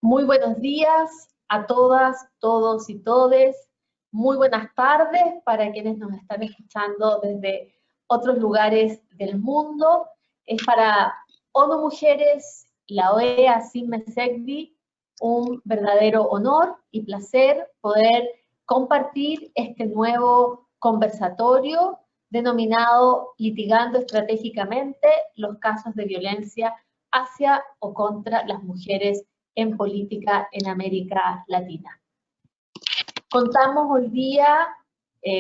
Muy buenos días a todas, todos y todes. Muy buenas tardes para quienes nos están escuchando desde otros lugares del mundo. Es para ONU Mujeres, la OEA Sim Mesegdi, un verdadero honor y placer poder compartir este nuevo conversatorio denominado Litigando Estratégicamente los casos de violencia hacia o contra las mujeres en política en América Latina. Contamos hoy día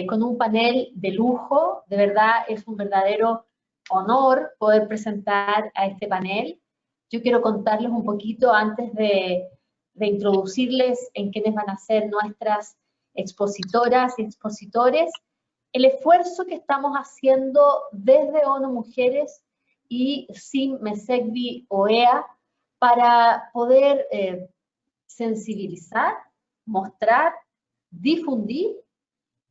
con un panel de lujo, de verdad es un verdadero honor poder presentar a este panel. Yo quiero contarles un poquito antes de introducirles en quiénes van a ser nuestras expositoras y expositores, el esfuerzo que estamos haciendo desde ONU Mujeres y Sim Mesegdi OEA para poder sensibilizar, mostrar, difundir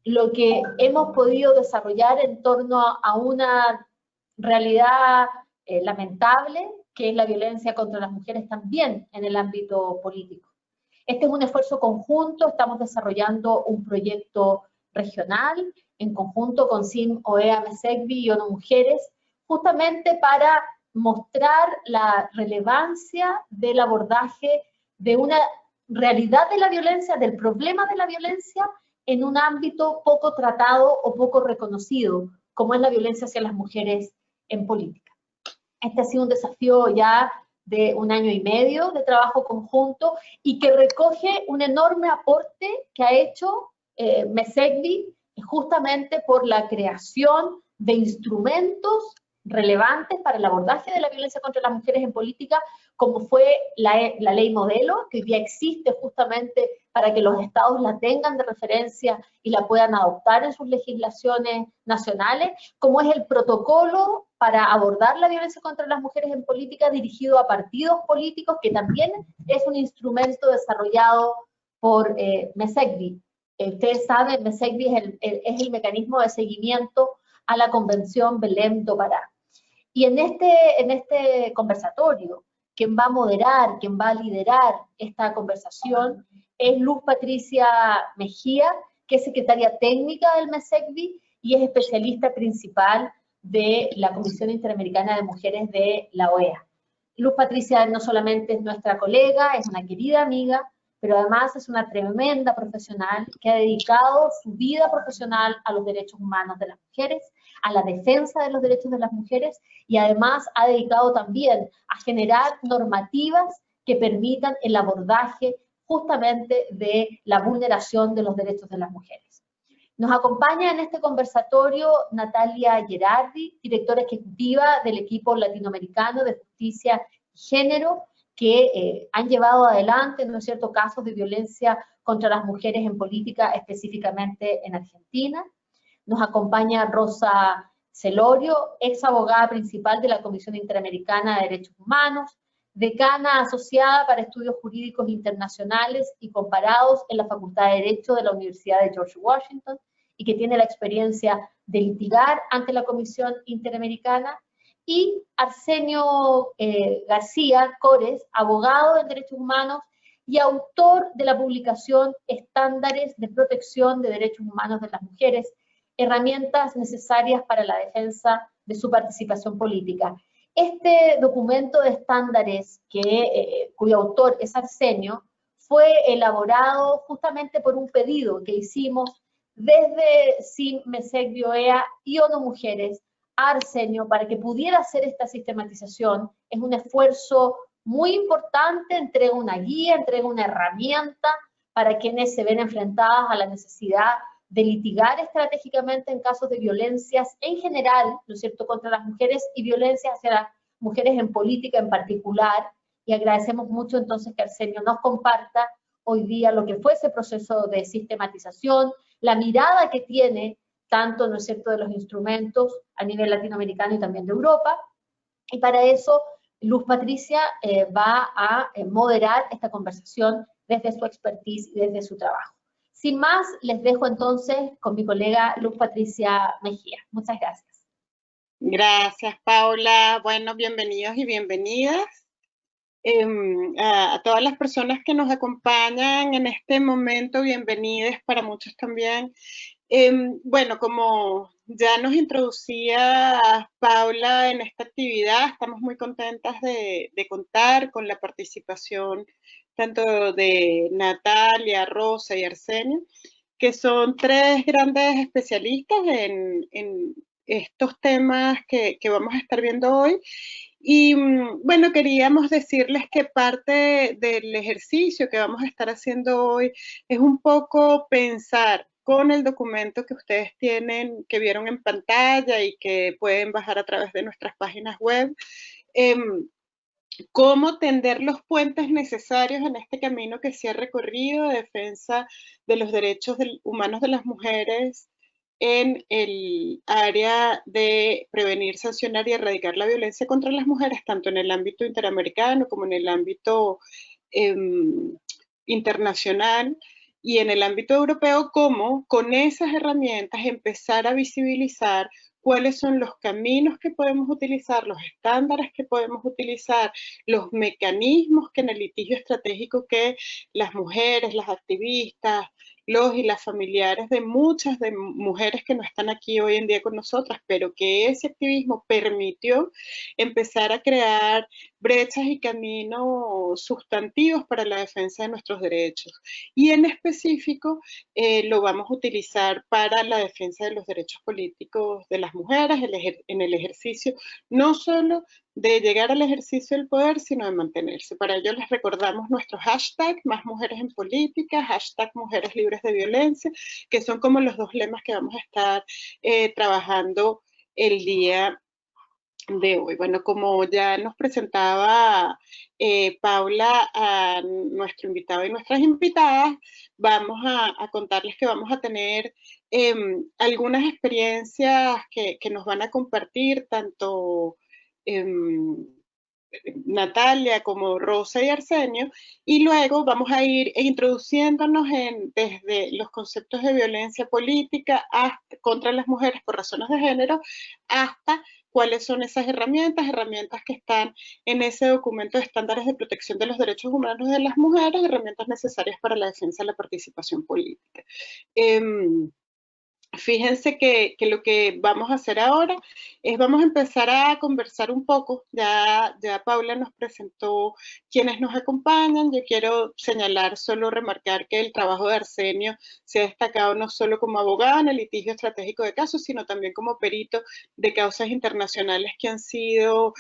lo que hemos podido desarrollar en torno a una realidad lamentable, que es la violencia contra las mujeres también en el ámbito político. Este es un esfuerzo conjunto, estamos desarrollando un proyecto regional en conjunto con SIM, OEA, Mesegdi y ONU Mujeres, justamente para mostrar la relevancia del abordaje de una realidad de la violencia, del problema de la violencia, en un ámbito poco tratado o poco reconocido, como es la violencia hacia las mujeres en política. Este ha sido un desafío ya de 1 año y medio de trabajo conjunto y que recoge un enorme aporte que ha hecho Mesegdi justamente por la creación de instrumentos relevantes para el abordaje de la violencia contra las mujeres en política, como fue la ley modelo, que hoy día existe justamente para que los estados la tengan de referencia y la puedan adoptar en sus legislaciones nacionales, como es el protocolo para abordar la violencia contra las mujeres en política dirigido a partidos políticos, que también es un instrumento desarrollado por Mesegdi. Ustedes saben, Mesegdi es el mecanismo de seguimiento a la Convención Belém do Pará. Y en este conversatorio, quien va a moderar, quien va a liderar esta conversación es Luz Patricia Mejía, que es secretaria técnica del Mesegdi y es especialista principal de la Comisión Interamericana de Mujeres de la OEA. Luz Patricia no solamente es nuestra colega, es una querida amiga, pero además es una tremenda profesional que ha dedicado su vida profesional a los derechos humanos de las mujeres, a la defensa de los derechos de las mujeres y además ha dedicado también a generar normativas que permitan el abordaje justamente de la vulneración de los derechos de las mujeres. Nos acompaña en este conversatorio Natalia Gerardi, directora ejecutiva del equipo latinoamericano de justicia y género, que han llevado adelante, ¿no es cierto?, casos de violencia contra las mujeres en política, específicamente en Argentina. Nos acompaña Rosa Celorio, ex abogada principal de la Comisión Interamericana de Derechos Humanos, decana asociada para estudios jurídicos internacionales y comparados en la Facultad de Derecho de la Universidad de George Washington, y que tiene la experiencia de litigar ante la Comisión Interamericana, y Arsenio García Cores, abogado en derechos humanos y autor de la publicación Estándares de Protección de Derechos Humanos de las Mujeres, herramientas necesarias para la defensa de su participación política. Este documento de estándares, cuyo autor es Arsenio, fue elaborado justamente por un pedido que hicimos desde SIM, Mesegdi, OEA y ONU Mujeres a Arsenio para que pudiera hacer esta sistematización. Es un esfuerzo muy importante, entrega una guía, entrega una herramienta para quienes se ven enfrentadas a la necesidad de litigar estratégicamente en casos de violencias en general, ¿no es cierto?, contra las mujeres y violencias hacia las mujeres en política en particular, y agradecemos mucho entonces que Arsenio nos comparta hoy día lo que fue ese proceso de sistematización, la mirada que tiene tanto, ¿no es cierto?, de los instrumentos a nivel latinoamericano y también de Europa, y para eso Luz Patricia va a moderar esta conversación desde su expertise y desde su trabajo. Sin más, les dejo entonces con mi colega Luz Patricia Mejía. Muchas gracias. Gracias, Paula. Bueno, bienvenidos y bienvenidas. A todas las personas que nos acompañan en este momento, bienvenidas para muchos también. Bueno, como ya nos introducía Paula en esta actividad, estamos muy contentas de contar con la participación tanto de Natalia, Rosa y Arsenio, que son tres grandes especialistas en estos temas que vamos a estar viendo hoy. Y bueno, queríamos decirles que parte del ejercicio que vamos a estar haciendo hoy es un poco pensar con el documento que ustedes tienen, que vieron en pantalla y que pueden bajar a través de nuestras páginas web, cómo tender los puentes necesarios en este camino que se ha recorrido de defensa de los derechos humanos de las mujeres en el área de prevenir, sancionar y erradicar la violencia contra las mujeres, tanto en el ámbito interamericano como en el ámbito eh, internacional y en el ámbito europeo, como con esas herramientas empezar a visibilizar cuáles son los caminos que podemos utilizar, los estándares que podemos utilizar, los mecanismos que en el litigio estratégico que las mujeres, las activistas, los y las familiares de muchas de mujeres que no están aquí hoy en día con nosotras, pero que ese activismo permitió empezar a crear brechas y caminos sustantivos para la defensa de nuestros derechos. Y en específico lo vamos a utilizar para la defensa de los derechos políticos de las mujeres en el ejercicio, no solo de llegar al ejercicio del poder, sino de mantenerse. Para ello les recordamos nuestro hashtag, más mujeres en política, hashtag mujeres libres de violencia, que son como los dos lemas que vamos a estar trabajando el día de hoy. Bueno, como ya nos presentaba Paula a nuestro invitado y nuestras invitadas, vamos a contarles que vamos a tener algunas experiencias que nos van a compartir tanto Natalia como Rosa y Arsenio, y luego vamos a ir introduciéndonos desde los conceptos de violencia política contra las mujeres por razones de género, hasta cuáles son esas herramientas que están en ese documento de estándares de protección de los derechos humanos de las mujeres, herramientas necesarias para la defensa de la participación política. Fíjense que lo que vamos a hacer ahora es vamos a empezar a conversar un poco. Ya Paula nos presentó quienes nos acompañan. Yo quiero señalar, solo remarcar que el trabajo de Arsenio se ha destacado no solo como abogado en el litigio estratégico de casos, sino también como perito de causas internacionales que han sido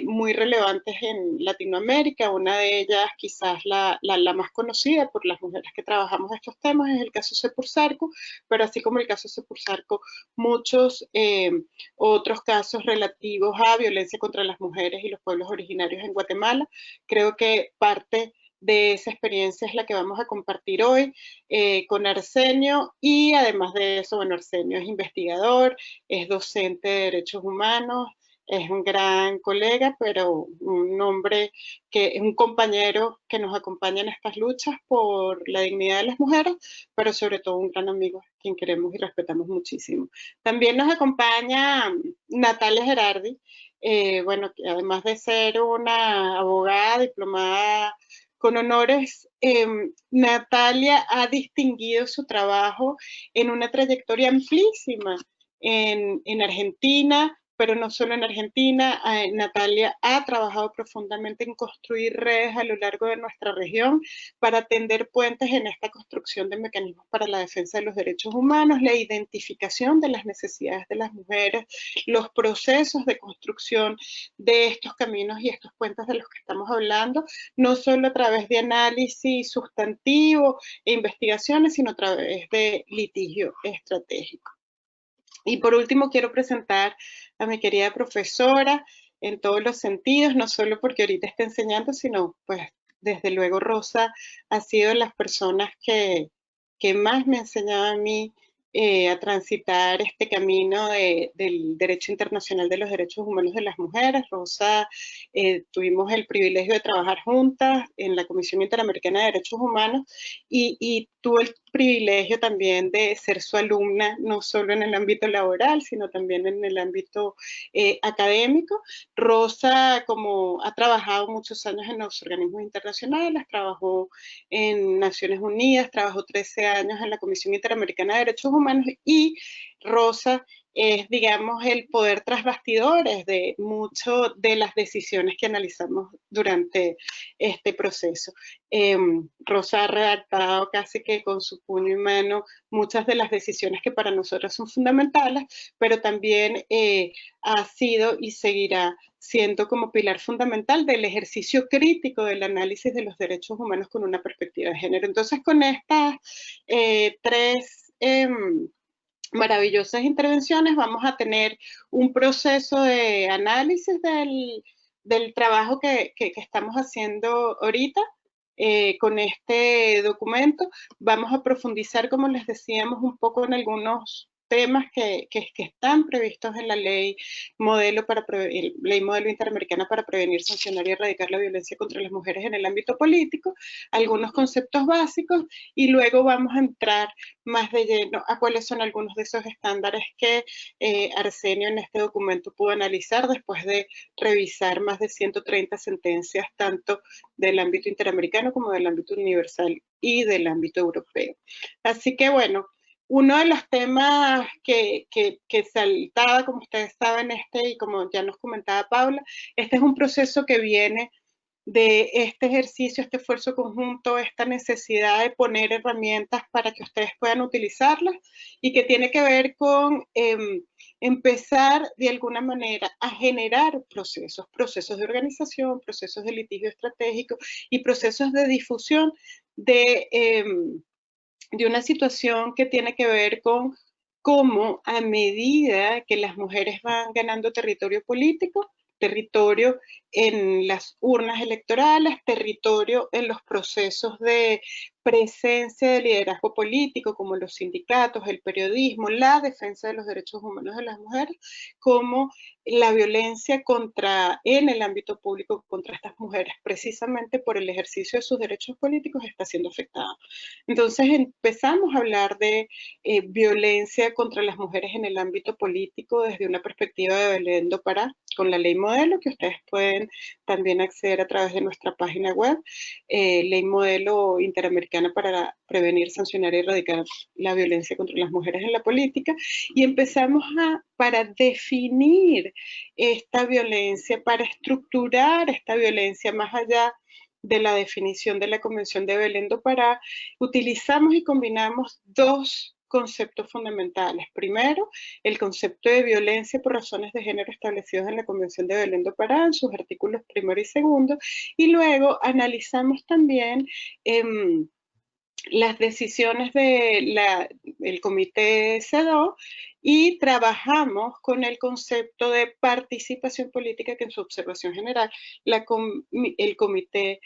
muy relevantes en Latinoamérica. Una de ellas, quizás la más conocida por las mujeres que trabajamos estos temas, es el caso Sepursarco, pero así como el caso Sepursarco, muchos otros casos relativos a violencia contra las mujeres y los pueblos originarios en Guatemala. Creo que parte de esa experiencia es la que vamos a compartir hoy con Arsenio, y además de eso, bueno, Arsenio es investigador, es docente de derechos humanos, es un gran colega, pero un hombre que es un compañero que nos acompaña en estas luchas por la dignidad de las mujeres, pero sobre todo un gran amigo, quien queremos y respetamos muchísimo. También nos acompaña Natalia Gerardi, bueno, que además de ser una abogada diplomada con honores, Natalia ha distinguido su trabajo en una trayectoria amplísima en Argentina, pero no solo en Argentina. Natalia ha trabajado profundamente en construir redes a lo largo de nuestra región para tender puentes en esta construcción de mecanismos para la defensa de los derechos humanos, la identificación de las necesidades de las mujeres, los procesos de construcción de estos caminos y estos puentes de los que estamos hablando, no solo a través de análisis sustantivo e investigaciones, sino a través de litigio estratégico. Y por último, quiero presentar a mi querida profesora en todos los sentidos, no solo porque ahorita está enseñando, sino pues desde luego Rosa ha sido las personas que más me ha enseñado a mí a transitar este camino del derecho internacional de los derechos humanos de las mujeres. Rosa, tuvimos el privilegio de trabajar juntas en la Comisión Interamericana de Derechos Humanos y tuve el privilegio también de ser su alumna, no solo en el ámbito laboral, sino también en el ámbito académico. Rosa, como ha trabajado muchos años en los organismos internacionales, trabajó en Naciones Unidas, trabajó 13 años en la Comisión Interamericana de Derechos Humanos y Rosa es, digamos, el poder tras bastidores de muchas de las decisiones que analizamos durante este proceso. Rosa ha redactado casi que con su puño y mano muchas de las decisiones que para nosotros son fundamentales, pero también ha sido y seguirá siendo como pilar fundamental del ejercicio crítico del análisis de los derechos humanos con una perspectiva de género. Entonces, con estas tres maravillosas intervenciones vamos a tener un proceso de análisis del trabajo que estamos haciendo ahorita. Con este documento vamos a profundizar, como les decíamos, un poco en algunos temas que están previstos en la ley modelo interamericana para prevenir, sancionar y erradicar la violencia contra las mujeres en el ámbito político, algunos conceptos básicos, y luego vamos a entrar más de lleno a cuáles son algunos de esos estándares que Arsenio en este documento pudo analizar después de revisar más de 130 sentencias, tanto del ámbito interamericano como del ámbito universal y del ámbito europeo. Así que bueno, uno de los temas que saltaba, como ustedes saben, y como ya nos comentaba Paula, este es un proceso que viene de este ejercicio, este esfuerzo conjunto, esta necesidad de poner herramientas para que ustedes puedan utilizarlas y que tiene que ver con empezar de alguna manera a generar procesos de organización, procesos de litigio estratégico y procesos de difusión de una situación que tiene que ver con cómo a medida que las mujeres van ganando territorio político, territorio en las urnas electorales, territorio en los procesos de presencia de liderazgo político como los sindicatos, el periodismo, la defensa de los derechos humanos de las mujeres, como la violencia en el ámbito público contra estas mujeres, precisamente por el ejercicio de sus derechos políticos, está siendo afectada. Entonces empezamos a hablar de violencia contra las mujeres en el ámbito político desde una perspectiva de Belén do Pará, con la ley modelo, que ustedes pueden también acceder a través de nuestra página web, ley modelo interamericana para prevenir, sancionar y erradicar la violencia contra las mujeres en la política, y empezamos para definir esta violencia, para estructurar esta violencia más allá de la definición de la Convención de Belén do Pará, utilizamos y combinamos dos conceptos fundamentales. Primero, el concepto de violencia por razones de género establecidos en la Convención de Belén do Pará, en sus artículos primero y segundo, y luego analizamos también las decisiones del Comité CEDAW y trabajamos con el concepto de participación política que en su observación general el Comité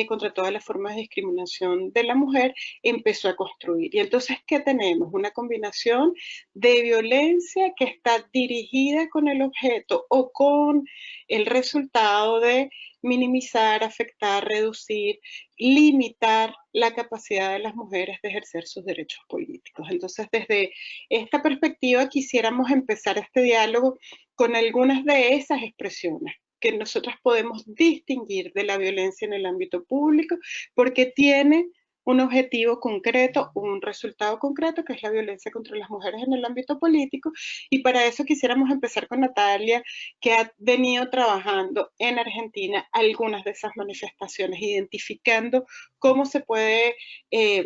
contra todas las formas de discriminación de la mujer empezó a construir. Y entonces, ¿qué tenemos? Una combinación de violencia que está dirigida con el objeto o con el resultado de minimizar, afectar, reducir, limitar la capacidad de las mujeres de ejercer sus derechos políticos. Entonces, desde esta perspectiva quisiéramos empezar este diálogo con algunas de esas expresiones que nosotras podemos distinguir de la violencia en el ámbito público, porque tiene un objetivo concreto, un resultado concreto, que es la violencia contra las mujeres en el ámbito político, y para eso quisiéramos empezar con Natalia, que ha venido trabajando en Argentina algunas de esas manifestaciones, identificando cómo se puede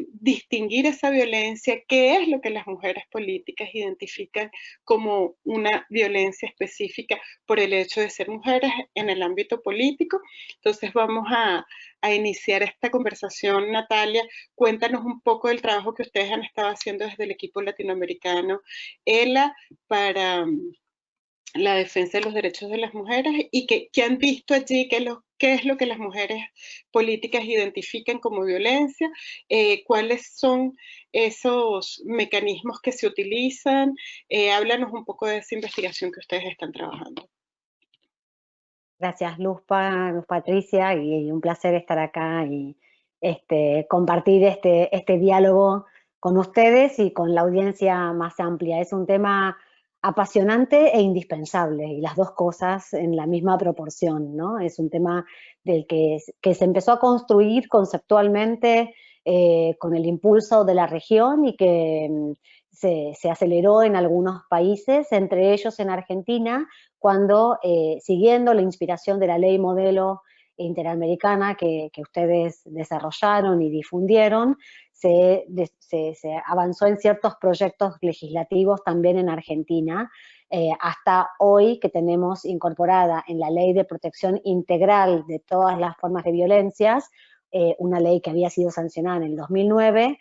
distinguir esa violencia, qué es lo que las mujeres políticas identifican como una violencia específica por el hecho de ser mujeres en el ámbito político. Entonces vamos a iniciar esta conversación. Natalia, cuéntanos un poco del trabajo que ustedes han estado haciendo desde el equipo latinoamericano ELA para la defensa de los derechos de las mujeres y que han visto allí qué es lo que las mujeres políticas identifican como violencia, cuáles son esos mecanismos que se utilizan. Háblanos un poco de esa investigación que ustedes están trabajando. Gracias, Luz Patricia, y un placer estar acá y compartir este diálogo con ustedes y con la audiencia más amplia. Es un tema apasionante e indispensable, y las dos cosas en la misma proporción, ¿no? Es un tema del que se empezó a construir conceptualmente con el impulso de la región y que se aceleró en algunos países, entre ellos en Argentina, cuando, siguiendo la inspiración de la ley modelo interamericana que ustedes desarrollaron y difundieron, se avanzó en ciertos proyectos legislativos también en Argentina, hasta hoy, que tenemos incorporada en la Ley de Protección Integral de todas las formas de violencias, una ley que había sido sancionada en el 2009,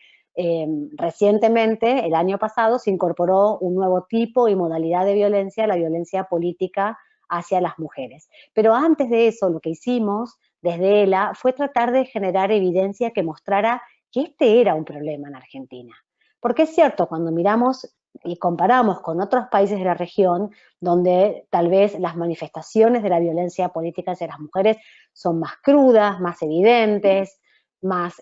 recientemente, el año pasado, se incorporó un nuevo tipo y modalidad de violencia, la violencia política hacia las mujeres. Pero antes de eso, lo que hicimos desde ELA fue tratar de generar evidencia que mostrara que este era un problema en Argentina. Porque es cierto, cuando miramos y comparamos con otros países de la región, donde tal vez las manifestaciones de la violencia política hacia las mujeres son más crudas, más evidentes, más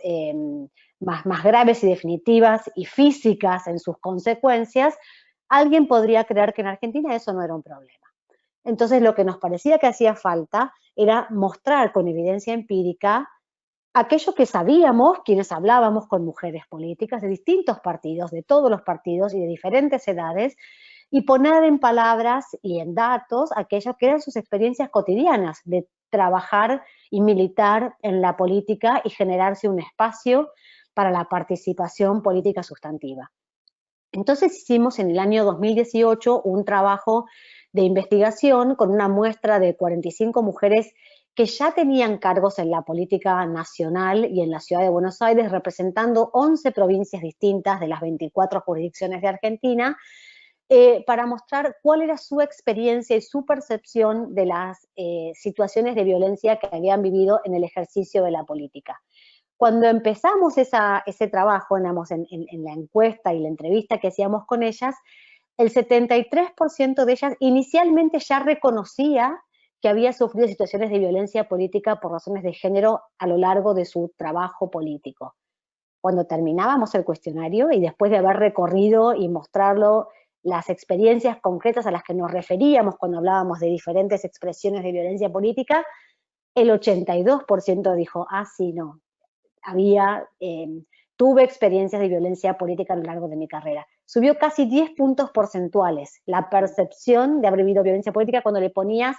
graves y definitivas y físicas en sus consecuencias, alguien podría creer que en Argentina eso no era un problema. Entonces, lo que nos parecía que hacía falta era mostrar con evidencia empírica aquello que sabíamos quienes hablábamos con mujeres políticas de distintos partidos, de todos los partidos y de diferentes edades, y poner en palabras y en datos aquello que eran sus experiencias cotidianas de trabajar y militar en la política y generarse un espacio para la participación política sustantiva. Entonces hicimos en el año 2018 un trabajo de investigación con una muestra de 45 mujeres que ya tenían cargos en la política nacional y en la ciudad de Buenos Aires, representando 11 provincias distintas de las 24 jurisdicciones de Argentina, para mostrar cuál era su experiencia y su percepción de las situaciones de violencia que habían vivido en el ejercicio de la política. Cuando empezamos ese trabajo, en la encuesta y la entrevista que hacíamos con ellas, el 73% de ellas inicialmente ya reconocía que había sufrido situaciones de violencia política por razones de género a lo largo de su trabajo político. Cuando terminábamos el cuestionario y después de haber recorrido y mostrarlo las experiencias concretas a las que nos referíamos cuando hablábamos de diferentes expresiones de violencia política, el 82% dijo, sí, no, tuve experiencias de violencia política a lo largo de mi carrera. Subió casi 10 puntos porcentuales la percepción de haber vivido violencia política cuando le ponías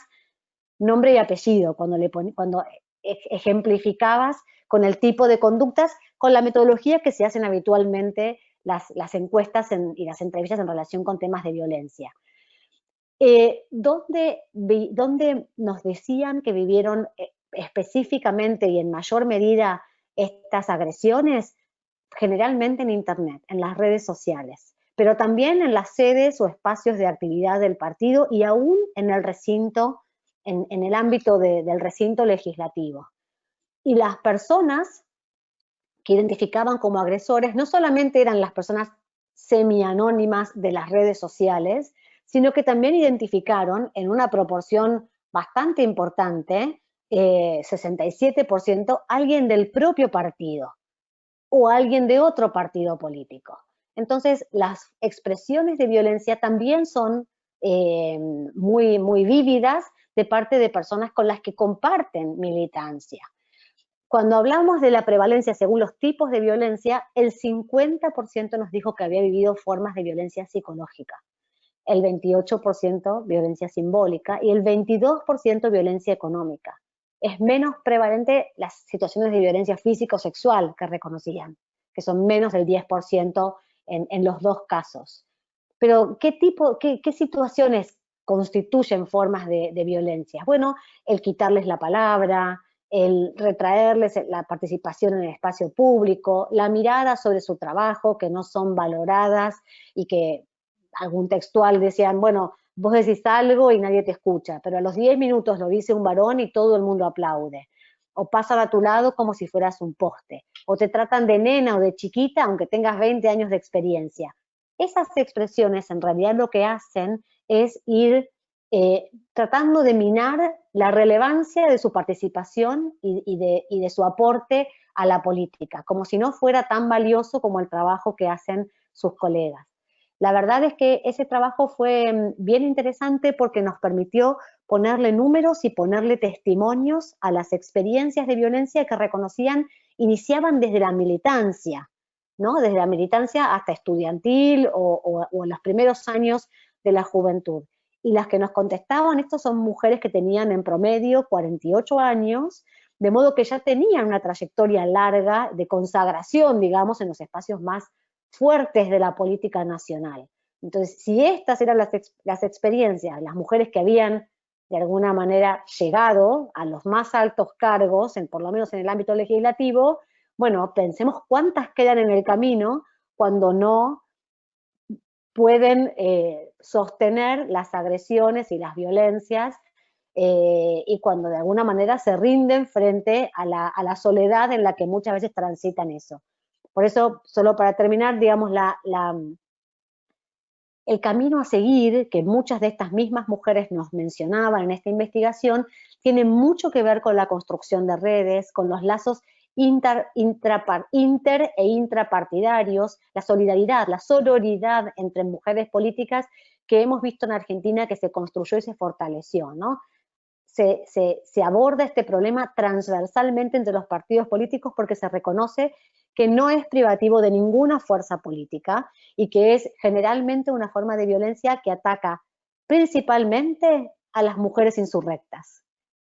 nombre y apellido, cuando ejemplificabas con el tipo de conductas, con la metodología que se hacen habitualmente las encuestas y las entrevistas en relación con temas de violencia. ¿Dónde nos decían que vivieron específicamente y en mayor medida estas agresiones? Generalmente en Internet, en las redes sociales, pero también en las sedes o espacios de actividad del partido y aún en el recinto, en el ámbito del recinto legislativo. Y las personas que identificaban como agresores no solamente eran las personas semi-anónimas de las redes sociales, sino que también identificaron en una proporción bastante importante, 67%, alguien del propio partido o alguien de otro partido político. Entonces, las expresiones de violencia también son muy, muy vívidas de parte de personas con las que comparten militancia. Cuando hablamos de la prevalencia según los tipos de violencia, el 50% nos dijo que había vivido formas de violencia psicológica, el 28% violencia simbólica y el 22% violencia económica. Es menos prevalente las situaciones de violencia física o sexual que reconocían, que son menos del 10% en los dos casos. Pero, ¿qué situaciones constituyen formas de violencia? Bueno, el quitarles la palabra, el retraerles la participación en el espacio público, la mirada sobre su trabajo, que no son valoradas y que algún textual decían, bueno, vos decís algo y nadie te escucha, pero a los 10 minutos lo dice un varón y todo el mundo aplaude. O pasan a tu lado como si fueras un poste. O te tratan de nena o de chiquita aunque tengas 20 años de experiencia. Esas expresiones en realidad lo que hacen es ir tratando de minar la relevancia de su participación y de su aporte a la política, como si no fuera tan valioso como el trabajo que hacen sus colegas. La verdad es que ese trabajo fue bien interesante porque nos permitió ponerle números y ponerle testimonios a las experiencias de violencia que reconocían, iniciaban desde la militancia, ¿no? Desde la militancia hasta estudiantil o en los primeros años de la juventud. Y las que nos contestaban, estos son mujeres que tenían en promedio 48 años, de modo que ya tenían una trayectoria larga de consagración, digamos, en los espacios más fuertes de la política nacional. Entonces, si estas eran las experiencias, las mujeres que habían de alguna manera llegado a los más altos cargos, por lo menos en el ámbito legislativo, bueno, pensemos cuántas quedan en el camino cuando no pueden sostener las agresiones y las violencias y cuando de alguna manera se rinden frente a la soledad en la que muchas veces transitan eso. Por eso, solo para terminar, digamos, el camino a seguir, que muchas de estas mismas mujeres nos mencionaban en esta investigación, tiene mucho que ver con la construcción de redes, con los lazos inter e intrapartidarios, la solidaridad, la sororidad entre mujeres políticas que hemos visto en Argentina que se construyó y se fortaleció, ¿no? Se aborda este problema transversalmente entre los partidos políticos porque se reconoce que no es privativo de ninguna fuerza política y que es generalmente una forma de violencia que ataca principalmente a las mujeres insurrectas,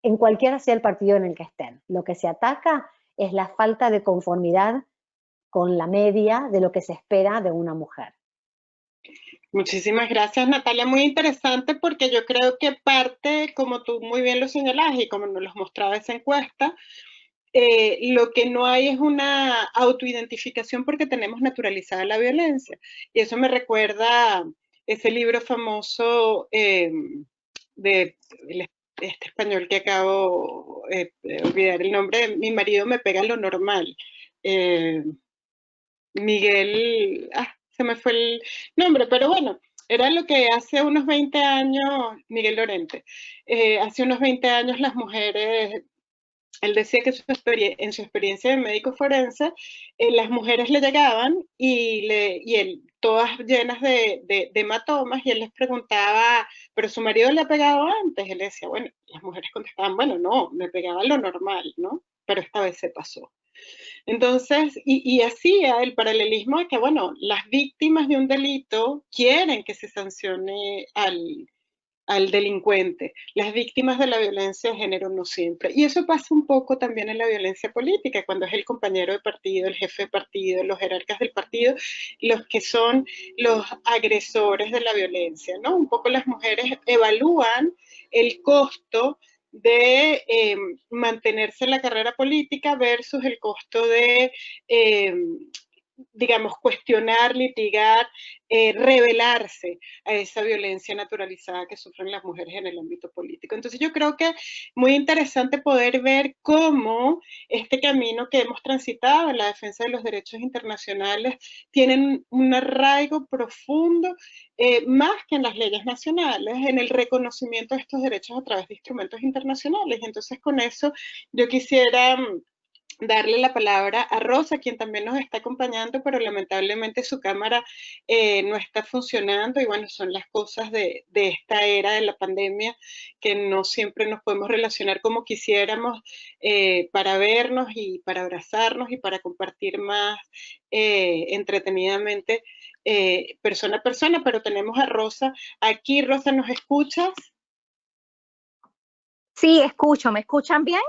en cualquiera sea el partido en el que estén. Lo que se ataca es la falta de conformidad con la media de lo que se espera de una mujer. Muchísimas gracias, Natalia. Muy interesante porque yo creo que parte, como tú muy bien lo señalás y como nos lo mostraba esa encuesta, lo que no hay es una autoidentificación porque tenemos naturalizada la violencia. Y eso me recuerda ese libro famoso de este español que acabo de olvidar el nombre, Mi marido me pega lo normal. Miguel, se me fue el nombre, pero bueno, era lo que hace unos 20 años, Miguel Lorente, hace unos 20 años las mujeres, él decía que en su experiencia de médico forense, las mujeres le llegaban y él, todas llenas de hematomas, y él les preguntaba, ¿pero su marido le ha pegado antes? Él decía, bueno, las mujeres contestaban, bueno, no, me pegaba lo normal, ¿no? Pero esta vez se pasó. Entonces, y hacía el paralelismo de que, bueno, las víctimas de un delito quieren que se sancione al delincuente. Las víctimas de la violencia de género no siempre. Y eso pasa un poco también en la violencia política, cuando es el compañero de partido, el jefe de partido, los jerarcas del partido, los que son los agresores de la violencia, ¿no? Un poco las mujeres evalúan el costo de mantenerse en la carrera política versus el costo de, digamos, cuestionar, litigar, rebelarse a esa violencia naturalizada que sufren las mujeres en el ámbito político. Entonces yo creo que muy interesante poder ver cómo este camino que hemos transitado en la defensa de los derechos internacionales tienen un arraigo profundo, más que en las leyes nacionales, en el reconocimiento de estos derechos a través de instrumentos internacionales. Entonces con eso yo quisiera darle la palabra a Rosa, quien también nos está acompañando, pero lamentablemente su cámara no está funcionando y bueno, son las cosas de esta era de la pandemia que no siempre nos podemos relacionar como quisiéramos para vernos y para abrazarnos y para compartir más entretenidamente persona a persona, pero tenemos a Rosa aquí. Rosa, ¿nos escuchas? Sí, escucho. ¿Me escuchan bien?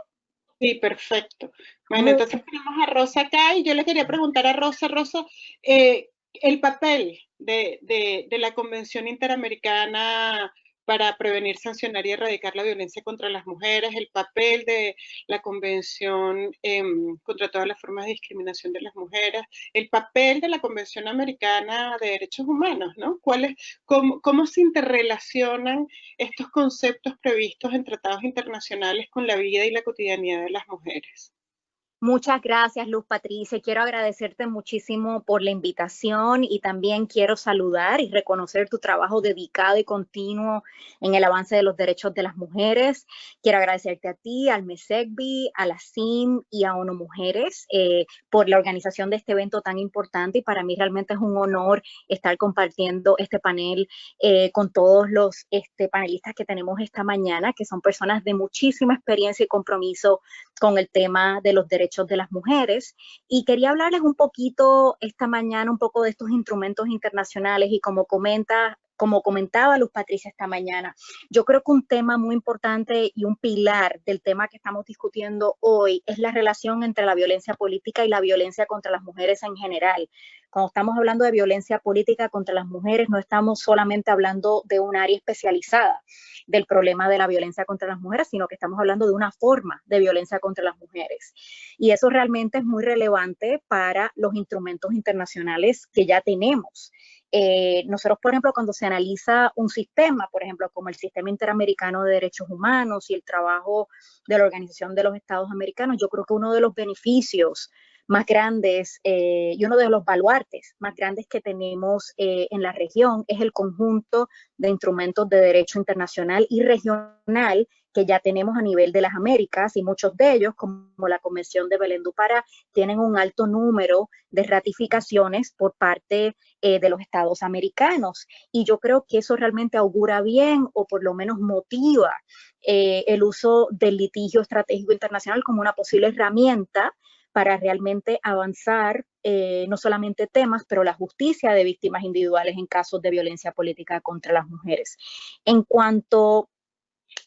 Sí, perfecto. Bueno, entonces tenemos a Rosa acá y yo le quería preguntar a Rosa, el papel de la Convención Interamericana para prevenir, sancionar y erradicar la violencia contra las mujeres, el papel de la Convención contra todas las formas de discriminación de las mujeres, el papel de la Convención Americana de Derechos Humanos, ¿no? ¿Cómo se interrelacionan estos conceptos previstos en tratados internacionales con la vida y la cotidianidad de las mujeres? Muchas gracias, Luz Patricia. Quiero agradecerte muchísimo por la invitación y también quiero saludar y reconocer tu trabajo dedicado y continuo en el avance de los derechos de las mujeres. Quiero agradecerte a ti, al MESECBI, a la CIM y a ONU Mujeres por la organización de este evento tan importante, y para mí realmente es un honor estar compartiendo este panel con todos los panelistas que tenemos esta mañana, que son personas de muchísima experiencia y compromiso con el tema de los derechos de las mujeres. Y quería hablarles un poquito esta mañana, un poco de estos instrumentos internacionales, y como comentaba Luz Patricia esta mañana, yo creo que un tema muy importante y un pilar del tema que estamos discutiendo hoy es la relación entre la violencia política y la violencia contra las mujeres en general. Cuando estamos hablando de violencia política contra las mujeres, no estamos solamente hablando de un área especializada del problema de la violencia contra las mujeres, sino que estamos hablando de una forma de violencia contra las mujeres. Y eso realmente es muy relevante para los instrumentos internacionales que ya tenemos. Nosotros, por ejemplo, cuando se analiza un sistema, por ejemplo, como el Sistema Interamericano de Derechos Humanos y el trabajo de la Organización de los Estados Americanos, yo creo que uno de los beneficios más grandes y uno de los baluartes más grandes que tenemos en la región es el conjunto de instrumentos de derecho internacional y regional que ya tenemos a nivel de las Américas, y muchos de ellos, como la Convención de Belén do Pará, tienen un alto número de ratificaciones por parte de los estados americanos. Y yo creo que eso realmente augura bien, o por lo menos motiva el uso del litigio estratégico internacional como una posible herramienta para realmente avanzar no solamente temas, pero la justicia de víctimas individuales en casos de violencia política contra las mujeres. En cuanto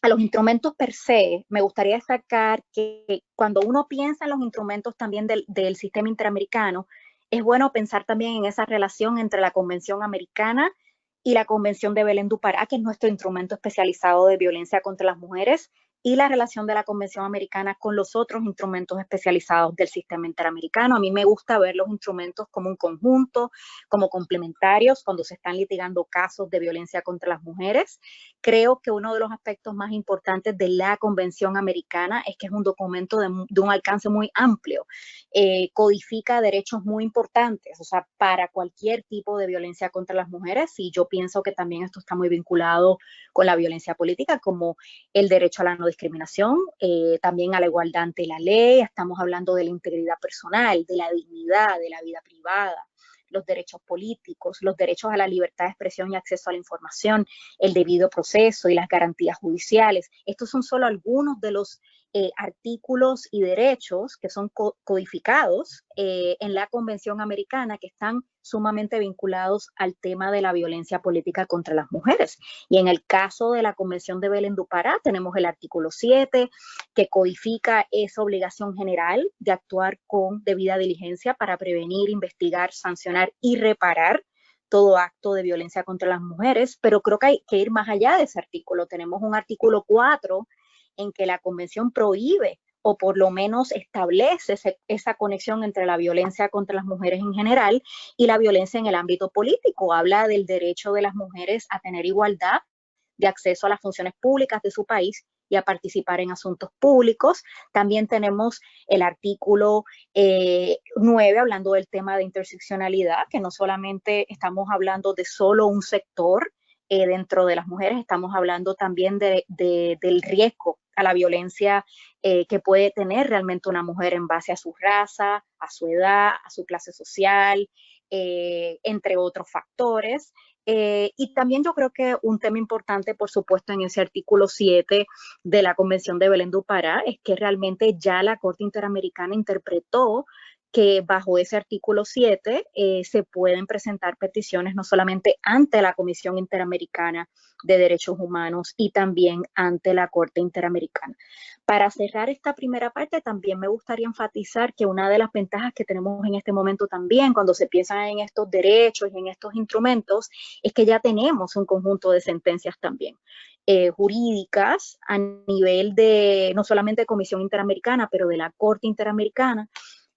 a los instrumentos per se, me gustaría destacar que cuando uno piensa en los instrumentos también del sistema interamericano, es bueno pensar también en esa relación entre la Convención Americana y la Convención de Belén do Pará, que es nuestro instrumento especializado de violencia contra las mujeres, y la relación de la Convención Americana con los otros instrumentos especializados del sistema interamericano. A mí me gusta ver los instrumentos como un conjunto, como complementarios cuando se están litigando casos de violencia contra las mujeres. Creo que uno de los aspectos más importantes de la Convención Americana es que es un documento de un alcance muy amplio. Codifica derechos muy importantes, o sea, para cualquier tipo de violencia contra las mujeres, y yo pienso que también esto está muy vinculado con la violencia política, como el derecho a la no discriminación, también a la igualdad ante la ley. Estamos hablando de la integridad personal, de la dignidad, de la vida privada, los derechos políticos, los derechos a la libertad de expresión y acceso a la información, el debido proceso y las garantías judiciales. Estos son solo algunos de los artículos y derechos que son codificados en la Convención Americana, que están sumamente vinculados al tema de la violencia política contra las mujeres. Y en el caso de la Convención de Belén do Pará, tenemos el artículo 7, que codifica esa obligación general de actuar con debida diligencia para prevenir, investigar, sancionar y reparar todo acto de violencia contra las mujeres. Pero creo que hay que ir más allá de ese artículo. Tenemos un artículo 4 en que la Convención prohíbe, o por lo menos establece esa conexión entre la violencia contra las mujeres en general y la violencia en el ámbito político. Habla del derecho de las mujeres a tener igualdad de acceso a las funciones públicas de su país y a participar en asuntos públicos. También tenemos el artículo 9, hablando del tema de interseccionalidad, que no solamente estamos hablando de solo un sector dentro de las mujeres, estamos hablando también del riesgo a la violencia que puede tener realmente una mujer en base a su raza, a su edad, a su clase social, entre otros factores. Y también yo creo que un tema importante, por supuesto, en ese artículo 7 de la Convención de Belén do Pará es que realmente ya la Corte Interamericana interpretó que bajo ese artículo 7 se pueden presentar peticiones no solamente ante la Comisión Interamericana de Derechos Humanos y también ante la Corte Interamericana. Para cerrar esta primera parte, también me gustaría enfatizar que una de las ventajas que tenemos en este momento también, cuando se piensa en estos derechos y en estos instrumentos, es que ya tenemos un conjunto de sentencias también jurídicas a nivel de no solamente Comisión Interamericana, pero de la Corte Interamericana,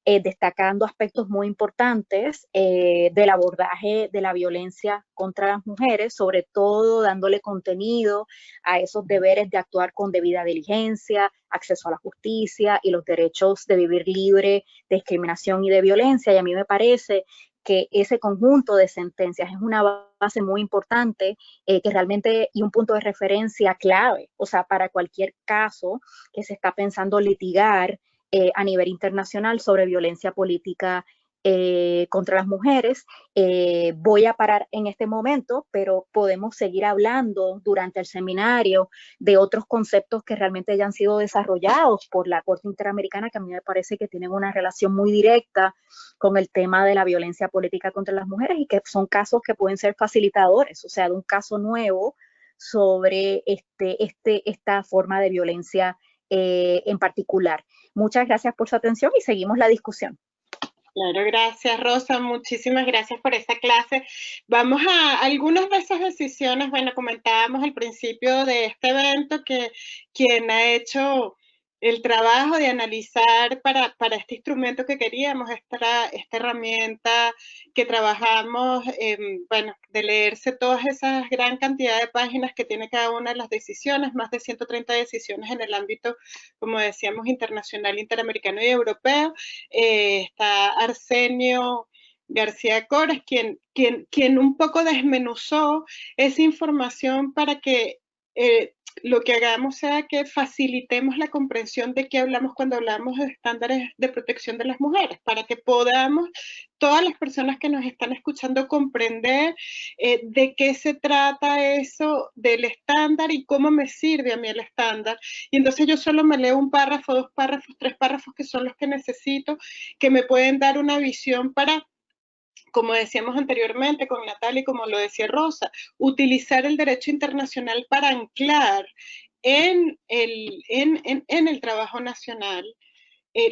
destacando aspectos muy importantes del abordaje de la violencia contra las mujeres, sobre todo dándole contenido a esos deberes de actuar con debida diligencia, acceso a la justicia y los derechos de vivir libre de discriminación y de violencia. Y a mí me parece que ese conjunto de sentencias es una base muy importante que realmente y un punto de referencia clave, o sea, para cualquier caso que se está pensando litigar a nivel internacional sobre violencia política contra las mujeres. Voy a parar en este momento, pero podemos seguir hablando durante el seminario de otros conceptos que realmente ya han sido desarrollados por la Corte Interamericana, que a mí me parece que tienen una relación muy directa con el tema de la violencia política contra las mujeres y que son casos que pueden ser facilitadores, o sea, de un caso nuevo sobre esta forma de violencia en particular. Muchas gracias por su atención y seguimos la discusión. Claro, gracias Rosa, muchísimas gracias por esta clase. Vamos a algunas de esas decisiones. Bueno, comentábamos al principio de este evento que quien ha hecho el trabajo de analizar para este instrumento que queríamos, esta herramienta que trabajamos, bueno, de leerse todas esas gran cantidad de páginas que tiene cada una de las decisiones, más de 130 decisiones en el ámbito, como decíamos, internacional, interamericano y europeo. Está Arsenio García Cores, quien un poco desmenuzó esa información para que lo que hagamos sea que facilitemos la comprensión de qué hablamos cuando hablamos de estándares de protección de las mujeres, para que podamos, todas las personas que nos están escuchando, comprender de qué se trata eso del estándar y cómo me sirve a mí el estándar. Y entonces yo solo me leo un párrafo, 2 párrafos, 3 párrafos, que son los que necesito, que me pueden dar una visión para, como decíamos anteriormente con Natalia y como lo decía Rosa, utilizar el derecho internacional para anclar en el trabajo nacional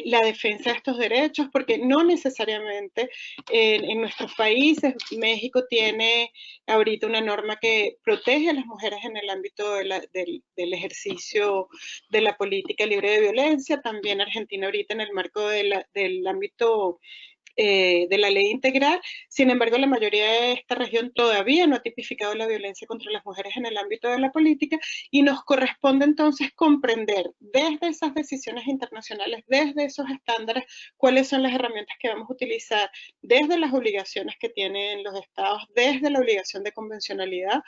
la defensa de estos derechos, porque no necesariamente en nuestros países. México tiene ahorita una norma que protege a las mujeres en el ámbito del ejercicio de la política libre de violencia. También Argentina ahorita en el marco del ámbito de la ley integral. Sin embargo, la mayoría de esta región todavía no ha tipificado la violencia contra las mujeres en el ámbito de la política, y nos corresponde entonces comprender desde esas decisiones internacionales, desde esos estándares, cuáles son las herramientas que vamos a utilizar, desde las obligaciones que tienen los estados, desde la obligación de convencionalidad,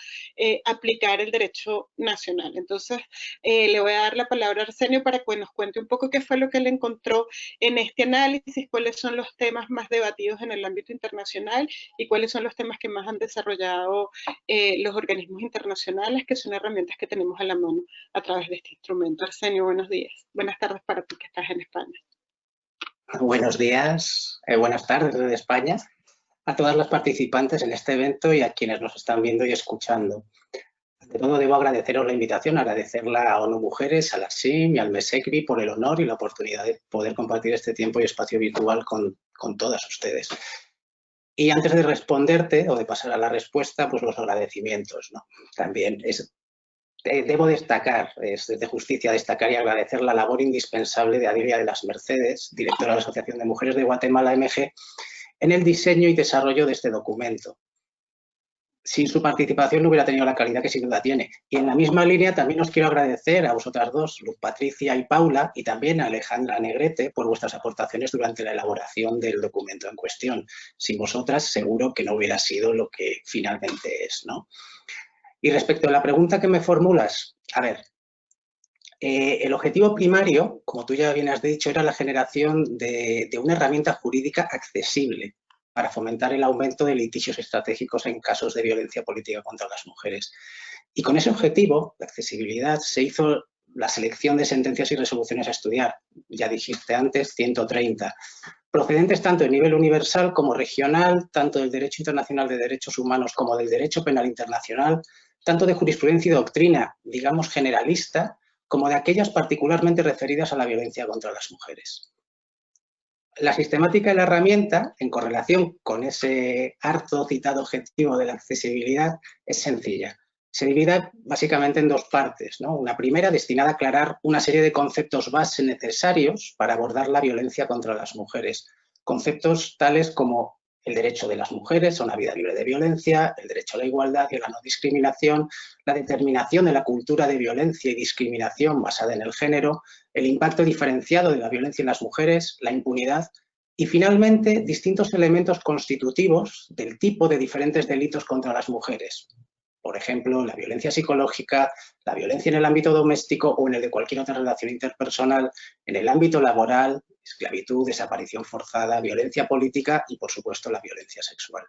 aplicar el derecho nacional. Entonces, le voy a dar la palabra a Arsenio para que nos cuente un poco qué fue lo que él encontró en este análisis, cuáles son los temas más debatidos en el ámbito internacional y cuáles son los temas que más han desarrollado los organismos internacionales, que son herramientas que tenemos a la mano a través de este instrumento. Arsenio, buenos días. Buenas tardes para ti que estás en España. Buenos días, buenas tardes desde España a todas las participantes en este evento y a quienes nos están viendo y escuchando. Ante todo, debo agradeceros la invitación, agradecerla a ONU Mujeres, a la SIM y al MESECVI por el honor y la oportunidad de poder compartir este tiempo y espacio virtual con todas ustedes. Y antes de responderte o de pasar a la respuesta, pues los agradecimientos, ¿no? También debo destacar, es de justicia destacar y agradecer la labor indispensable de Adilia de las Mercedes, directora de la Asociación de Mujeres de Guatemala, AMG, en el diseño y desarrollo de este documento. Sin su participación no hubiera tenido la calidad que sin duda tiene. Y en la misma línea también os quiero agradecer a vosotras dos, Luz Patricia y Paula, y también a Alejandra Negrete por vuestras aportaciones durante la elaboración del documento en cuestión. Sin vosotras seguro que no hubiera sido lo que finalmente es, ¿no? Y respecto a la pregunta que me formulas, a ver, el objetivo primario, como tú ya bien has dicho, era la generación de una herramienta jurídica accesible para fomentar el aumento de litigios estratégicos en casos de violencia política contra las mujeres. Y con ese objetivo, de accesibilidad, se hizo la selección de sentencias y resoluciones a estudiar. Ya dijiste antes, 130. procedentes tanto a nivel universal como regional, tanto del derecho internacional de derechos humanos como del derecho penal internacional, tanto de jurisprudencia y doctrina, digamos, generalista, como de aquellas particularmente referidas a la violencia contra las mujeres. La sistemática de la herramienta, en correlación con ese harto citado objetivo de la accesibilidad, es sencilla. Se divide básicamente en dos partes, ¿no? Una primera destinada a aclarar una serie de conceptos base necesarios para abordar la violencia contra las mujeres. Conceptos tales como el derecho de las mujeres a una vida libre de violencia, el derecho a la igualdad y a la no discriminación, la determinación de la cultura de violencia y discriminación basada en el género, el impacto diferenciado de la violencia en las mujeres, la impunidad y, finalmente, distintos elementos constitutivos del tipo de diferentes delitos contra las mujeres. Por ejemplo, la violencia psicológica, la violencia en el ámbito doméstico o en el de cualquier otra relación interpersonal, en el ámbito laboral, esclavitud, desaparición forzada, violencia política y, por supuesto, la violencia sexual.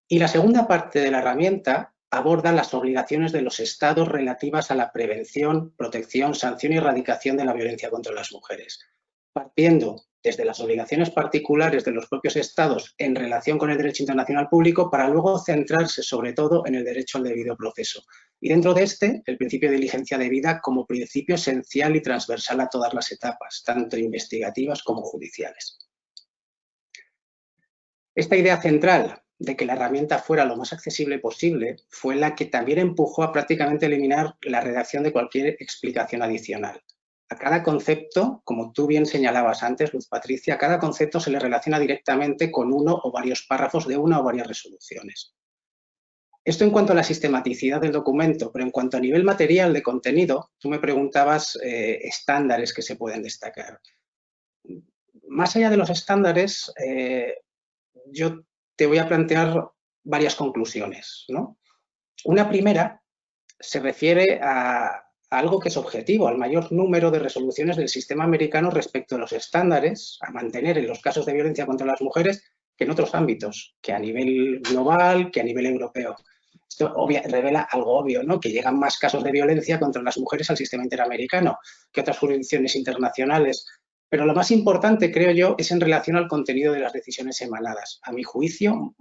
Y la segunda parte de la herramienta aborda las obligaciones de los Estados relativas a la prevención, protección, sanción y erradicación de la violencia contra las mujeres, partiendo desde las obligaciones particulares de los propios Estados en relación con el derecho internacional público, para luego centrarse sobre todo en el derecho al debido proceso. Y dentro de este, el principio de diligencia debida como principio esencial y transversal a todas las etapas, tanto investigativas como judiciales. Esta idea central de que la herramienta fuera lo más accesible posible fue la que también empujó a prácticamente eliminar la redacción de cualquier explicación adicional. A cada concepto, como tú bien señalabas antes, Luz Patricia, a cada concepto se le relaciona directamente con uno o varios párrafos de una o varias resoluciones. Esto en cuanto a la sistematicidad del documento, pero en cuanto a nivel material de contenido, tú me preguntabas estándares que se pueden destacar. Más allá de los estándares, yo te voy a plantear varias conclusiones, ¿no? Una primera se refiere a algo que es objetivo, al mayor número de resoluciones del sistema americano respecto a los estándares a mantener en los casos de violencia contra las mujeres que en otros ámbitos, que a nivel global, que a nivel europeo. Esto revela algo obvio, ¿no? Que llegan más casos de violencia contra las mujeres al sistema interamericano que otras jurisdicciones internacionales. Pero lo más importante, creo yo, es en relación al contenido de las decisiones emanadas. A mi juicio,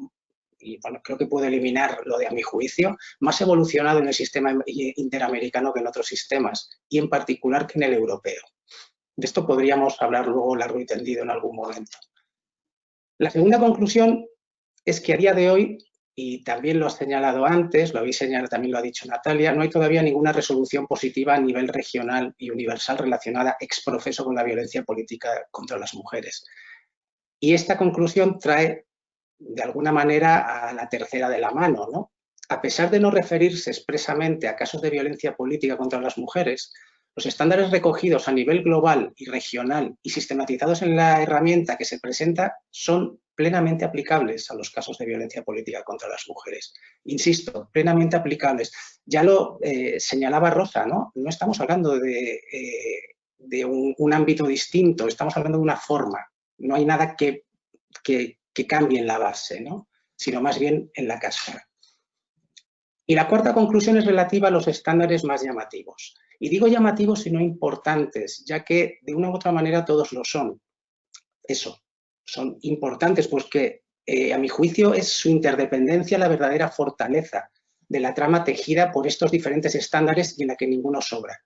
y bueno, creo que puedo eliminar lo de a mi juicio, más evolucionado en el sistema interamericano que en otros sistemas, y en particular que en el europeo. De esto podríamos hablar luego largo y tendido en algún momento. La segunda conclusión es que a día de hoy, y también lo has señalado antes, lo habéis señalado, también lo ha dicho Natalia, no hay todavía ninguna resolución positiva a nivel regional y universal relacionada ex profeso con la violencia política contra las mujeres. Y esta conclusión trae de alguna manera a la tercera de la mano, ¿no? A pesar de no referirse expresamente a casos de violencia política contra las mujeres, los estándares recogidos a nivel global y regional y sistematizados en la herramienta que se presenta son plenamente aplicables a los casos de violencia política contra las mujeres. Insisto, plenamente aplicables. Ya lo señalaba Rosa, ¿no? No estamos hablando de un ámbito distinto, estamos hablando de una forma. No hay nada que cambie en la base, ¿no? Sino más bien en la cáscara. Y la cuarta conclusión es relativa a los estándares más llamativos. Y digo llamativos y no importantes, ya que de una u otra manera todos lo son. Eso, son importantes, pues que a mi juicio es su interdependencia la verdadera fortaleza de la trama tejida por estos diferentes estándares y en la que ninguno sobra.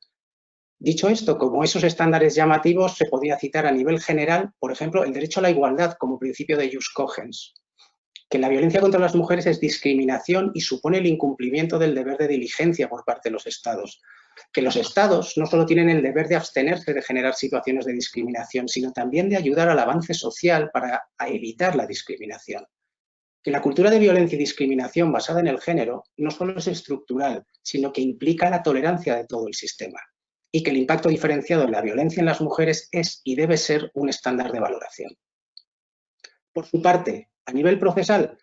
Dicho esto, como esos estándares llamativos, se podría citar a nivel general, por ejemplo, el derecho a la igualdad como principio de jus cogens, que la violencia contra las mujeres es discriminación y supone el incumplimiento del deber de diligencia por parte de los Estados. Que los Estados no solo tienen el deber de abstenerse de generar situaciones de discriminación, sino también de ayudar al avance social para evitar la discriminación. Que la cultura de violencia y discriminación basada en el género no solo es estructural, sino que implica la tolerancia de todo el sistema. Y que el impacto diferenciado de la violencia en las mujeres es y debe ser un estándar de valoración. Por su parte, a nivel procesal,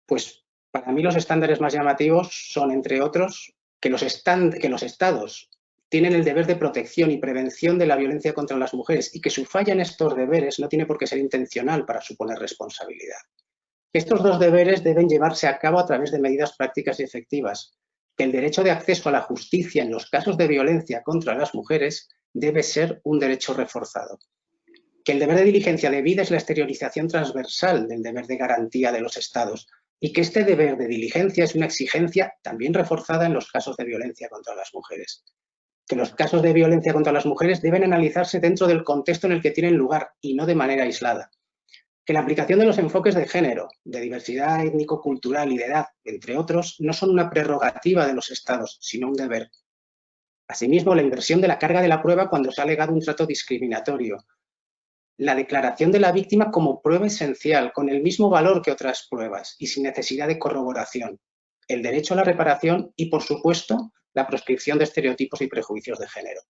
pues para mí los estándares más llamativos son, entre otros, que los Estados tienen el deber de protección y prevención de la violencia contra las mujeres y que su falla en estos deberes no tiene por qué ser intencional para suponer responsabilidad. Estos dos deberes deben llevarse a cabo a través de medidas prácticas y efectivas. Que el derecho de acceso a la justicia en los casos de violencia contra las mujeres debe ser un derecho reforzado. que el deber de diligencia debida es la exteriorización transversal del deber de garantía de los Estados y que este deber de diligencia es una exigencia también reforzada en los casos de violencia contra las mujeres. Que los casos de violencia contra las mujeres deben analizarse dentro del contexto en el que tienen lugar y no de manera aislada. Que la aplicación de los enfoques de género, de diversidad étnico-cultural y de edad, entre otros, no son una prerrogativa de los Estados, sino un deber. Asimismo, la inversión de la carga de la prueba cuando se ha alegado un trato discriminatorio. La declaración de la víctima como prueba esencial, con el mismo valor que otras pruebas y sin necesidad de corroboración. El derecho a la reparación y, por supuesto, la proscripción de estereotipos y prejuicios de género.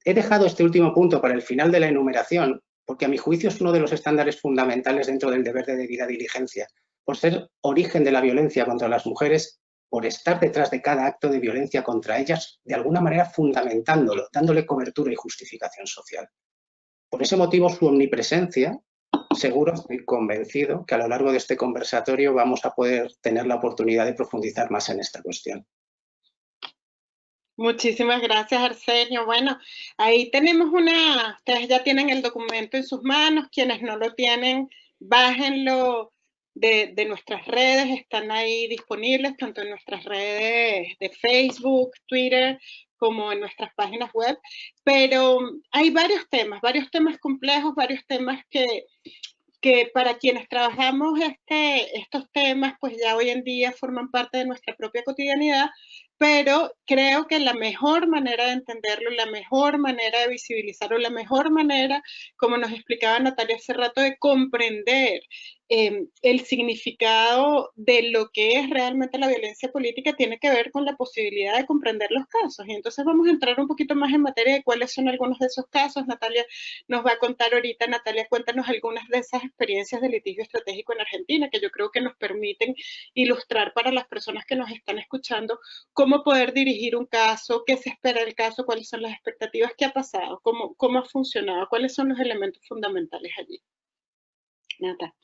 He dejado este último punto para el final de la enumeración porque a mi juicio es uno de los estándares fundamentales dentro del deber de debida diligencia, por ser origen de la violencia contra las mujeres, por estar detrás de cada acto de violencia contra ellas, de alguna manera fundamentándolo, dándole cobertura y justificación social. Por ese motivo, su omnipresencia, seguro, estoy convencido, que a lo largo de este conversatorio vamos a poder tener la oportunidad de profundizar más en esta cuestión. Muchísimas gracias, Arsenio. Bueno, ahí tenemos ustedes ya tienen el documento en sus manos, quienes no lo tienen, bájenlo de nuestras redes, están ahí disponibles, tanto en nuestras redes de Facebook, Twitter, como en nuestras páginas web, pero hay varios temas complejos, varios temas que para quienes trabajamos estos temas, pues ya hoy en día forman parte de nuestra propia cotidianidad, pero creo que la mejor manera de entenderlo, la mejor manera de visibilizarlo, la mejor manera, como nos explicaba Natalia hace rato, de comprender el significado de lo que es realmente la violencia política tiene que ver con la posibilidad de comprender los casos. Y entonces vamos a entrar un poquito más en materia de cuáles son algunos de esos casos. Natalia nos va a contar ahorita. Natalia, cuéntanos algunas de esas experiencias de litigio estratégico en Argentina que yo creo que nos permiten ilustrar para las personas que nos están escuchando cómo poder dirigir un caso, qué se espera del caso, cuáles son las expectativas, qué ha pasado, cómo ha funcionado, cuáles son los elementos fundamentales allí. Natalia.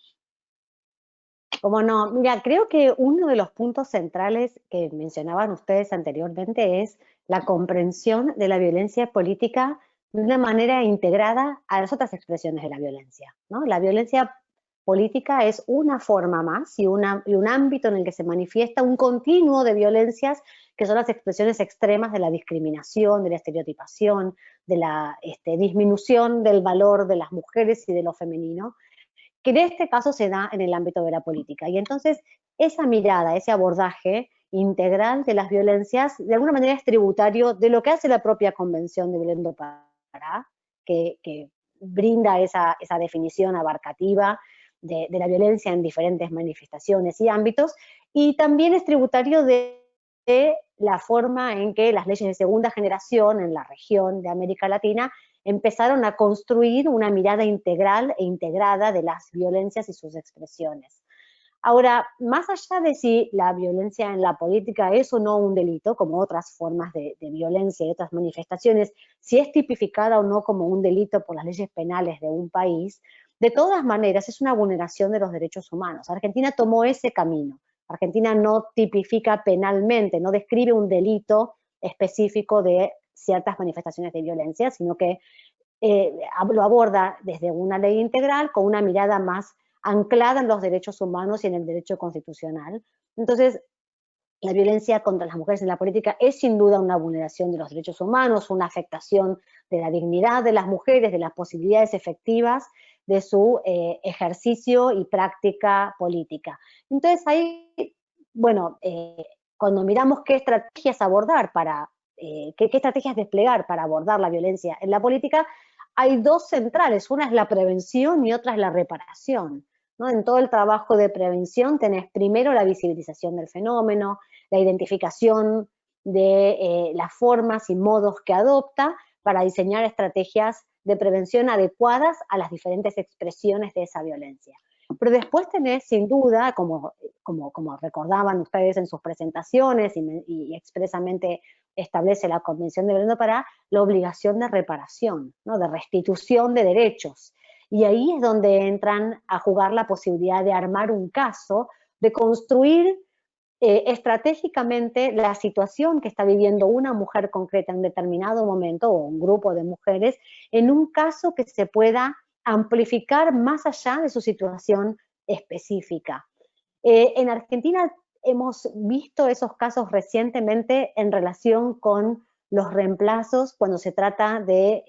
Como no, mira, creo que uno de los puntos centrales que mencionaban ustedes anteriormente es la comprensión de la violencia política de una manera integrada a las otras expresiones de la violencia, ¿no? La violencia política es una forma más y un ámbito en el que se manifiesta un continuo de violencias que son las expresiones extremas de la discriminación, de la estereotipación, de la disminución del valor de las mujeres y de lo femenino, que en este caso se da en el ámbito de la política. Y entonces esa mirada, ese abordaje integral de las violencias, de alguna manera es tributario de lo que hace la propia Convención de Belém do Pará, que brinda esa definición abarcativa de la violencia en diferentes manifestaciones y ámbitos, y también es tributario de la forma en que las leyes de segunda generación en la región de América Latina empezaron a construir una mirada integral e integrada de las violencias y sus expresiones. Ahora, más allá de si la violencia en la política es o no un delito, como otras formas de violencia y otras manifestaciones, si es tipificada o no como un delito por las leyes penales de un país, de todas maneras es una vulneración de los derechos humanos. Argentina tomó ese camino. Argentina no tipifica penalmente, no describe un delito específico de ciertas manifestaciones de violencia, sino que lo aborda desde una ley integral con una mirada más anclada en los derechos humanos y en el derecho constitucional. Entonces, la violencia contra las mujeres en la política es sin duda una vulneración de los derechos humanos, una afectación de la dignidad de las mujeres, de las posibilidades efectivas de su ejercicio y práctica política. Entonces ahí, bueno, cuando miramos qué estrategias abordar qué estrategias desplegar para abordar la violencia en la política, hay dos centrales, una es la prevención y otra es la reparación, ¿no? En todo el trabajo de prevención tenés primero la visibilización del fenómeno, la identificación de las formas y modos que adopta para diseñar estrategias de prevención adecuadas a las diferentes expresiones de esa violencia. Pero después tenés, sin duda, como recordaban ustedes en sus presentaciones y expresamente establece la Convención de Belém do Pará, la obligación de reparación, ¿no? De restitución de derechos. Y ahí es donde entran a jugar la posibilidad de armar un caso, de construir estratégicamente la situación que está viviendo una mujer concreta en determinado momento, o un grupo de mujeres, en un caso que se pueda amplificar más allá de su situación específica. En Argentina hemos visto esos casos recientemente en relación con los reemplazos cuando se trata de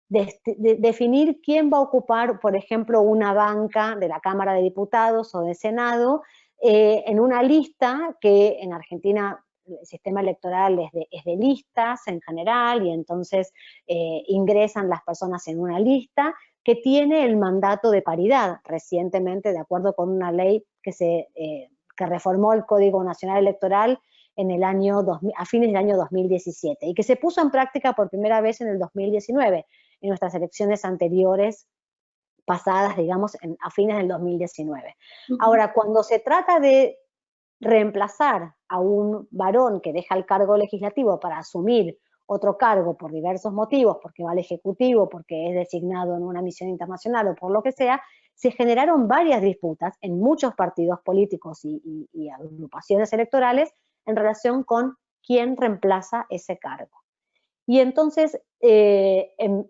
definir quién va a ocupar, por ejemplo, una banca de la Cámara de Diputados o de Senado, en una lista que en Argentina el sistema electoral es de listas en general, y entonces ingresan las personas en una lista que tiene el mandato de paridad, recientemente, de acuerdo con una ley que reformó el Código Nacional Electoral en el año a fines del año 2017, y que se puso en práctica por primera vez en el 2019, en nuestras elecciones anteriores, pasadas, digamos, a fines del 2019. Ahora, cuando se trata de reemplazar a un varón que deja el cargo legislativo para asumir otro cargo por diversos motivos, porque va al Ejecutivo, porque es designado en una misión internacional o por lo que sea, se generaron varias disputas en muchos partidos políticos y agrupaciones electorales en relación con quién reemplaza ese cargo. Y entonces, en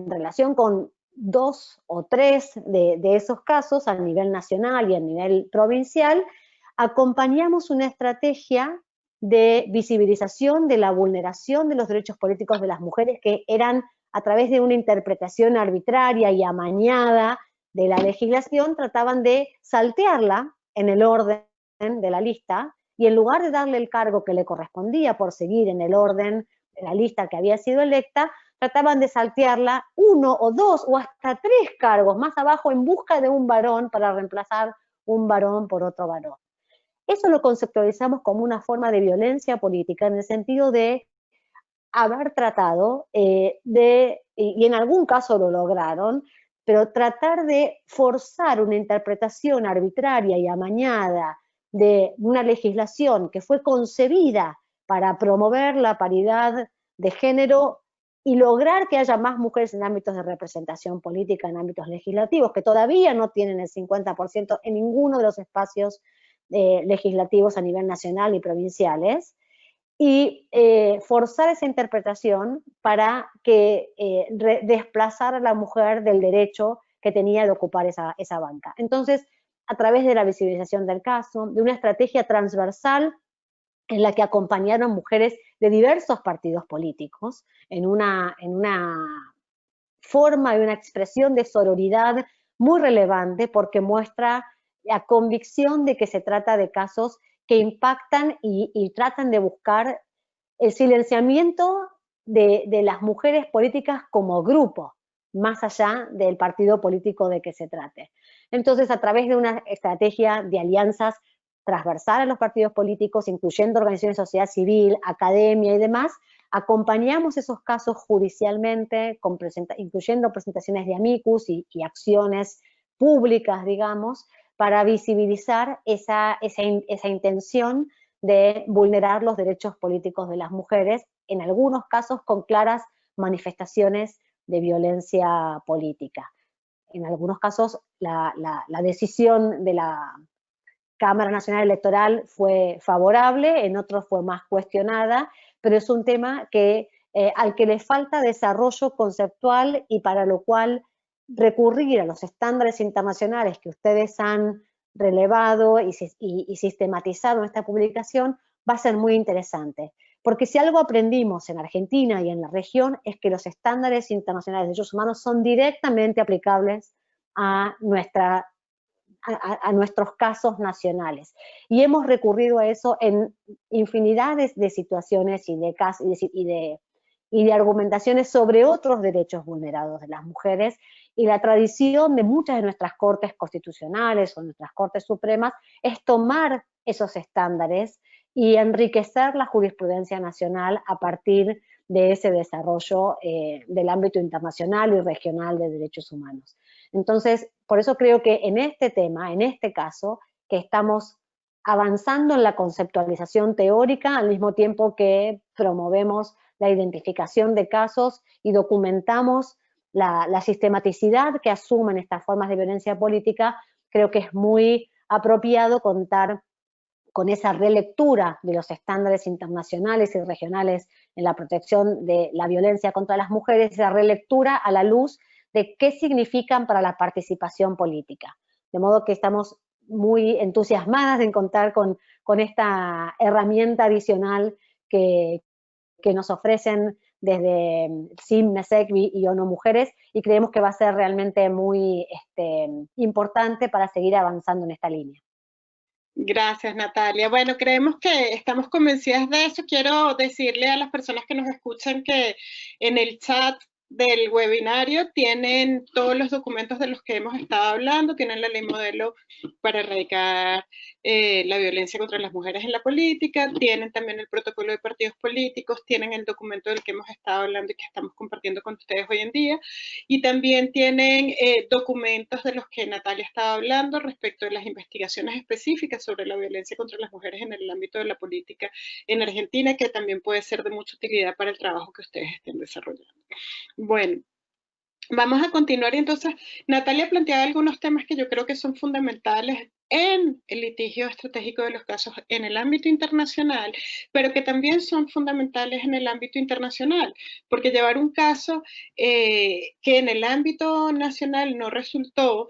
relación con 2 o 3 de esos casos a nivel nacional y a nivel provincial, acompañamos una estrategia de visibilización de la vulneración de los derechos políticos de las mujeres, que eran a través de una interpretación arbitraria y amañada de la legislación, trataban de saltearla en el orden de la lista, y en lugar de darle el cargo que le correspondía por seguir en el orden de la lista que había sido electa, trataban de saltearla 1 o 2 o hasta 3 cargos más abajo en busca de un varón para reemplazar un varón por otro varón. Eso lo conceptualizamos como una forma de violencia política, en el sentido de haber tratado y en algún caso lo lograron, pero tratar de forzar una interpretación arbitraria y amañada de una legislación que fue concebida para promover la paridad de género y lograr que haya más mujeres en ámbitos de representación política, en ámbitos legislativos, que todavía no tienen el 50% en ninguno de los espacios legislativos a nivel nacional y provinciales, y forzar esa interpretación para que desplazar a la mujer del derecho que tenía de ocupar esa banca. Entonces, a través de la visibilización del caso, de una estrategia transversal en la que acompañaron mujeres de diversos partidos políticos, en una forma y una expresión de sororidad muy relevante, porque muestra la convicción de que se trata de casos que impactan y tratan de buscar el silenciamiento de las mujeres políticas como grupo, más allá del partido político de que se trate. Entonces, a través de una estrategia de alianzas transversal a los partidos políticos, incluyendo organizaciones de sociedad civil, academia y demás, acompañamos esos casos judicialmente, incluyendo presentaciones de amicus y acciones públicas, digamos, para visibilizar esa intención de vulnerar los derechos políticos de las mujeres, en algunos casos con claras manifestaciones de violencia política. En algunos casos la decisión de la Cámara Nacional Electoral fue favorable, en otros fue más cuestionada, pero es un tema al que le falta desarrollo conceptual, y para lo cual recurrir a los estándares internacionales que ustedes han relevado y sistematizado en esta publicación va a ser muy interesante. Porque si algo aprendimos en Argentina y en la región es que los estándares internacionales de derechos humanos son directamente aplicables a nuestros casos nacionales. Y hemos recurrido a eso en infinidad de situaciones y de argumentaciones sobre otros derechos vulnerados de las mujeres, y la tradición de muchas de nuestras cortes constitucionales o nuestras cortes supremas es tomar esos estándares y enriquecer la jurisprudencia nacional a partir de ese desarrollo del ámbito internacional y regional de derechos humanos. Entonces, por eso creo que en este tema, en este caso, que estamos avanzando en la conceptualización teórica al mismo tiempo que promovemos la identificación de casos y documentamos la sistematicidad que asumen estas formas de violencia política, creo que es muy apropiado contar con esa relectura de los estándares internacionales y regionales en la protección de la violencia contra las mujeres, esa relectura a la luz de qué significan para la participación política. De modo que estamos muy entusiasmadas en contar con esta herramienta adicional que nos ofrecen desde CIM, MESEC y ONU Mujeres, y creemos que va a ser realmente muy importante para seguir avanzando en esta línea. Gracias, Natalia. Bueno, creemos que estamos convencidas de eso. Quiero decirle a las personas que nos escuchan que en el chat del webinario tienen todos los documentos de los que hemos estado hablando, tienen la ley modelo para erradicar la violencia contra las mujeres en la política, tienen también el protocolo de partidos políticos, tienen el documento del que hemos estado hablando y que estamos compartiendo con ustedes hoy en día, y también tienen documentos de los que Natalia estaba hablando respecto de las investigaciones específicas sobre la violencia contra las mujeres en el ámbito de la política en Argentina, que también puede ser de mucha utilidad para el trabajo que ustedes estén desarrollando. Bueno, vamos a continuar y entonces Natalia planteaba algunos temas que yo creo que son fundamentales en el litigio estratégico de los casos en el ámbito internacional, pero que también son fundamentales en el ámbito internacional, porque llevar un caso que en el ámbito nacional no resultó,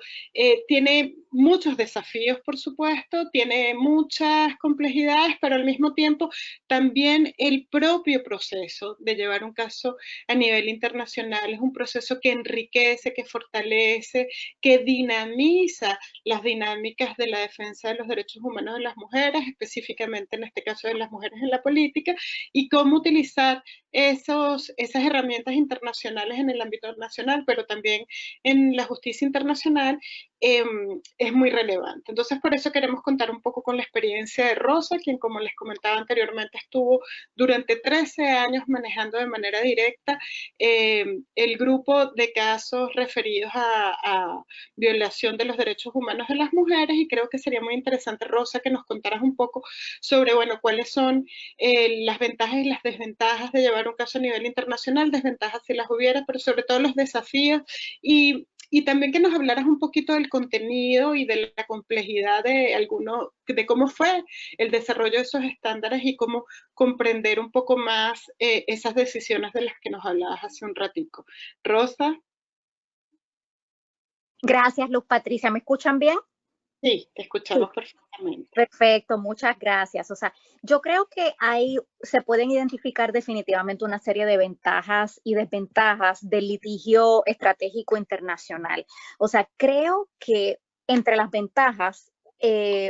tiene muchos desafíos, por supuesto, tiene muchas complejidades, pero al mismo tiempo también el propio proceso de llevar un caso a nivel internacional es un proceso que enriquece, que fortalece, que dinamiza las dinámicas de la defensa de los derechos humanos de las mujeres, específicamente en este caso de las mujeres en la política, y cómo utilizar esas herramientas internacionales en el ámbito nacional, pero también en la justicia internacional, es muy relevante. Entonces, por eso queremos contar un poco con la experiencia de Rosa, quien, como les comentaba anteriormente, estuvo durante 13 años manejando de manera directa el grupo de casos referidos a violación de los derechos humanos de las mujeres, y creo que sería muy interesante, Rosa, que nos contaras un poco sobre, bueno, cuáles son las ventajas y las desventajas de llevar un caso a nivel internacional, desventajas si las hubiera, pero sobre todo los desafíos, y también que nos hablaras un poquito del contenido y de la complejidad de cómo fue el desarrollo de esos estándares y cómo comprender un poco más esas decisiones de las que nos hablabas hace un ratico. Rosa. Gracias, Luz Patricia. ¿Me escuchan bien? Sí, te escuchamos perfectamente. Perfecto, muchas gracias. O sea, yo creo que ahí se pueden identificar definitivamente una serie de ventajas y desventajas del litigio estratégico internacional. O sea, creo que entre las ventajas,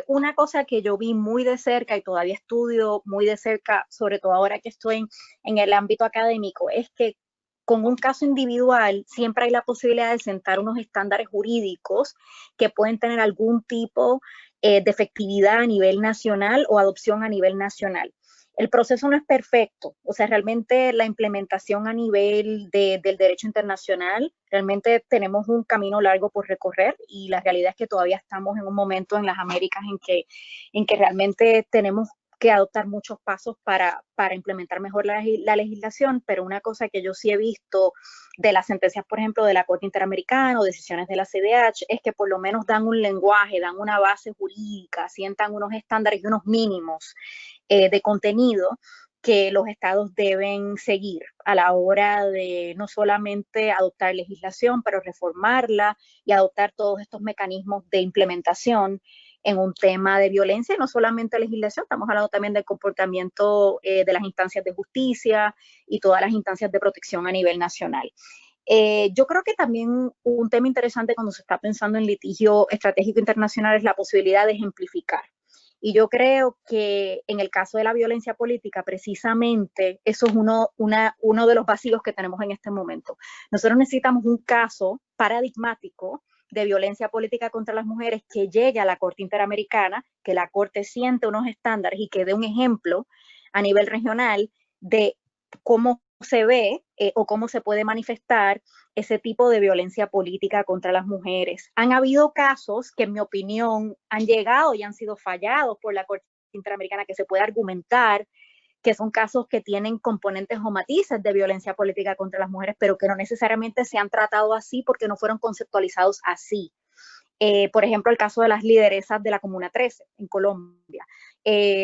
una cosa que yo vi muy de cerca y todavía estudio muy de cerca, sobre todo ahora que estoy en el ámbito académico, es que con un caso individual siempre hay la posibilidad de sentar unos estándares jurídicos que pueden tener algún tipo de efectividad a nivel nacional o adopción a nivel nacional. El proceso no es perfecto, o sea, realmente la implementación a nivel del derecho internacional, realmente tenemos un camino largo por recorrer, y la realidad es que todavía estamos en un momento en las Américas en que realmente tenemos que adoptar muchos pasos para implementar mejor la legislación, pero una cosa que yo sí he visto de las sentencias, por ejemplo, de la Corte Interamericana o decisiones de la CEDH, es que por lo menos dan un lenguaje, dan una base jurídica, sientan unos estándares y unos mínimos de contenido que los estados deben seguir a la hora de no solamente adoptar legislación, pero reformarla y adoptar todos estos mecanismos de implementación en un tema de violencia, y no solamente legislación, estamos hablando también del comportamiento de las instancias de justicia y todas las instancias de protección a nivel nacional. Yo creo que también un tema interesante cuando se está pensando en litigio estratégico internacional es la posibilidad de ejemplificar. Y yo creo que en el caso de la violencia política, precisamente, eso es uno de los vacíos que tenemos en este momento. Nosotros necesitamos un caso paradigmático de violencia política contra las mujeres que llegue a la Corte Interamericana, que la Corte siente unos estándares y que dé un ejemplo a nivel regional de cómo se ve o cómo se puede manifestar ese tipo de violencia política contra las mujeres. Han habido casos que, en mi opinión, han llegado y han sido fallados por la Corte Interamericana, que se puede argumentar que son casos que tienen componentes o matices de violencia política contra las mujeres, pero que no necesariamente se han tratado así porque no fueron conceptualizados así. Por ejemplo, el caso de las lideresas de la Comuna 13 en Colombia.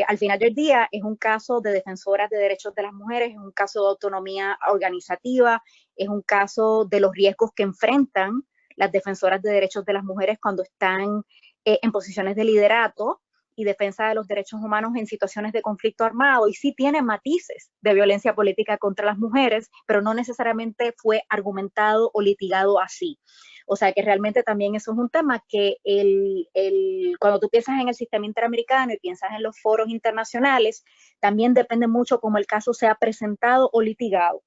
Al final del día es un caso de defensoras de derechos de las mujeres, es un caso de autonomía organizativa, es un caso de los riesgos que enfrentan las defensoras de derechos de las mujeres cuando están en posiciones de liderato y defensa de los derechos humanos en situaciones de conflicto armado, y sí tiene matices de violencia política contra las mujeres, pero no necesariamente fue argumentado o litigado así. O sea que realmente también eso es un tema que cuando tú piensas en el sistema interamericano y piensas en los foros internacionales, también depende mucho cómo el caso sea presentado o litigado.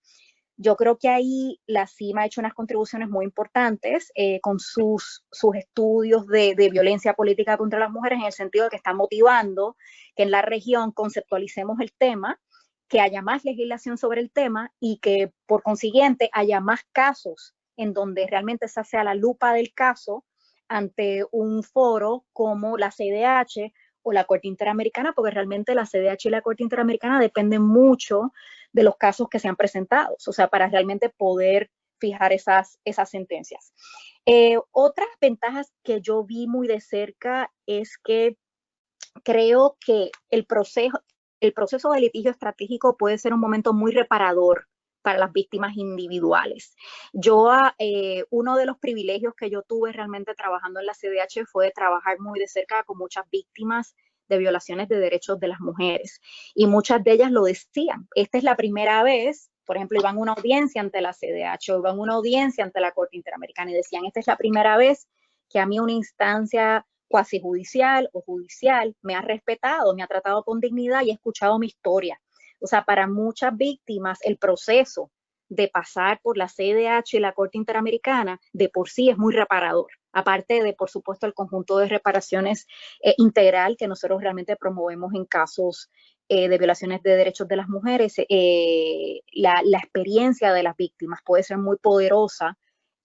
Yo creo que ahí la CIMA ha hecho unas contribuciones muy importantes con sus estudios de violencia política contra las mujeres, en el sentido de que está motivando que en la región conceptualicemos el tema, que haya más legislación sobre el tema y que por consiguiente haya más casos en donde realmente se hace a la lupa del caso ante un foro como la CIDH o la Corte Interamericana, porque realmente la CIDH y la Corte Interamericana dependen mucho de los casos que se han presentado, o sea, para realmente poder fijar esas sentencias. Otras ventajas que yo vi muy de cerca es que creo que el proceso de litigio estratégico puede ser un momento muy reparador para las víctimas individuales. Uno de los privilegios que yo tuve realmente trabajando en la CIDH fue trabajar muy de cerca con muchas víctimas de violaciones de derechos de las mujeres. Y muchas de ellas lo decían. Esta es la primera vez, por ejemplo, iban a una audiencia ante la CIDH o iban a una audiencia ante la Corte Interamericana y decían, esta es la primera vez que a mí una instancia cuasi judicial o judicial me ha respetado, me ha tratado con dignidad y ha escuchado mi historia. O sea, para muchas víctimas el proceso de pasar por la CIDH y la Corte Interamericana de por sí es muy reparador. Aparte de, por supuesto, el conjunto de reparaciones integral que nosotros realmente promovemos en casos de violaciones de derechos de las mujeres, la experiencia de las víctimas puede ser muy poderosa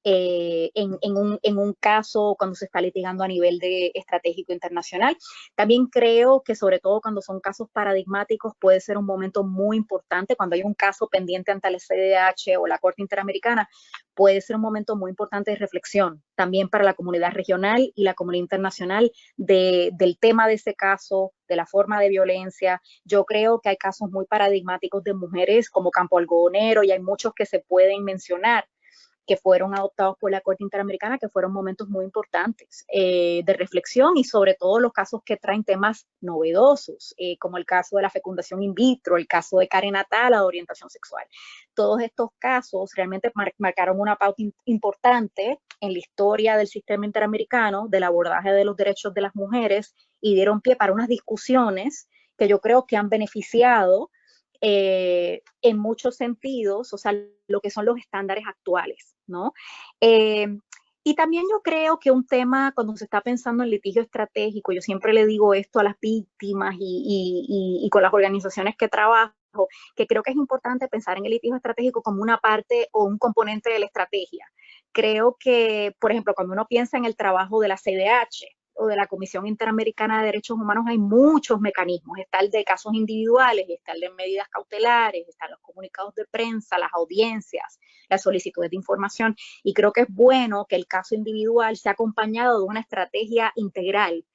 en un caso cuando se está litigando a nivel estratégico internacional. También creo que sobre todo cuando son casos paradigmáticos puede ser un momento muy importante, cuando hay un caso pendiente ante la CIDH o la Corte Interamericana, puede ser un momento muy importante de reflexión también para la comunidad regional y la comunidad internacional del tema de ese caso, de la forma de violencia. Yo creo que hay casos muy paradigmáticos de mujeres como Campo Algodonero y hay muchos que se pueden mencionar que fueron adoptados por la Corte Interamericana, que fueron momentos muy importantes de reflexión, y sobre todo los casos que traen temas novedosos, como el caso de la fecundación in vitro, el caso de Karen Atala, de orientación sexual. Todos estos casos realmente marcaron una pauta importante en la historia del sistema interamericano, del abordaje de los derechos de las mujeres, y dieron pie para unas discusiones que yo creo que han beneficiado en muchos sentidos, o sea, lo que son los estándares actuales, ¿no? Y también yo creo que un tema, cuando se está pensando en litigio estratégico, yo siempre le digo esto a las víctimas y con las organizaciones que trabajo, que creo que es importante pensar en el litigio estratégico como una parte o un componente de la estrategia. Creo que, por ejemplo, cuando uno piensa en el trabajo de la CIDH, o de la Comisión Interamericana de Derechos Humanos, hay muchos mecanismos. Está el de casos individuales, está el de medidas cautelares, están los comunicados de prensa, las audiencias, las solicitudes de información, y creo que es bueno que el caso individual sea acompañado de una estrategia integral,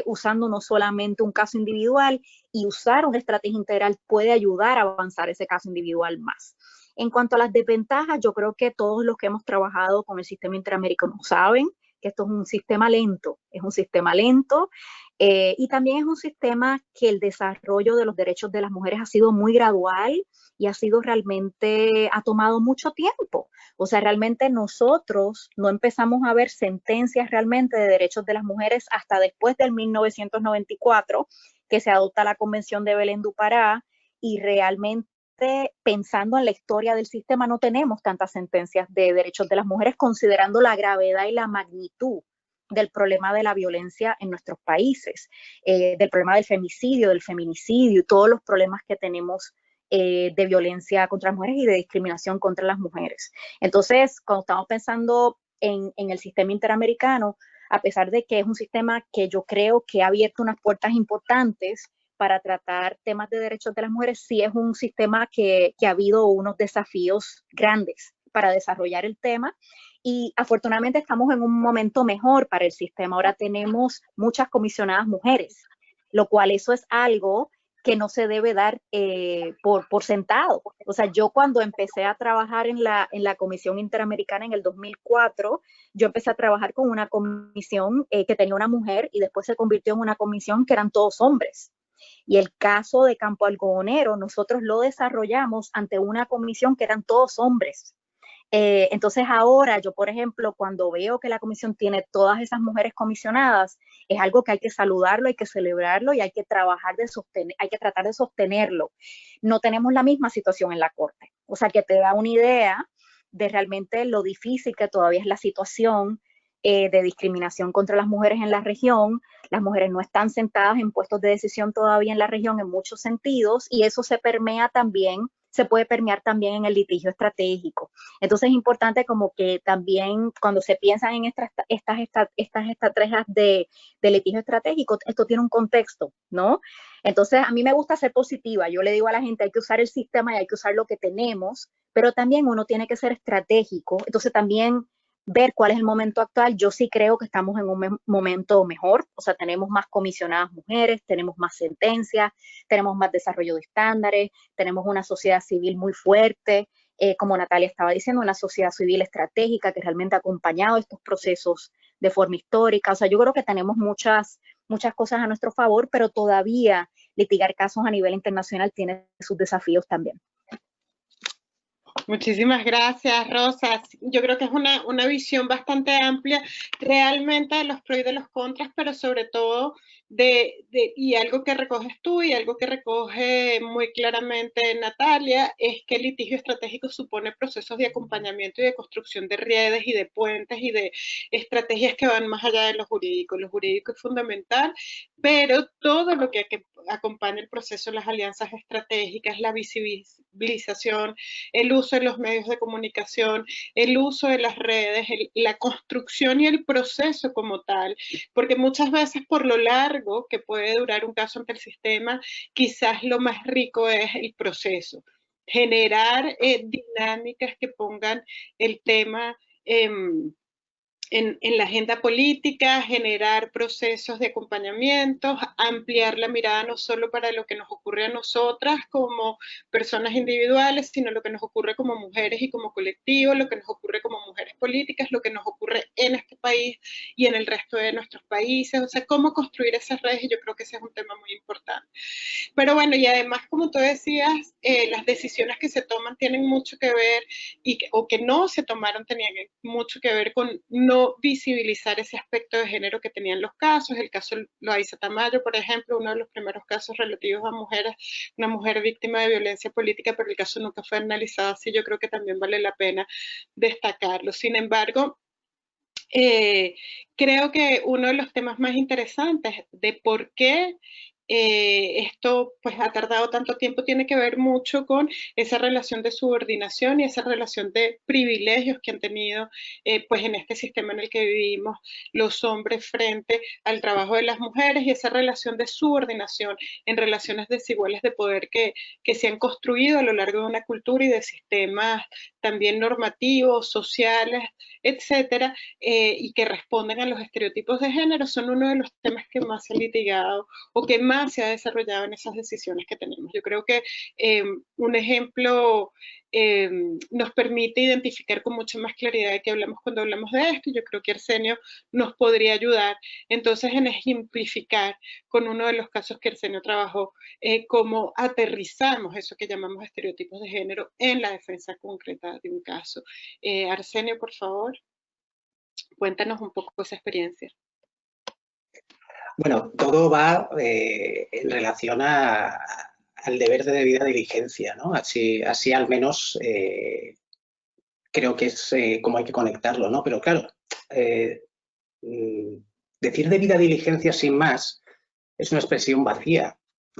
usando no solamente un caso individual, y usar una estrategia integral puede ayudar a avanzar ese caso individual más. En cuanto a las desventajas, yo creo que todos los que hemos trabajado con el sistema interamericano saben que esto es un sistema lento, y también es un sistema que el desarrollo de los derechos de las mujeres ha sido muy gradual y ha tomado mucho tiempo. O sea, realmente nosotros no empezamos a ver sentencias realmente de derechos de las mujeres hasta después del 1994, que se adopta la Convención de Belén do Pará, y realmente pensando en la historia del sistema no tenemos tantas sentencias de derechos de las mujeres, considerando la gravedad y la magnitud del problema de la violencia en nuestros países, del problema del femicidio, del feminicidio, todos los problemas que tenemos de violencia contra las mujeres y de discriminación contra las mujeres. Entonces, cuando estamos pensando en el sistema interamericano, a pesar de que es un sistema que yo creo que ha abierto unas puertas importantes para tratar temas de derechos de las mujeres, sí es un sistema que ha habido unos desafíos grandes para desarrollar el tema, y afortunadamente estamos en un momento mejor para el sistema. Ahora tenemos muchas comisionadas mujeres lo cual eso es algo que no se debe dar por sentado. O sea, yo cuando empecé a trabajar en la Comisión Interamericana en el 2004, yo empecé a trabajar con una comisión que tenía una mujer y después se convirtió en una comisión que eran todos hombres. Y el caso de Campo Algodonero, nosotros lo desarrollamos ante una comisión que eran todos hombres. Entonces ahora yo, por ejemplo, cuando veo que la comisión tiene todas esas mujeres comisionadas, es algo que hay que saludarlo, hay que celebrarlo y hay que trabajar hay que tratar de sostenerlo. No tenemos la misma situación en la Corte, o sea que te da una idea de realmente lo difícil que todavía es la situación de discriminación contra las mujeres en la región. Las mujeres no están sentadas en puestos de decisión todavía en la región en muchos sentidos y eso se puede permear también en el litigio estratégico. Entonces es importante como que también cuando se piensan en estas estrategias de litigio estratégico, esto tiene un contexto, ¿no? Entonces a mí me gusta ser positiva. Yo le digo a la gente, hay que usar el sistema y hay que usar lo que tenemos, pero también uno tiene que ser estratégico. Entonces también ver cuál es el momento actual. Yo sí creo que estamos en un momento mejor, o sea, tenemos más comisionadas mujeres, tenemos más sentencias, tenemos más desarrollo de estándares, tenemos una sociedad civil muy fuerte, como Natalia estaba diciendo, una sociedad civil estratégica que realmente ha acompañado estos procesos de forma histórica. O sea, yo creo que tenemos muchas cosas a nuestro favor, pero todavía litigar casos a nivel internacional tiene sus desafíos también. Muchísimas gracias, Rosa. Yo creo que es una visión bastante amplia realmente de los pros y de los contras, pero sobre todo y algo que recoges tú y algo que recoge muy claramente Natalia, es que el litigio estratégico supone procesos de acompañamiento y de construcción de redes y de puentes y de estrategias que van más allá de lo jurídico. Lo jurídico es fundamental, pero todo lo que acompaña el proceso, las alianzas estratégicas, la visibilización, el uso de los medios de comunicación, el uso de las redes, la construcción y el proceso como tal, porque muchas veces por lo largo que puede durar un caso ante el sistema, quizás lo más rico es el proceso, generar dinámicas que pongan el tema en la agenda política, generar procesos de acompañamiento, ampliar la mirada no solo para lo que nos ocurre a nosotras como personas individuales, sino lo que nos ocurre como mujeres y como colectivo, lo que nos ocurre como mujeres políticas, lo que nos ocurre en este país y en el resto de nuestros países, o sea, cómo construir esas redes, y yo creo que ese es un tema muy importante. Pero bueno, y además, como tú decías, las decisiones que se toman tienen mucho que ver, o que no se tomaron tenían mucho que ver con no visibilizar ese aspecto de género que tenían los casos. El caso Loaiza Tamayo, por ejemplo, uno de los primeros casos relativos a mujeres, una mujer víctima de violencia política, pero el caso nunca fue analizado así. Yo creo que también vale la pena destacarlo. Sin embargo, creo que uno de los temas más interesantes de por qué esto pues ha tardado tanto tiempo tiene que ver mucho con esa relación de subordinación y esa relación de privilegios que han tenido pues en este sistema en el que vivimos los hombres frente al trabajo de las mujeres, y esa relación de subordinación en relaciones desiguales de poder que se han construido a lo largo de una cultura y de sistemas también normativos, sociales, etcétera, y que responden a los estereotipos de género, son uno de los temas que más se ha litigado o que más se ha desarrollado en esas decisiones que tenemos. Yo creo que un ejemplo nos permite identificar con mucha más claridad de qué hablamos cuando hablamos de esto, y yo creo que Arsenio nos podría ayudar entonces en ejemplificar con uno de los casos que Arsenio trabajó, cómo aterrizamos eso que llamamos estereotipos de género en la defensa concreta de un caso. Arsenio, por favor, cuéntanos un poco esa experiencia. Bueno, todo va en relación al deber de debida diligencia, ¿no? Así al menos creo que es como hay que conectarlo, ¿no? Pero claro, decir debida diligencia sin más es una expresión vacía.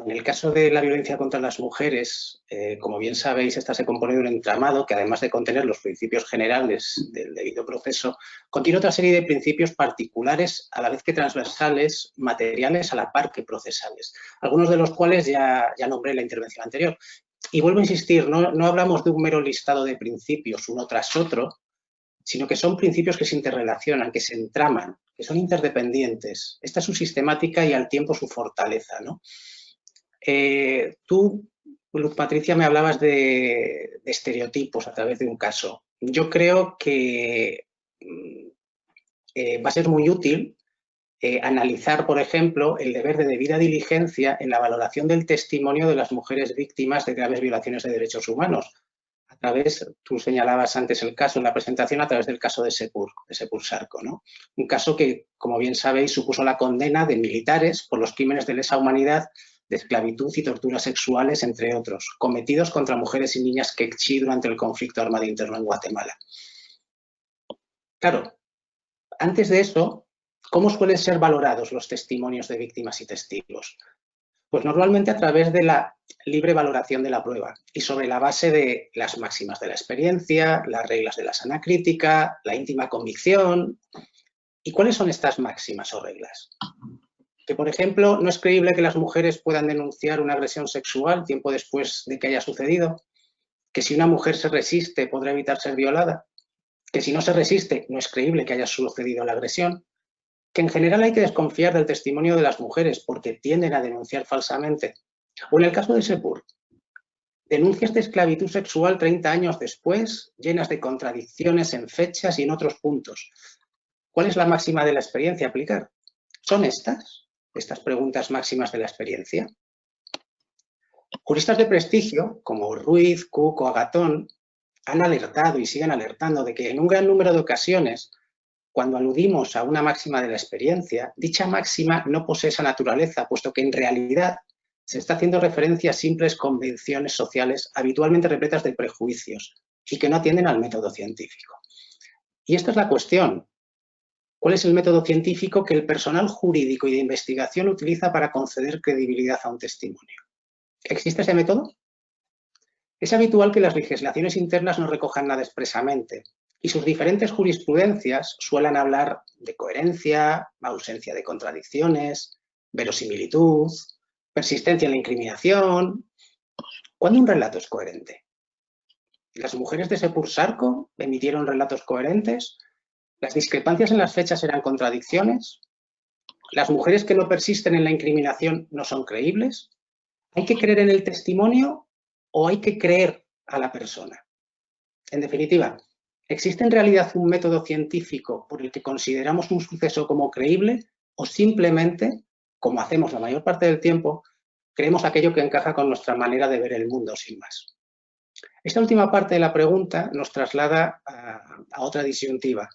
En el caso de la violencia contra las mujeres, como bien sabéis, esta se compone de un entramado que, además de contener los principios generales del debido proceso, contiene otra serie de principios particulares, a la vez que transversales, materiales a la par que procesales, algunos de los cuales ya nombré en la intervención anterior. Y vuelvo a insistir, no hablamos de un mero listado de principios uno tras otro, sino que son principios que se interrelacionan, que se entraman, que son interdependientes. Esta es su sistemática y al tiempo su fortaleza, ¿no? Tú, Luz Patricia, me hablabas de estereotipos a través de un caso. Yo creo que va a ser muy útil analizar, por ejemplo, el deber de debida diligencia en la valoración del testimonio de las mujeres víctimas de graves violaciones de derechos humanos. A través, tú señalabas antes el caso en la presentación, a través del caso de Sepur Sarco, ¿no? Un caso que, como bien sabéis, supuso la condena de militares por los crímenes de lesa humanidad, de esclavitud y torturas sexuales, entre otros, cometidos contra mujeres y niñas quechí durante el conflicto armado interno en Guatemala. Claro, antes de eso, ¿cómo suelen ser valorados los testimonios de víctimas y testigos? Pues normalmente a través de la libre valoración de la prueba y sobre la base de las máximas de la experiencia, las reglas de la sana crítica, la íntima convicción. ¿Y cuáles son estas máximas o reglas? Que, por ejemplo, no es creíble que las mujeres puedan denunciar una agresión sexual tiempo después de que haya sucedido. Que si una mujer se resiste podrá evitar ser violada. Que si no se resiste no es creíble que haya sucedido la agresión. Que en general hay que desconfiar del testimonio de las mujeres porque tienden a denunciar falsamente. O en el caso de Sepur, denuncias de esclavitud sexual 30 años después, llenas de contradicciones en fechas y en otros puntos. ¿Cuál es la máxima de la experiencia a aplicar? ¿Son estas preguntas máximas de la experiencia? Juristas de prestigio, como Ruiz, Cook o Agatón, han alertado y siguen alertando de que en un gran número de ocasiones, cuando aludimos a una máxima de la experiencia, dicha máxima no posee esa naturaleza, puesto que en realidad se está haciendo referencia a simples convenciones sociales habitualmente repletas de prejuicios y que no atienden al método científico. Y esta es la cuestión. ¿Cuál es el método científico que el personal jurídico y de investigación utiliza para conceder credibilidad a un testimonio? ¿Existe ese método? Es habitual que las legislaciones internas no recojan nada expresamente y sus diferentes jurisprudencias suelen hablar de coherencia, ausencia de contradicciones, verosimilitud, persistencia en la incriminación. ¿Cuándo un relato es coherente? ¿Las mujeres de Sepur Sarco emitieron relatos coherentes? ¿Las discrepancias en las fechas eran contradicciones? ¿Las mujeres que no persisten en la incriminación no son creíbles? ¿Hay que creer en el testimonio o hay que creer a la persona? En definitiva, ¿existe en realidad un método científico por el que consideramos un suceso como creíble o simplemente, como hacemos la mayor parte del tiempo, creemos aquello que encaja con nuestra manera de ver el mundo sin más? Esta última parte de la pregunta nos traslada a otra disyuntiva.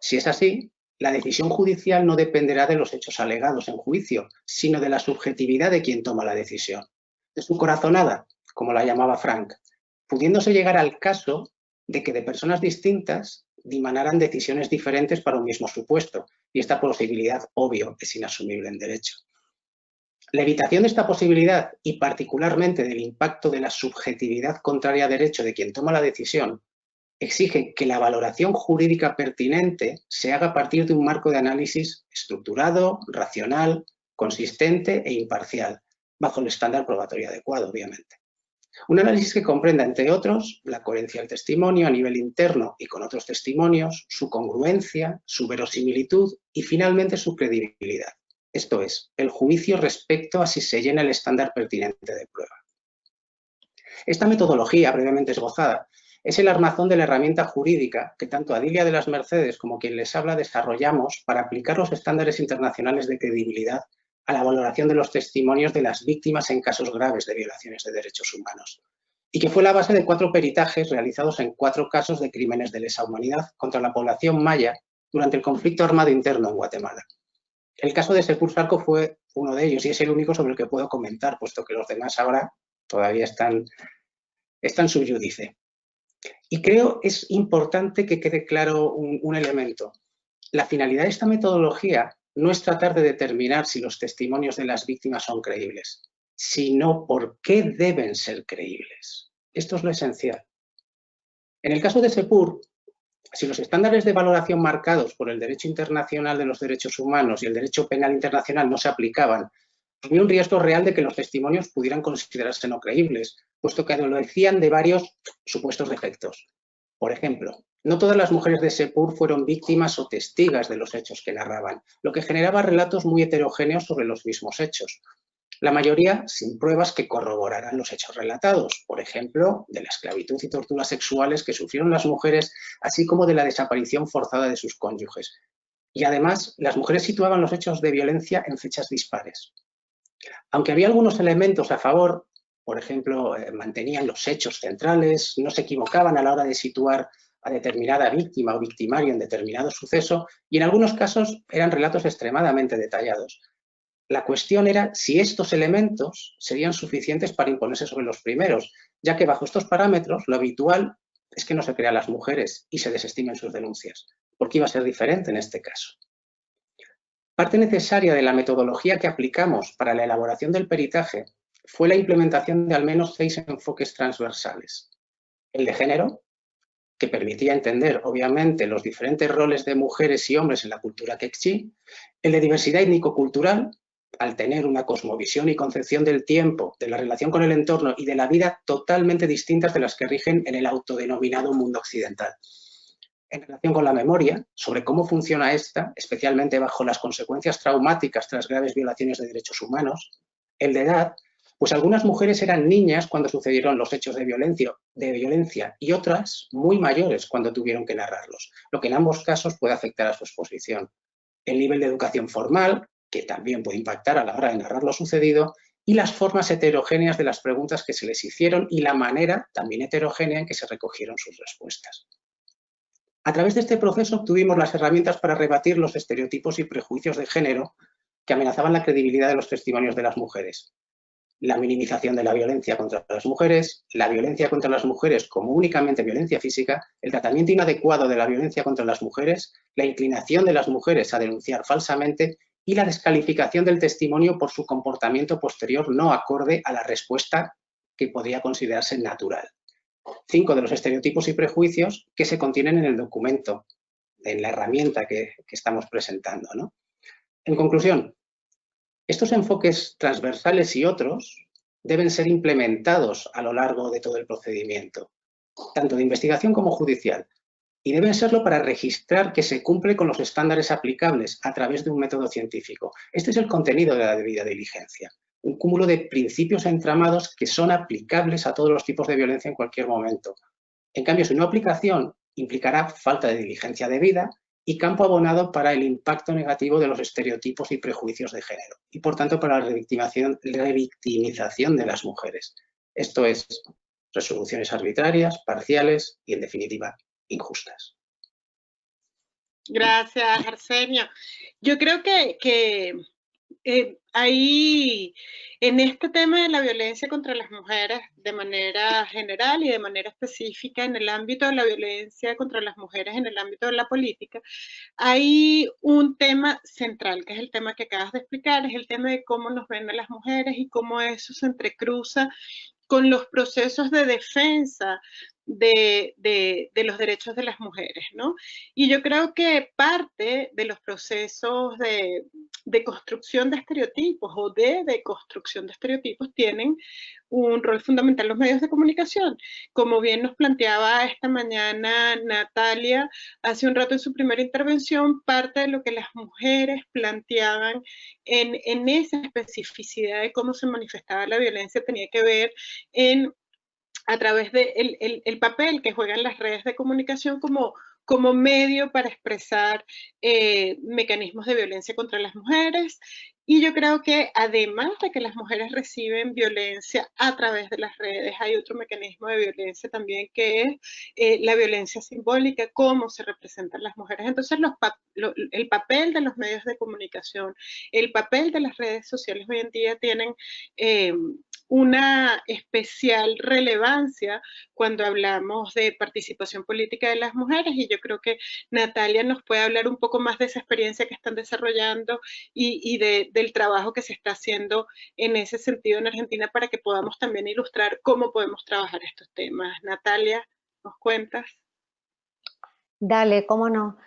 Si es así, la decisión judicial no dependerá de los hechos alegados en juicio, sino de la subjetividad de quien toma la decisión, de su corazonada, como la llamaba Frank, pudiéndose llegar al caso de que de personas distintas dimanaran decisiones diferentes para un mismo supuesto, y esta posibilidad, obvio, es inasumible en derecho. La evitación de esta posibilidad, y particularmente del impacto de la subjetividad contraria a derecho de quien toma la decisión, exige que la valoración jurídica pertinente se haga a partir de un marco de análisis estructurado, racional, consistente e imparcial, bajo el estándar probatorio adecuado, obviamente. Un análisis que comprenda, entre otros, la coherencia del testimonio a nivel interno y con otros testimonios, su congruencia, su verosimilitud y, finalmente, su credibilidad. Esto es, el juicio respecto a si se llena el estándar pertinente de prueba. Esta metodología, brevemente esbozada, es el armazón de la herramienta jurídica que tanto Adilia de las Mercedes como quien les habla desarrollamos para aplicar los estándares internacionales de credibilidad a la valoración de los testimonios de las víctimas en casos graves de violaciones de derechos humanos, y que fue la base de 4 peritajes realizados en 4 casos de crímenes de lesa humanidad contra la población maya durante el conflicto armado interno en Guatemala. El caso de Sepur Sarco fue uno de ellos y es el único sobre el que puedo comentar, puesto que los demás ahora todavía están sub iudice. Y creo es importante que quede claro un elemento. La finalidad de esta metodología no es tratar de determinar si los testimonios de las víctimas son creíbles, sino por qué deben ser creíbles. Esto es lo esencial. En el caso de Sepur, si los estándares de valoración marcados por el derecho internacional de los derechos humanos y el derecho penal internacional no se aplicaban, había un riesgo real de que los testimonios pudieran considerarse no creíbles, puesto que adolecían de varios supuestos defectos. Por ejemplo, No todas las mujeres de Sepur fueron víctimas o testigas de los hechos que narraban, lo que generaba relatos muy heterogéneos sobre los mismos hechos. La mayoría sin pruebas que corroboraran los hechos relatados, por ejemplo, de la esclavitud y torturas sexuales que sufrieron las mujeres, así como de la desaparición forzada de sus cónyuges. Y además, las mujeres situaban los hechos de violencia en fechas dispares. Aunque había algunos elementos a favor, por ejemplo, mantenían los hechos centrales, no se equivocaban a la hora de situar a determinada víctima o victimario en determinado suceso, y en algunos casos eran relatos extremadamente detallados. La cuestión era si estos elementos serían suficientes para imponerse sobre los primeros, ya que bajo estos parámetros lo habitual es que no se crean las mujeres y se desestimen sus denuncias, porque iba a ser diferente en este caso. Parte necesaria de la metodología que aplicamos para la elaboración del peritaje fue la implementación de al menos 6 enfoques transversales. El de género, que permitía entender, obviamente, los diferentes roles de mujeres y hombres en la cultura quechí. El de diversidad étnico-cultural, al tener una cosmovisión y concepción del tiempo, de la relación con el entorno y de la vida totalmente distintas de las que rigen en el autodenominado mundo occidental. En relación con la memoria, sobre cómo funciona esta, especialmente bajo las consecuencias traumáticas tras graves violaciones de derechos humanos. El de edad, pues algunas mujeres eran niñas cuando sucedieron los hechos de violencia y otras muy mayores cuando tuvieron que narrarlos, lo que en ambos casos puede afectar a su exposición. El nivel de educación formal, que también puede impactar a la hora de narrar lo sucedido, y las formas heterogéneas de las preguntas que se les hicieron y la manera también heterogénea en que se recogieron sus respuestas. A través de este proceso obtuvimos las herramientas para rebatir los estereotipos y prejuicios de género que amenazaban la credibilidad de los testimonios de las mujeres. La minimización de la violencia contra las mujeres, la violencia contra las mujeres como únicamente violencia física, el tratamiento inadecuado de la violencia contra las mujeres, la inclinación de las mujeres a denunciar falsamente y la descalificación del testimonio por su comportamiento posterior no acorde a la respuesta que podría considerarse natural. 5 de los estereotipos y prejuicios que se contienen en el documento, en la herramienta que estamos presentando, ¿no? En conclusión, estos enfoques transversales y otros deben ser implementados a lo largo de todo el procedimiento, tanto de investigación como judicial, y deben serlo para registrar que se cumple con los estándares aplicables a través de un método científico. Este es el contenido de la debida diligencia. Un cúmulo de principios entramados que son aplicables a todos los tipos de violencia en cualquier momento. En cambio, su no aplicación implicará falta de diligencia debida y campo abonado para el impacto negativo de los estereotipos y prejuicios de género y, por tanto, para la revictimización de las mujeres. Esto es, resoluciones arbitrarias, parciales y, en definitiva, injustas. Gracias, Arsenio. Yo creo que ahí, en este tema de la violencia contra las mujeres de manera general y de manera específica en el ámbito de la violencia contra las mujeres en el ámbito de la política, hay un tema central, que es el tema que acabas de explicar, es el tema de cómo nos ven a las mujeres y cómo eso se entrecruza con los procesos de defensa de los derechos de las mujeres, ¿no? Y yo creo que parte de los procesos de construcción de estereotipos o de deconstrucción de estereotipos tienen un rol fundamental los medios de comunicación. Como bien nos planteaba esta mañana Natalia, hace un rato en su primera intervención, parte de lo que las mujeres planteaban en esa especificidad de cómo se manifestaba la violencia tenía que ver a través del el papel que juegan las redes de comunicación como medio para expresar mecanismos de violencia contra las mujeres. Y yo creo que además de que las mujeres reciben violencia a través de las redes, hay otro mecanismo de violencia también que es la violencia simbólica, cómo se representan las mujeres. Entonces el papel de los medios de comunicación, el papel de las redes sociales hoy en día tienen una especial relevancia cuando hablamos de participación política de las mujeres, y yo creo que Natalia nos puede hablar un poco más de esa experiencia que están desarrollando y del trabajo que se está haciendo en ese sentido en Argentina para que podamos también ilustrar cómo podemos trabajar estos temas. Natalia, ¿nos cuentas? Dale, cómo no.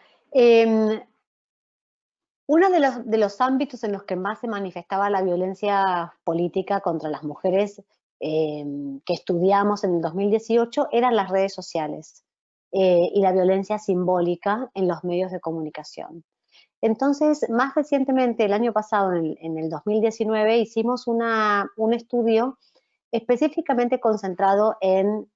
Uno de los ámbitos en los que más se manifestaba la violencia política contra las mujeres que estudiamos en el 2018 eran las redes sociales. y la violencia simbólica en los medios de comunicación. Entonces, más recientemente, el año pasado, en el 2019, hicimos un estudio específicamente concentrado en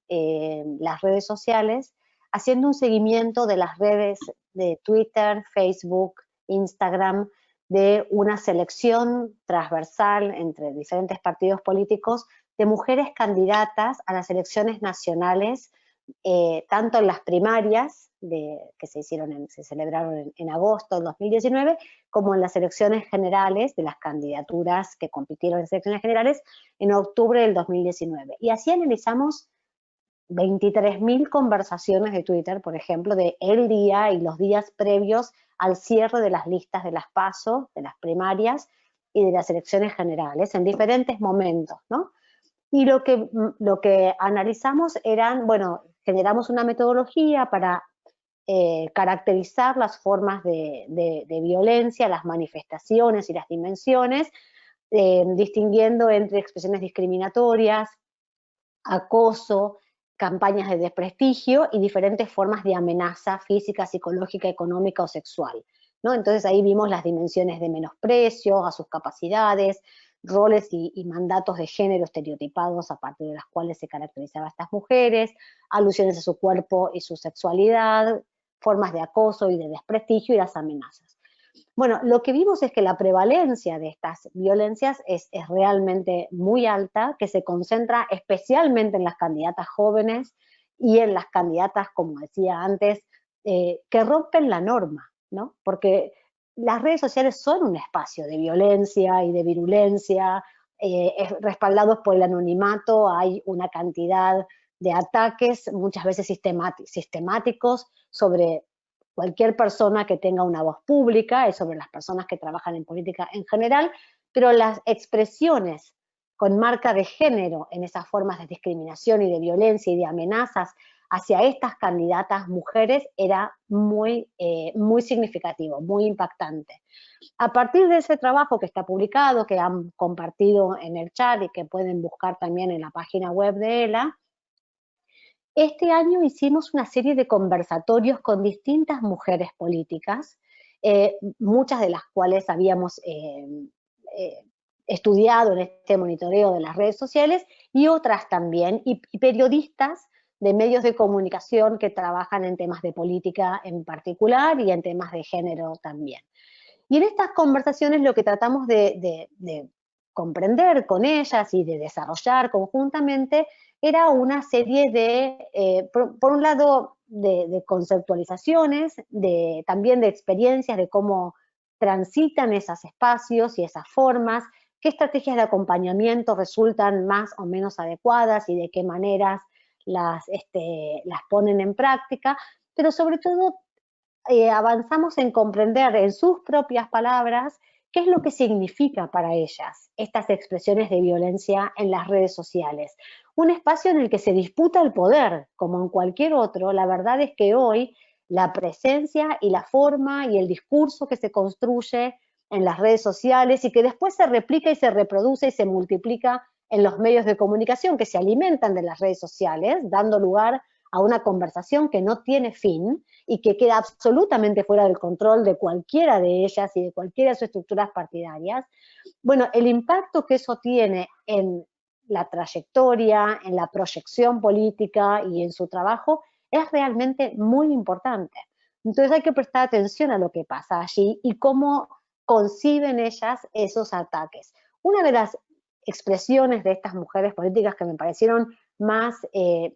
las redes sociales, haciendo un seguimiento de las redes de Twitter, Facebook, Instagram, de una selección transversal entre diferentes partidos políticos de mujeres candidatas a las elecciones nacionales, tanto en las primarias que se celebraron en agosto del 2019, como en las elecciones generales de las candidaturas que compitieron en las elecciones generales en octubre del 2019. Y así analizamos 23.000 conversaciones de Twitter, por ejemplo, de el día y los días previos al cierre de las listas de las PASO, de las primarias y de las elecciones generales, en diferentes momentos, ¿no? Y lo que analizamos eran, bueno, generamos una metodología para caracterizar las formas de violencia, las manifestaciones y las dimensiones, distinguiendo entre expresiones discriminatorias, acoso, campañas de desprestigio y diferentes formas de amenaza física, psicológica, económica o sexual, ¿no? Entonces ahí vimos las dimensiones de menosprecio a sus capacidades, roles y mandatos de género estereotipados a partir de las cuales se caracterizaban a estas mujeres, alusiones a su cuerpo y su sexualidad, formas de acoso y de desprestigio y las amenazas. Bueno, lo que vimos es que la prevalencia de estas violencias es realmente muy alta, que se concentra especialmente en las candidatas jóvenes y en las candidatas, como decía antes, que rompen la norma, ¿no? Porque las redes sociales son un espacio de violencia y de virulencia, respaldados por el anonimato, hay una cantidad de ataques, muchas veces sistemáticos, sobre cualquier persona que tenga una voz pública y sobre las personas que trabajan en política en general, pero las expresiones con marca de género en esas formas de discriminación y de violencia y de amenazas hacia estas candidatas mujeres era muy significativo, muy impactante. A partir de ese trabajo que está publicado, que han compartido en el chat y que pueden buscar también en la página web de ELA, este año hicimos una serie de conversatorios con distintas mujeres políticas, muchas de las cuales habíamos estudiado en este monitoreo de las redes sociales, y otras también, y periodistas de medios de comunicación que trabajan en temas de política en particular y en temas de género también. Y en estas conversaciones lo que tratamos de comprender con ellas y de desarrollar conjuntamente era una serie de, por un lado, de conceptualizaciones, también de experiencias de cómo transitan esos espacios y esas formas, qué estrategias de acompañamiento resultan más o menos adecuadas y de qué maneras las ponen en práctica, pero sobre todo avanzamos en comprender en sus propias palabras qué es lo que significa para ellas estas expresiones de violencia en las redes sociales. Un espacio en el que se disputa el poder, como en cualquier otro. La verdad es que hoy la presencia y la forma y el discurso que se construye en las redes sociales y que después se replica y se reproduce y se multiplica en los medios de comunicación que se alimentan de las redes sociales, dando lugar a una conversación que no tiene fin y que queda absolutamente fuera del control de cualquiera de ellas y de cualquiera de sus estructuras partidarias. Bueno, el impacto que eso tiene en la trayectoria, en la proyección política y en su trabajo es realmente muy importante. Entonces hay que prestar atención a lo que pasa allí y cómo conciben ellas esos ataques. Una de las expresiones de estas mujeres políticas que me parecieron más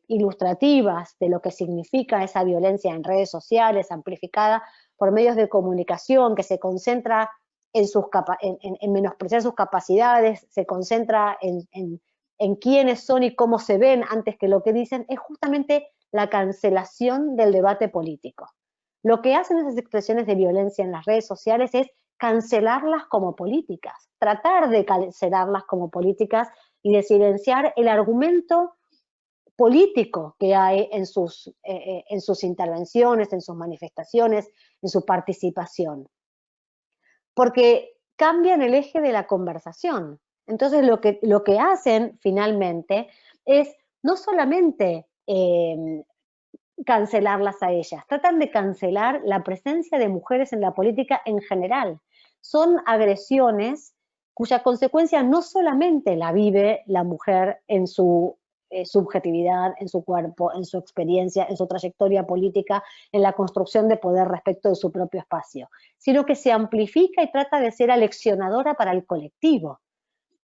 ilustrativas de lo que significa esa violencia en redes sociales, amplificada por medios de comunicación, que se concentra en menospreciar sus capacidades, se concentra en quiénes son y cómo se ven antes que lo que dicen, es justamente la cancelación del debate político. Lo que hacen esas expresiones de violencia en las redes sociales es cancelarlas como políticas, tratar de cancelarlas como políticas y de silenciar el argumento político que hay en sus intervenciones, en sus manifestaciones, en su participación. Porque cambian el eje de la conversación. Entonces lo que hacen finalmente es no solamente cancelarlas a ellas, tratan de cancelar la presencia de mujeres en la política en general. Son agresiones cuya consecuencia no solamente la vive la mujer en su subjetividad, en su cuerpo, en su experiencia, en su trayectoria política, en la construcción de poder respecto de su propio espacio, sino que se amplifica y trata de ser aleccionadora para el colectivo.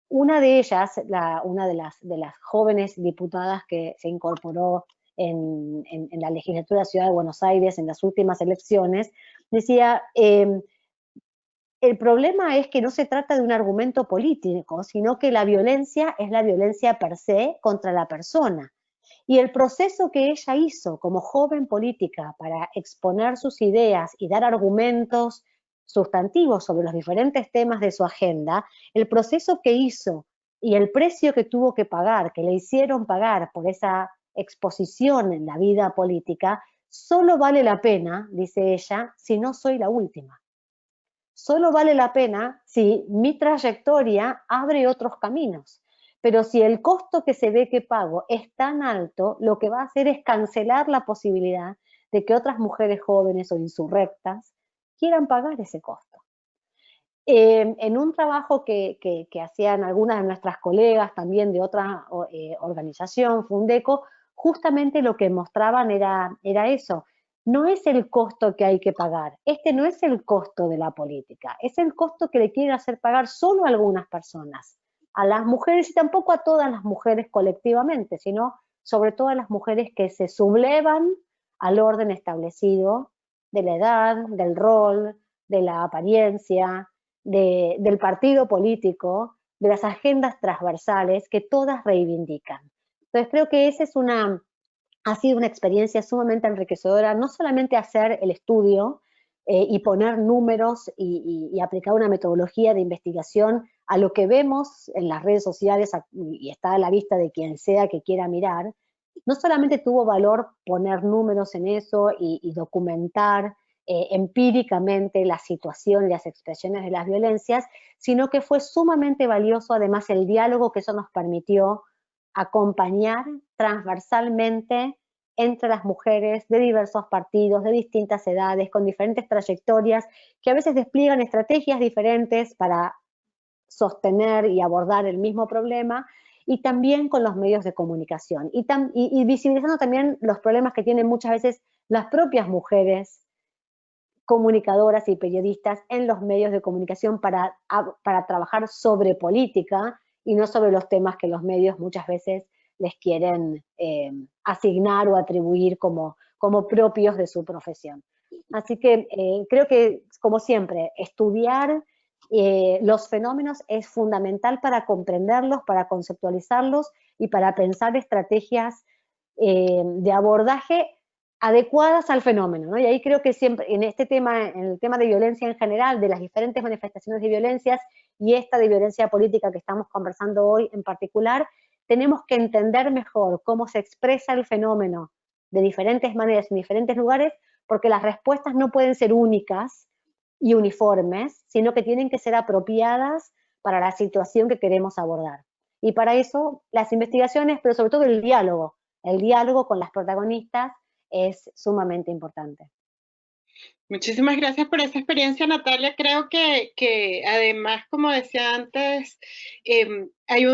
Una de ellas, una de las jóvenes diputadas que se incorporó en la legislatura de la Ciudad de Buenos Aires en las últimas elecciones, decía, el problema es que no se trata de un argumento político, sino que la violencia es la violencia per se contra la persona. Y el proceso que ella hizo como joven política para exponer sus ideas y dar argumentos sustantivos sobre los diferentes temas de su agenda, el proceso que hizo y el precio que tuvo que pagar, que le hicieron pagar por esa exposición en la vida política, solo vale la pena, dice ella, si no soy la última. Solo vale la pena si mi trayectoria abre otros caminos. Pero si el costo que se ve que pago es tan alto, lo que va a hacer es cancelar la posibilidad de que otras mujeres jóvenes o insurrectas quieran pagar ese costo. En un trabajo que hacían algunas de nuestras colegas también de otra organización, Fundeco, justamente lo que mostraban era eso. No es el costo que hay que pagar, este no es el costo de la política, es el costo que le quieren hacer pagar solo a algunas personas, a las mujeres y tampoco a todas las mujeres colectivamente, sino sobre todo a las mujeres que se sublevan al orden establecido de la edad, del rol, de la apariencia, del partido político, de las agendas transversales que todas reivindican. Entonces creo que esa es ha sido una experiencia sumamente enriquecedora, no solamente hacer el estudio y poner números y aplicar una metodología de investigación a lo que vemos en las redes sociales y está a la vista de quien sea que quiera mirar, no solamente tuvo valor poner números en eso y documentar empíricamente la situación y las expresiones de las violencias, sino que fue sumamente valioso además el diálogo que eso nos permitió acompañar transversalmente entre las mujeres de diversos partidos, de distintas edades, con diferentes trayectorias, que a veces despliegan estrategias diferentes para sostener y abordar el mismo problema, y también con los medios de comunicación, y visibilizando también los problemas que tienen muchas veces las propias mujeres comunicadoras y periodistas en los medios de comunicación para trabajar sobre política y no sobre los temas que los medios muchas veces les quieren asignar o atribuir como propios de su profesión. Así que creo que, como siempre, estudiar los fenómenos es fundamental para comprenderlos, para conceptualizarlos y para pensar estrategias de abordaje adecuadas al fenómeno, ¿no? Y ahí creo que siempre, en el tema de violencia en general, de las diferentes manifestaciones de violencias y esta de violencia política que estamos conversando hoy en particular, tenemos que entender mejor cómo se expresa el fenómeno de diferentes maneras en diferentes lugares, porque las respuestas no pueden ser únicas y uniformes, sino que tienen que ser apropiadas para la situación que queremos abordar. Y para eso las investigaciones, pero sobre todo el diálogo con las protagonistas, es sumamente importante. Muchísimas gracias por esa experiencia, Natalia. Creo que además, como decía antes, hay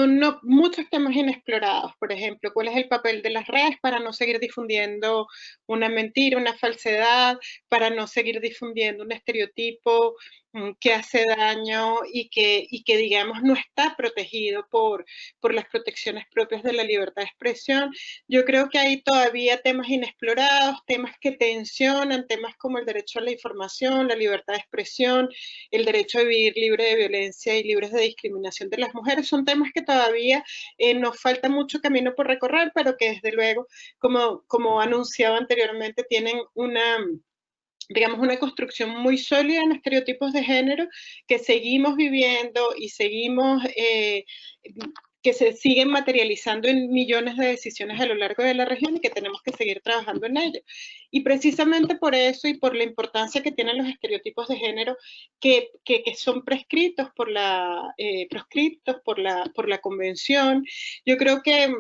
muchos temas inexplorados. Por ejemplo, ¿cuál es el papel de las redes para no seguir difundiendo una mentira, una falsedad, para no seguir difundiendo un estereotipo que hace daño y que digamos, no está protegido por las protecciones propias de la libertad de expresión? Yo creo que hay todavía temas inexplorados, temas que tensionan, temas como el derecho a la información, la libertad de expresión, el derecho a vivir libre de violencia y libres de discriminación de las mujeres. Son temas que todavía nos falta mucho camino por recorrer, pero que desde luego, como anunciaba anteriormente, tienen digamos, una construcción muy sólida en estereotipos de género que seguimos viviendo y seguimos, que se siguen materializando en millones de decisiones a lo largo de la región y que tenemos que seguir trabajando en ello. Y precisamente por eso y por la importancia que tienen los estereotipos de género que son proscritos por la convención, yo creo que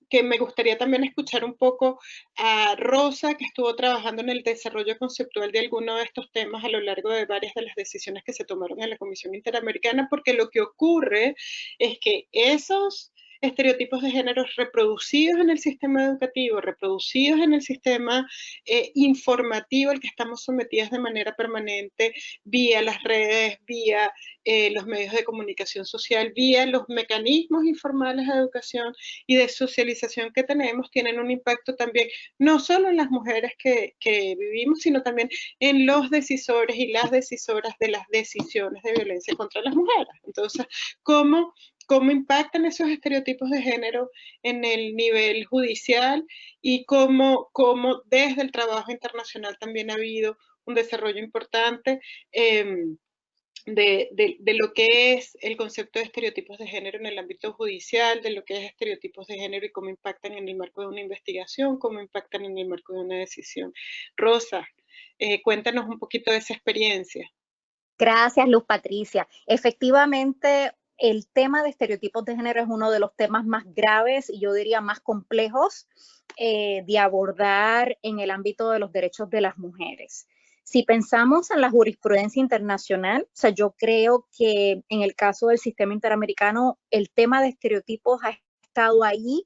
que me gustaría también escuchar un poco a Rosa, que estuvo trabajando en el desarrollo conceptual de algunos de estos temas a lo largo de varias de las decisiones que se tomaron en la Comisión Interamericana, porque lo que ocurre es que esos estereotipos de género reproducidos en el sistema educativo, reproducidos en el sistema informativo al que estamos sometidas de manera permanente, vía las redes, vía los medios de comunicación social, vía los mecanismos informales de educación y de socialización que tenemos, tienen un impacto también no solo en las mujeres que vivimos, sino también en los decisores y las decisoras de las decisiones de violencia contra las mujeres. Entonces, ¿cómo impactan esos estereotipos de género en el nivel judicial y cómo desde el trabajo internacional también ha habido un desarrollo importante de lo que es el concepto de estereotipos de género en el ámbito judicial, de lo que es estereotipos de género y cómo impactan en el marco de una investigación, cómo impactan en el marco de una decisión. Rosa, cuéntanos un poquito de esa experiencia. Gracias, Luz Patricia. Efectivamente, el tema de estereotipos de género es uno de los temas más graves y yo diría más complejos de abordar en el ámbito de los derechos de las mujeres. Si pensamos en la jurisprudencia internacional, o sea, yo creo que en el caso del sistema interamericano, el tema de estereotipos ha estado ahí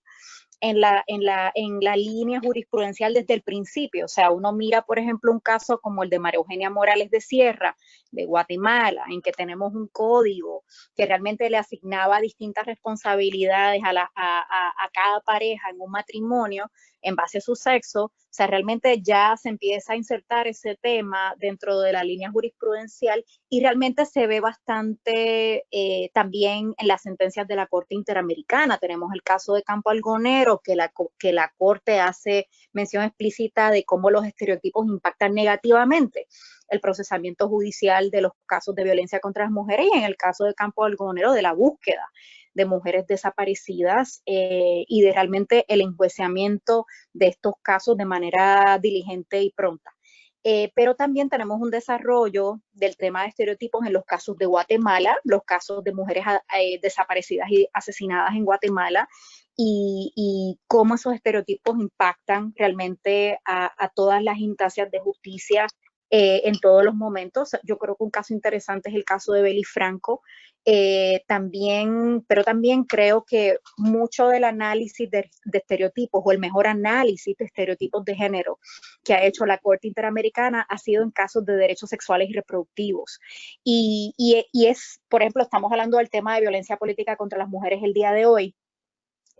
en la línea jurisprudencial desde el principio. O sea, uno mira, por ejemplo, un caso como el de María Eugenia Morales de Sierra, de Guatemala, en que tenemos un código que realmente le asignaba distintas responsabilidades a cada pareja en un matrimonio en base a su sexo. O sea, realmente ya se empieza a insertar ese tema dentro de la línea jurisprudencial y realmente se ve bastante también en las sentencias de la Corte Interamericana. Tenemos el caso de Campo Algonero, que la Corte hace mención explícita de cómo los estereotipos impactan negativamente el procesamiento judicial de los casos de violencia contra las mujeres y en el caso de Campo Algonero de la búsqueda de mujeres desaparecidas y de realmente el enjuiciamiento de estos casos de manera diligente y pronta. Pero también tenemos un desarrollo del tema de estereotipos en los casos de Guatemala, los casos de mujeres desaparecidas y asesinadas en Guatemala, y cómo esos estereotipos impactan realmente a todas las instancias de justicia en todos los momentos. Yo creo que un caso interesante es el caso de Bely Franco, pero también creo que mucho del análisis de estereotipos o el mejor análisis de estereotipos de género que ha hecho la Corte Interamericana ha sido en casos de derechos sexuales y reproductivos. Y es, por ejemplo, estamos hablando del tema de violencia política contra las mujeres el día de hoy,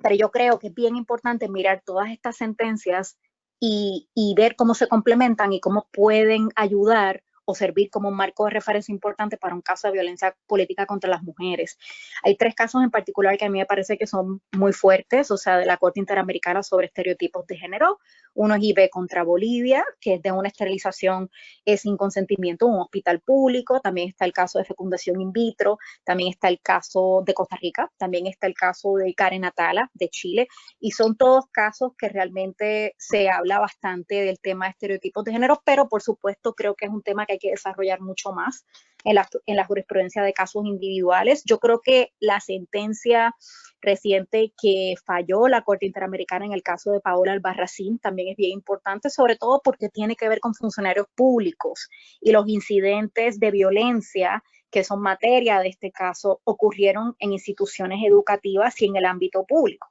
pero yo creo que es bien importante mirar todas estas sentencias y ver cómo se complementan y cómo pueden ayudar o servir como un marco de referencia importante para un caso de violencia política contra las mujeres. Hay 3 casos en particular que a mí me parece que son muy fuertes, o sea, de la Corte Interamericana sobre estereotipos de género. Uno es IB contra Bolivia, que es de una esterilización sin consentimiento en un hospital público. También está el caso de fecundación in vitro. También está el caso de Costa Rica. También está el caso de Karen Atala, de Chile. Y son todos casos que realmente se habla bastante del tema de estereotipos de género, pero por supuesto creo que es un tema que hay que desarrollar mucho más en la jurisprudencia de casos individuales. Yo creo que la sentencia reciente que falló la Corte Interamericana en el caso de Paola Albarracín también es bien importante, sobre todo porque tiene que ver con funcionarios públicos y los incidentes de violencia que son materia de este caso ocurrieron en instituciones educativas y en el ámbito público.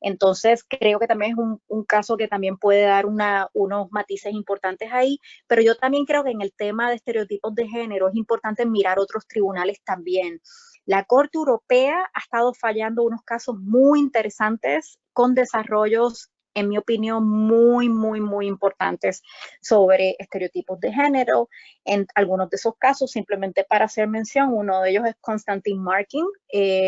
Entonces, creo que también es un caso que también puede dar unos matices importantes ahí, pero yo también creo que en el tema de estereotipos de género es importante mirar otros tribunales también. La Corte Europea ha estado fallando unos casos muy interesantes con desarrollos, en mi opinión, muy, muy, muy importantes sobre estereotipos de género. En algunos de esos casos, simplemente para hacer mención, uno de ellos es Konstantin Markin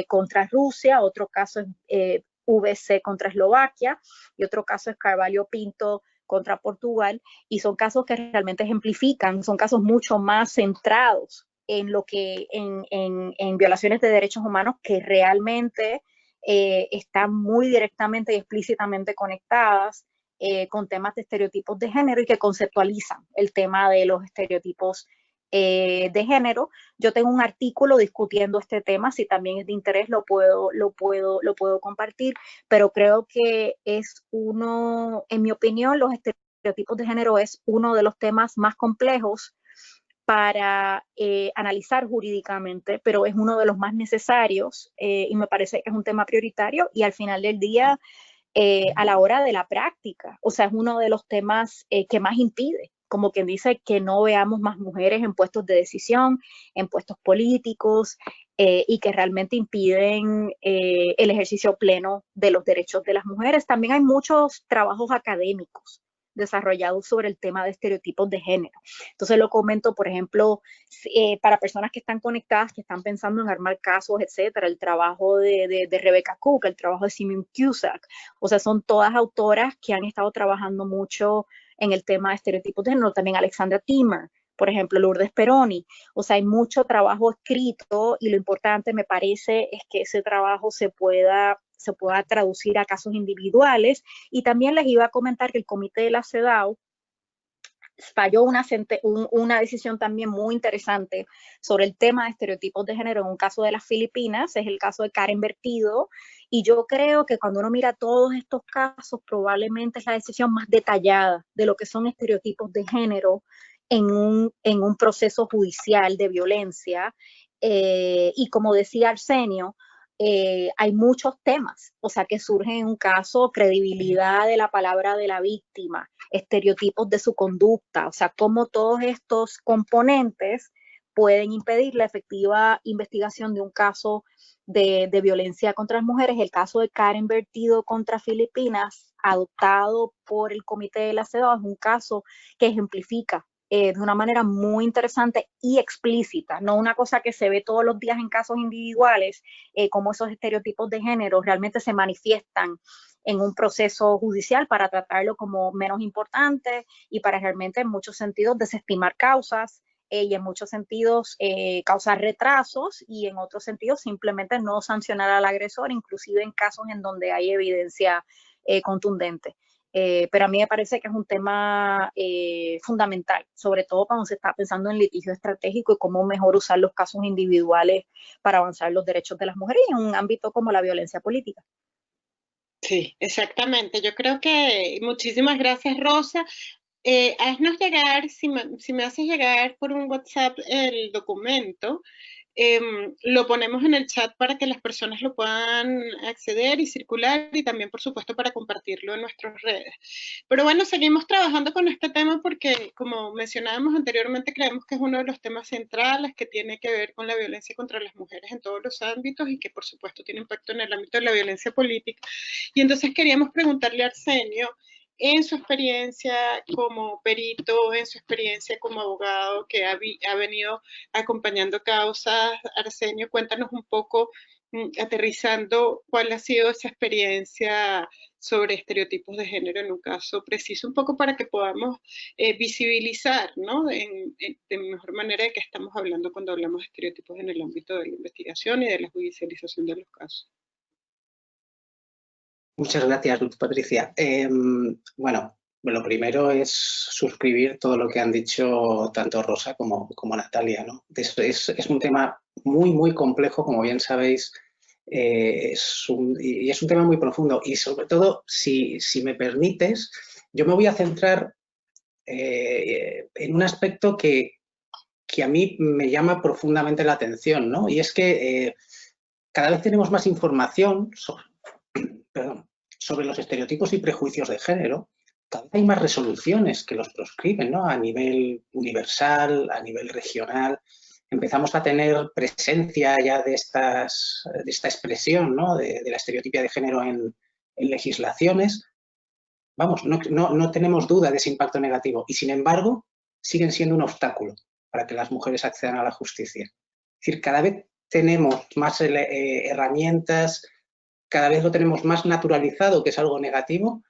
contra Rusia, otro caso es VC contra Eslovaquia y otro caso es Carvalho Pinto contra Portugal, y son casos que realmente ejemplifican, son casos mucho más centrados en lo que en violaciones de derechos humanos que realmente están muy directamente y explícitamente conectadas con temas de estereotipos de género y que conceptualizan el tema de los estereotipos de género. Yo tengo un artículo discutiendo este tema, si también es de interés lo puedo compartir, pero creo que es uno, en mi opinión, los estereotipos de género es uno de los temas más complejos para analizar jurídicamente, pero es uno de los más necesarios y me parece que es un tema prioritario y al final del día, a la hora de la práctica, o sea, es uno de los temas que más impide, como quien dice, que no veamos más mujeres en puestos de decisión, en puestos políticos y que realmente impiden el ejercicio pleno de los derechos de las mujeres. También hay muchos trabajos académicos desarrollados sobre el tema de estereotipos de género. Entonces lo comento, por ejemplo, para personas que están conectadas, que están pensando en armar casos, etcétera, el trabajo de Rebecca Cook, el trabajo de Simeon Cusack, o sea, son todas autoras que han estado trabajando mucho en el tema de estereotipos de género, también Alexandra Timmer, por ejemplo, Lourdes Peroni, o sea, hay mucho trabajo escrito y lo importante me parece es que ese trabajo se pueda traducir a casos individuales. Y también les iba a comentar que el comité de la CEDAW falló una decisión también muy interesante sobre el tema de estereotipos de género en un caso de las Filipinas, es el caso de Karen Vertido, y yo creo que cuando uno mira todos estos casos, probablemente es la decisión más detallada de lo que son estereotipos de género en un proceso judicial de violencia, y como decía Arsenio, hay muchos temas, o sea, que surgen en un caso, credibilidad de la palabra de la víctima, estereotipos de su conducta, o sea, cómo todos estos componentes pueden impedir la efectiva investigación de un caso de violencia contra las mujeres. El caso de Karen Vertido contra Filipinas, adoptado por el comité de la CEDAW, es un caso que ejemplifica de una manera muy interesante y explícita, no una cosa que se ve todos los días en casos individuales, como esos estereotipos de género realmente se manifiestan en un proceso judicial para tratarlo como menos importante y para realmente en muchos sentidos desestimar causas y en muchos sentidos causar retrasos y en otros sentidos simplemente no sancionar al agresor, inclusive en casos en donde hay evidencia contundente. Pero a mí me parece que es un tema fundamental, sobre todo cuando se está pensando en litigio estratégico y cómo mejor usar los casos individuales para avanzar los derechos de las mujeres en un ámbito como la violencia política. Sí, exactamente. Yo creo que muchísimas gracias, Rosa. Haznos llegar, si me haces llegar por un WhatsApp el documento, lo ponemos en el chat para que las personas lo puedan acceder y circular y también, por supuesto, para compartirlo en nuestras redes. Pero bueno, seguimos trabajando con este tema porque, como mencionábamos anteriormente, creemos que es uno de los temas centrales que tiene que ver con la violencia contra las mujeres en todos los ámbitos y que, por supuesto, tiene impacto en el ámbito de la violencia política. Y entonces queríamos preguntarle a Arsenio, en su experiencia como perito, en su experiencia como abogado que ha venido acompañando causas, Arsenio, cuéntanos un poco, aterrizando, cuál ha sido esa experiencia sobre estereotipos de género en un caso preciso, un poco para que podamos visibilizar, ¿no? De mejor manera de qué estamos hablando cuando hablamos de estereotipos en el ámbito de la investigación y de la judicialización de los casos. Muchas gracias, Luz Patricia. Bueno, lo primero es suscribir todo lo que han dicho tanto Rosa como Natalia, ¿no? Es un tema muy, muy complejo, como bien sabéis, y es un tema muy profundo. Y sobre todo, si me permites, yo me voy a centrar en un aspecto que a mí me llama profundamente la atención, ¿no? Y es que cada vez tenemos más información sobre los estereotipos y prejuicios de género. Cada vez hay más resoluciones que los proscriben, ¿no? A nivel universal, a nivel regional. Empezamos a tener presencia ya de esta expresión, ¿no? de la estereotipia de género en legislaciones. Vamos, no tenemos duda de ese impacto negativo y, sin embargo, siguen siendo un obstáculo para que las mujeres accedan a la justicia. Es decir, cada vez tenemos más herramientas, cada vez lo tenemos más naturalizado, que es algo negativo,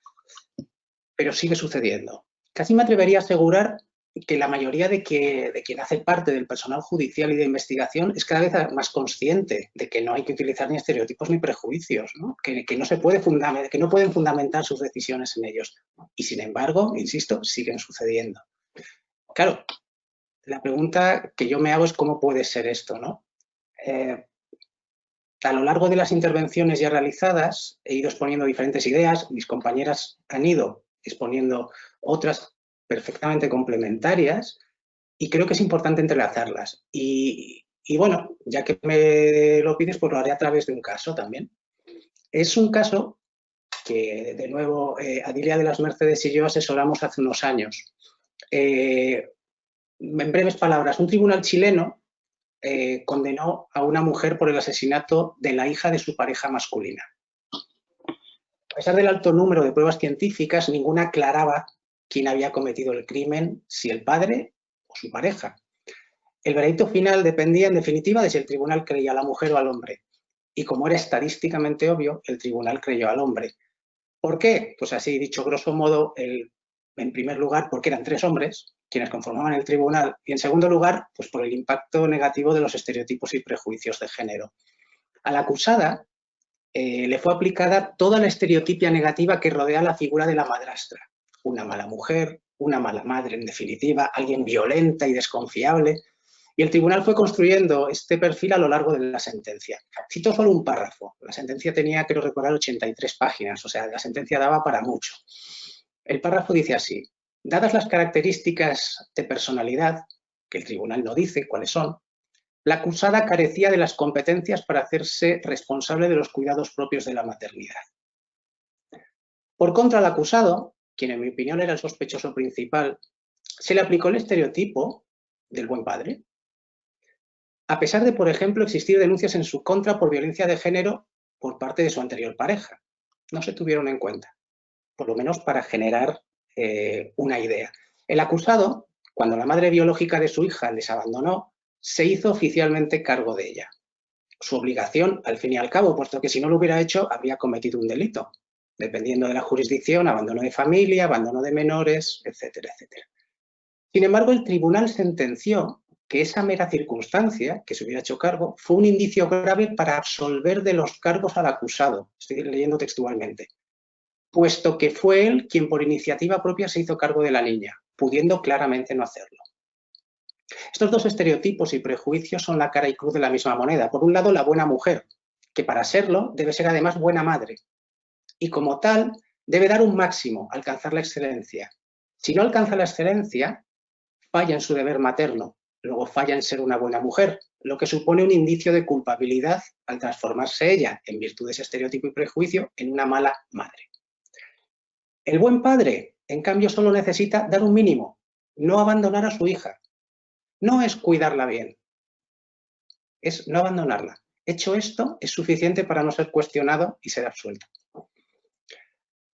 pero sigue sucediendo. Casi me atrevería a asegurar que la mayoría de quien hace parte del personal judicial y de investigación es cada vez más consciente de que no hay que utilizar ni estereotipos ni prejuicios, ¿no? Que no pueden fundamentar sus decisiones en ellos. Y sin embargo, insisto, siguen sucediendo. Claro, la pregunta que yo me hago es cómo puede ser esto, ¿no? A lo largo de las intervenciones ya realizadas he ido exponiendo diferentes ideas, mis compañeras han ido exponiendo otras perfectamente complementarias y creo que es importante entrelazarlas. Y bueno, ya que me lo pides, pues lo haré a través de un caso también. Es un caso que, de nuevo, Adilia de las Mercedes y yo asesoramos hace unos años. En breves palabras, un tribunal chileno condenó a una mujer por el asesinato de la hija de su pareja masculina. A pesar del alto número de pruebas científicas, ninguna aclaraba quién había cometido el crimen, si el padre o su pareja. El veredicto final dependía, en definitiva, de si el tribunal creía a la mujer o al hombre. Y como era estadísticamente obvio, el tribunal creyó al hombre. ¿Por qué? Pues así, dicho grosso modo, en primer lugar, porque eran 3 hombres quienes conformaban el tribunal, y en segundo lugar, pues por el impacto negativo de los estereotipos y prejuicios de género. A la acusada le fue aplicada toda la estereotipia negativa que rodea la figura de la madrastra. Una mala mujer, una mala madre, en definitiva, alguien violenta y desconfiable. Y el tribunal fue construyendo este perfil a lo largo de la sentencia. Cito solo un párrafo. La sentencia tenía, creo recordar, 83 páginas, o sea, la sentencia daba para mucho. El párrafo dice así: dadas las características de personalidad, que el tribunal no dice cuáles son, la acusada carecía de las competencias para hacerse responsable de los cuidados propios de la maternidad. Por contra, al acusado, quien en mi opinión era el sospechoso principal, se le aplicó el estereotipo del buen padre, a pesar de, por ejemplo, existir denuncias en su contra por violencia de género por parte de su anterior pareja. No se tuvieron en cuenta, por lo menos para generar una idea. El acusado, cuando la madre biológica de su hija les abandonó, se hizo oficialmente cargo de ella. Su obligación, al fin y al cabo, puesto que si no lo hubiera hecho, habría cometido un delito, dependiendo de la jurisdicción, abandono de familia, abandono de menores, etcétera, etcétera. Sin embargo, el tribunal sentenció que esa mera circunstancia, que se hubiera hecho cargo, fue un indicio grave para absolver de los cargos al acusado. Estoy leyendo textualmente. Puesto que fue él quien por iniciativa propia se hizo cargo de la niña, pudiendo claramente no hacerlo. Estos dos estereotipos y prejuicios son la cara y cruz de la misma moneda. Por un lado, la buena mujer, que para serlo debe ser además buena madre. Y como tal, debe dar un máximo, alcanzar la excelencia. Si no alcanza la excelencia, falla en su deber materno, luego falla en ser una buena mujer, lo que supone un indicio de culpabilidad al transformarse ella, en virtud de ese estereotipo y prejuicio, en una mala madre. El buen padre, en cambio, solo necesita dar un mínimo, no abandonar a su hija. No es cuidarla bien, es no abandonarla. Hecho esto, es suficiente para no ser cuestionado y ser absuelto.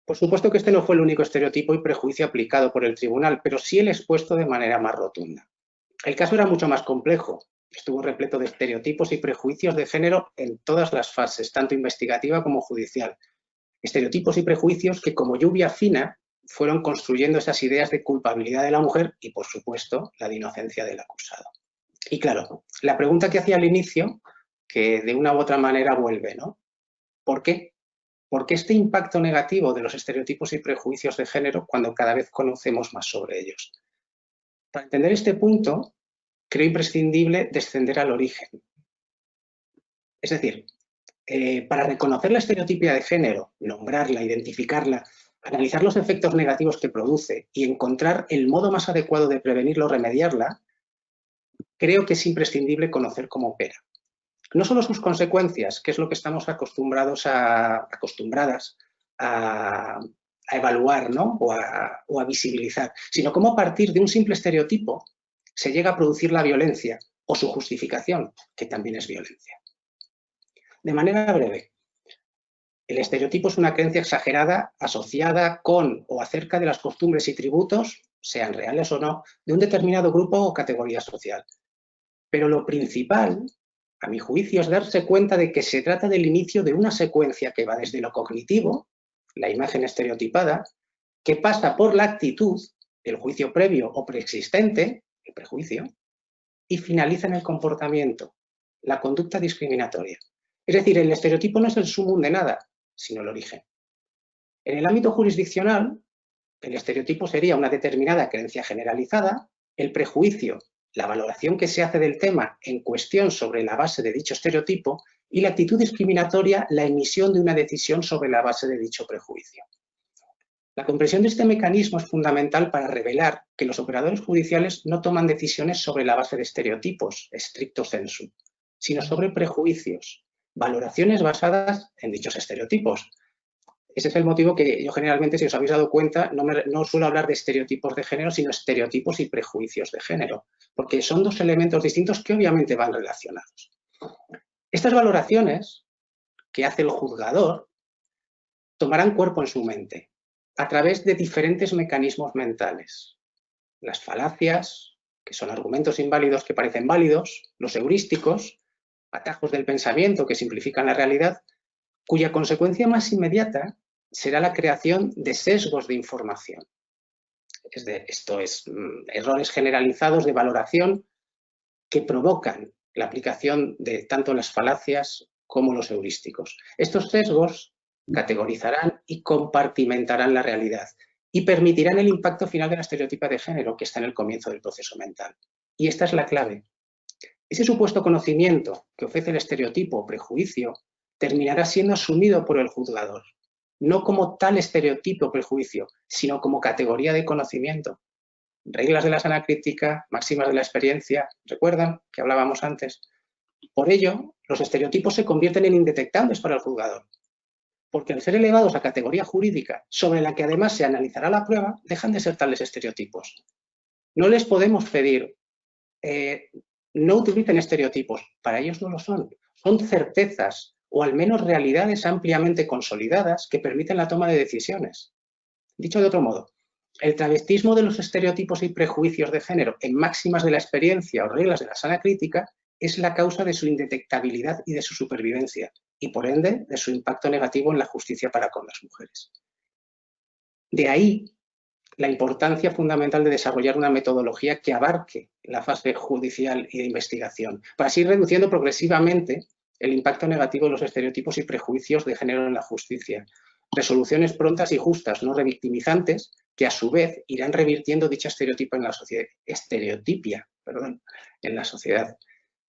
Por supuesto que este no fue el único estereotipo y prejuicio aplicado por el tribunal, pero sí el expuesto de manera más rotunda. El caso era mucho más complejo. Estuvo repleto de estereotipos y prejuicios de género en todas las fases, tanto investigativa como judicial. Estereotipos y prejuicios que, como lluvia fina, fueron construyendo esas ideas de culpabilidad de la mujer y, por supuesto, la de inocencia del acusado. Y claro, la pregunta que hacía al inicio, que de una u otra manera vuelve, ¿no? ¿Por qué? ¿Por qué este impacto negativo de los estereotipos y prejuicios de género cuando cada vez conocemos más sobre ellos? Para entender este punto, creo imprescindible descender al origen. Es decir, para reconocer la estereotipia de género, nombrarla, identificarla, analizar los efectos negativos que produce y encontrar el modo más adecuado de prevenirla o remediarla, creo que es imprescindible conocer cómo opera. No solo sus consecuencias, que es lo que estamos acostumbradas a evaluar, ¿no? o a visibilizar, sino cómo a partir de un simple estereotipo se llega a producir la violencia o su justificación, que también es violencia. De manera breve, el estereotipo es una creencia exagerada asociada con o acerca de las costumbres y tributos, sean reales o no, de un determinado grupo o categoría social. Pero lo principal, a mi juicio, es darse cuenta de que se trata del inicio de una secuencia que va desde lo cognitivo, la imagen estereotipada, que pasa por la actitud, el juicio previo o preexistente, el prejuicio, y finaliza en el comportamiento, la conducta discriminatoria. Es decir, el estereotipo no es el sumum de nada, sino el origen. En el ámbito jurisdiccional, el estereotipo sería una determinada creencia generalizada, el prejuicio la valoración que se hace del tema en cuestión sobre la base de dicho estereotipo, y la actitud discriminatoria, la emisión de una decisión sobre la base de dicho prejuicio. La comprensión de este mecanismo es fundamental para revelar que los operadores judiciales no toman decisiones sobre la base de estereotipos, stricto sensu, sino sobre prejuicios, valoraciones basadas en dichos estereotipos. Ese es el motivo que yo generalmente, si os habéis dado cuenta, no suelo hablar de estereotipos de género, sino estereotipos y prejuicios de género, porque son dos elementos distintos que obviamente van relacionados. Estas valoraciones que hace el juzgador tomarán cuerpo en su mente a través de diferentes mecanismos mentales. Las falacias, que son argumentos inválidos que parecen válidos, los heurísticos, atajos del pensamiento que simplifican la realidad, cuya consecuencia más inmediata será la creación de sesgos de información. Esto es errores generalizados de valoración que provocan la aplicación de tanto las falacias como los heurísticos. Estos sesgos categorizarán y compartimentarán la realidad y permitirán el impacto final de la estereotipa de género que está en el comienzo del proceso mental. Y esta es la clave. Ese supuesto conocimiento que ofrece el estereotipo o prejuicio terminará siendo asumido por el juzgador, no como tal estereotipo o prejuicio, sino como categoría de conocimiento. Reglas de la sana crítica, máximas de la experiencia, ¿recuerdan que hablábamos antes? Por ello, los estereotipos se convierten en indetectables para el juzgador, porque al ser elevados a categoría jurídica, sobre la que además se analizará la prueba, dejan de ser tales estereotipos. No les podemos pedir, no utilicen estereotipos, para ellos no lo son. Son certezas o al menos realidades ampliamente consolidadas que permiten la toma de decisiones. Dicho de otro modo, el travestismo de los estereotipos y prejuicios de género en máximas de la experiencia o reglas de la sana crítica es la causa de su indetectabilidad y de su supervivencia, y por ende de su impacto negativo en la justicia para con las mujeres. De ahí la importancia fundamental de desarrollar una metodología que abarque la fase judicial y de investigación, para así ir reduciendo progresivamente el impacto negativo de los estereotipos y prejuicios de género en la justicia. Resoluciones prontas y justas, no revictimizantes, que a su vez irán revirtiendo dicha estereotipia en la sociedad.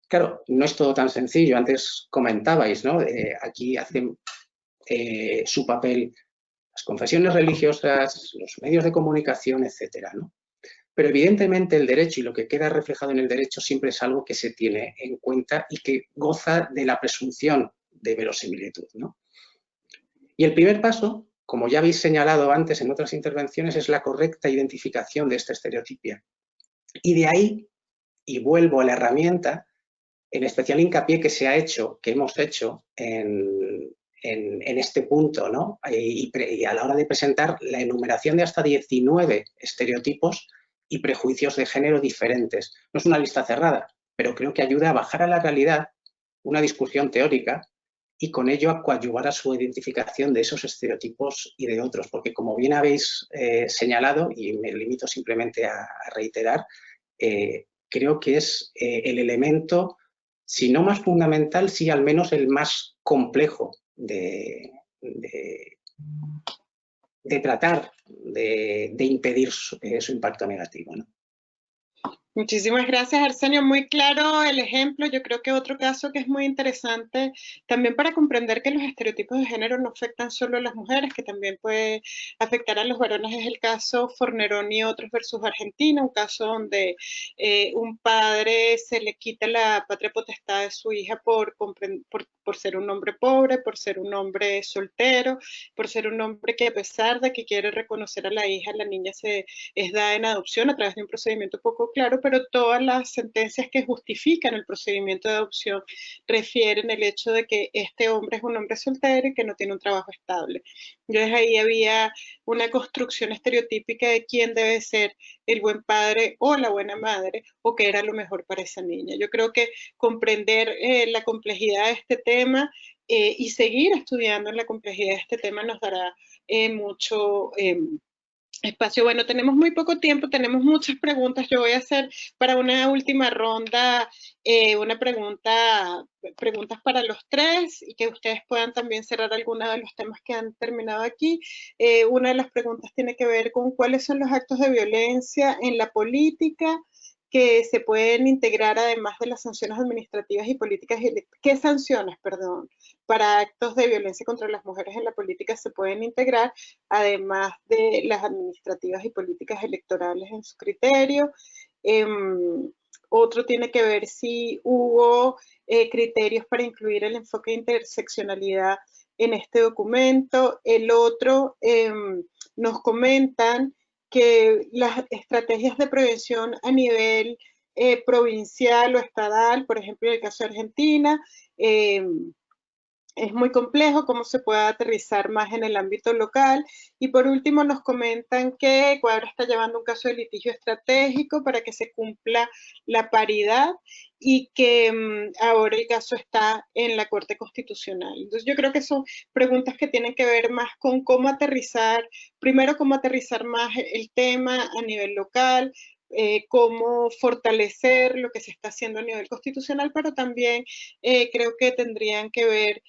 Claro, no es todo tan sencillo. Antes comentabais, ¿no? Aquí hacen su papel las confesiones religiosas, los medios de comunicación, etcétera, ¿no? Pero evidentemente el derecho y lo que queda reflejado en el derecho siempre es algo que se tiene en cuenta y que goza de la presunción de verosimilitud, ¿no? Y el primer paso, como ya habéis señalado antes en otras intervenciones, es la correcta identificación de esta estereotipia. Y de ahí, y vuelvo a la herramienta, el especial hincapié que se ha hecho, que hemos hecho en este punto, ¿no? Y a la hora de presentar la enumeración de hasta 19 estereotipos y prejuicios de género diferentes. No es una lista cerrada, pero creo que ayuda a bajar a la realidad una discusión teórica y con ello a coadyuvar a su identificación de esos estereotipos y de otros, porque como bien habéis señalado, y me limito simplemente a reiterar, creo que es el elemento, si no más fundamental, sí al menos el más complejo de tratar de impedir su impacto negativo, ¿no? Muchísimas gracias, Arsenio. Muy claro el ejemplo. Yo creo que otro caso que es muy interesante también para comprender que los estereotipos de género no afectan solo a las mujeres, que también puede afectar a los varones, es el caso Forneroni y otros versus Argentina, un caso donde un padre se le quita la patria potestad de su hija por ser un hombre pobre, por ser un hombre soltero, por ser un hombre que a pesar de que quiere reconocer a la hija, la niña es dada en adopción a través de un procedimiento poco claro, pero todas las sentencias que justifican el procedimiento de adopción refieren el hecho de que este hombre es un hombre soltero y que no tiene un trabajo estable. Entonces ahí había una construcción estereotípica de quién debe ser el buen padre o la buena madre o qué era lo mejor para esa niña. Yo creo que comprender la complejidad de este tema y seguir estudiando en la complejidad de este tema nos dará mucho espacio. Bueno, tenemos muy poco tiempo, tenemos muchas preguntas. Yo voy a hacer para una última ronda preguntas para los tres y que ustedes puedan también cerrar algunos de los temas que han terminado aquí. Una de las preguntas tiene que ver con cuáles son los actos de violencia en la política que se pueden integrar además de las sanciones administrativas y políticas, ¿qué sanciones, perdón, para actos de violencia contra las mujeres en la política se pueden integrar, además de las administrativas y políticas electorales en su criterio? Otro tiene que ver si hubo criterios para incluir el enfoque de interseccionalidad en este documento. El otro, nos comentan que las estrategias de prevención a nivel provincial o estatal, por ejemplo en el caso de Argentina, es muy complejo cómo se puede aterrizar más en el ámbito local. Y por último nos comentan que Ecuador está llevando un caso de litigio estratégico para que se cumpla la paridad y que ahora el caso está en la Corte Constitucional. Entonces yo creo que son preguntas que tienen que ver más con cómo aterrizar, primero cómo aterrizar más el tema a nivel local, cómo fortalecer lo que se está haciendo a nivel constitucional, pero también creo que tendrían que ver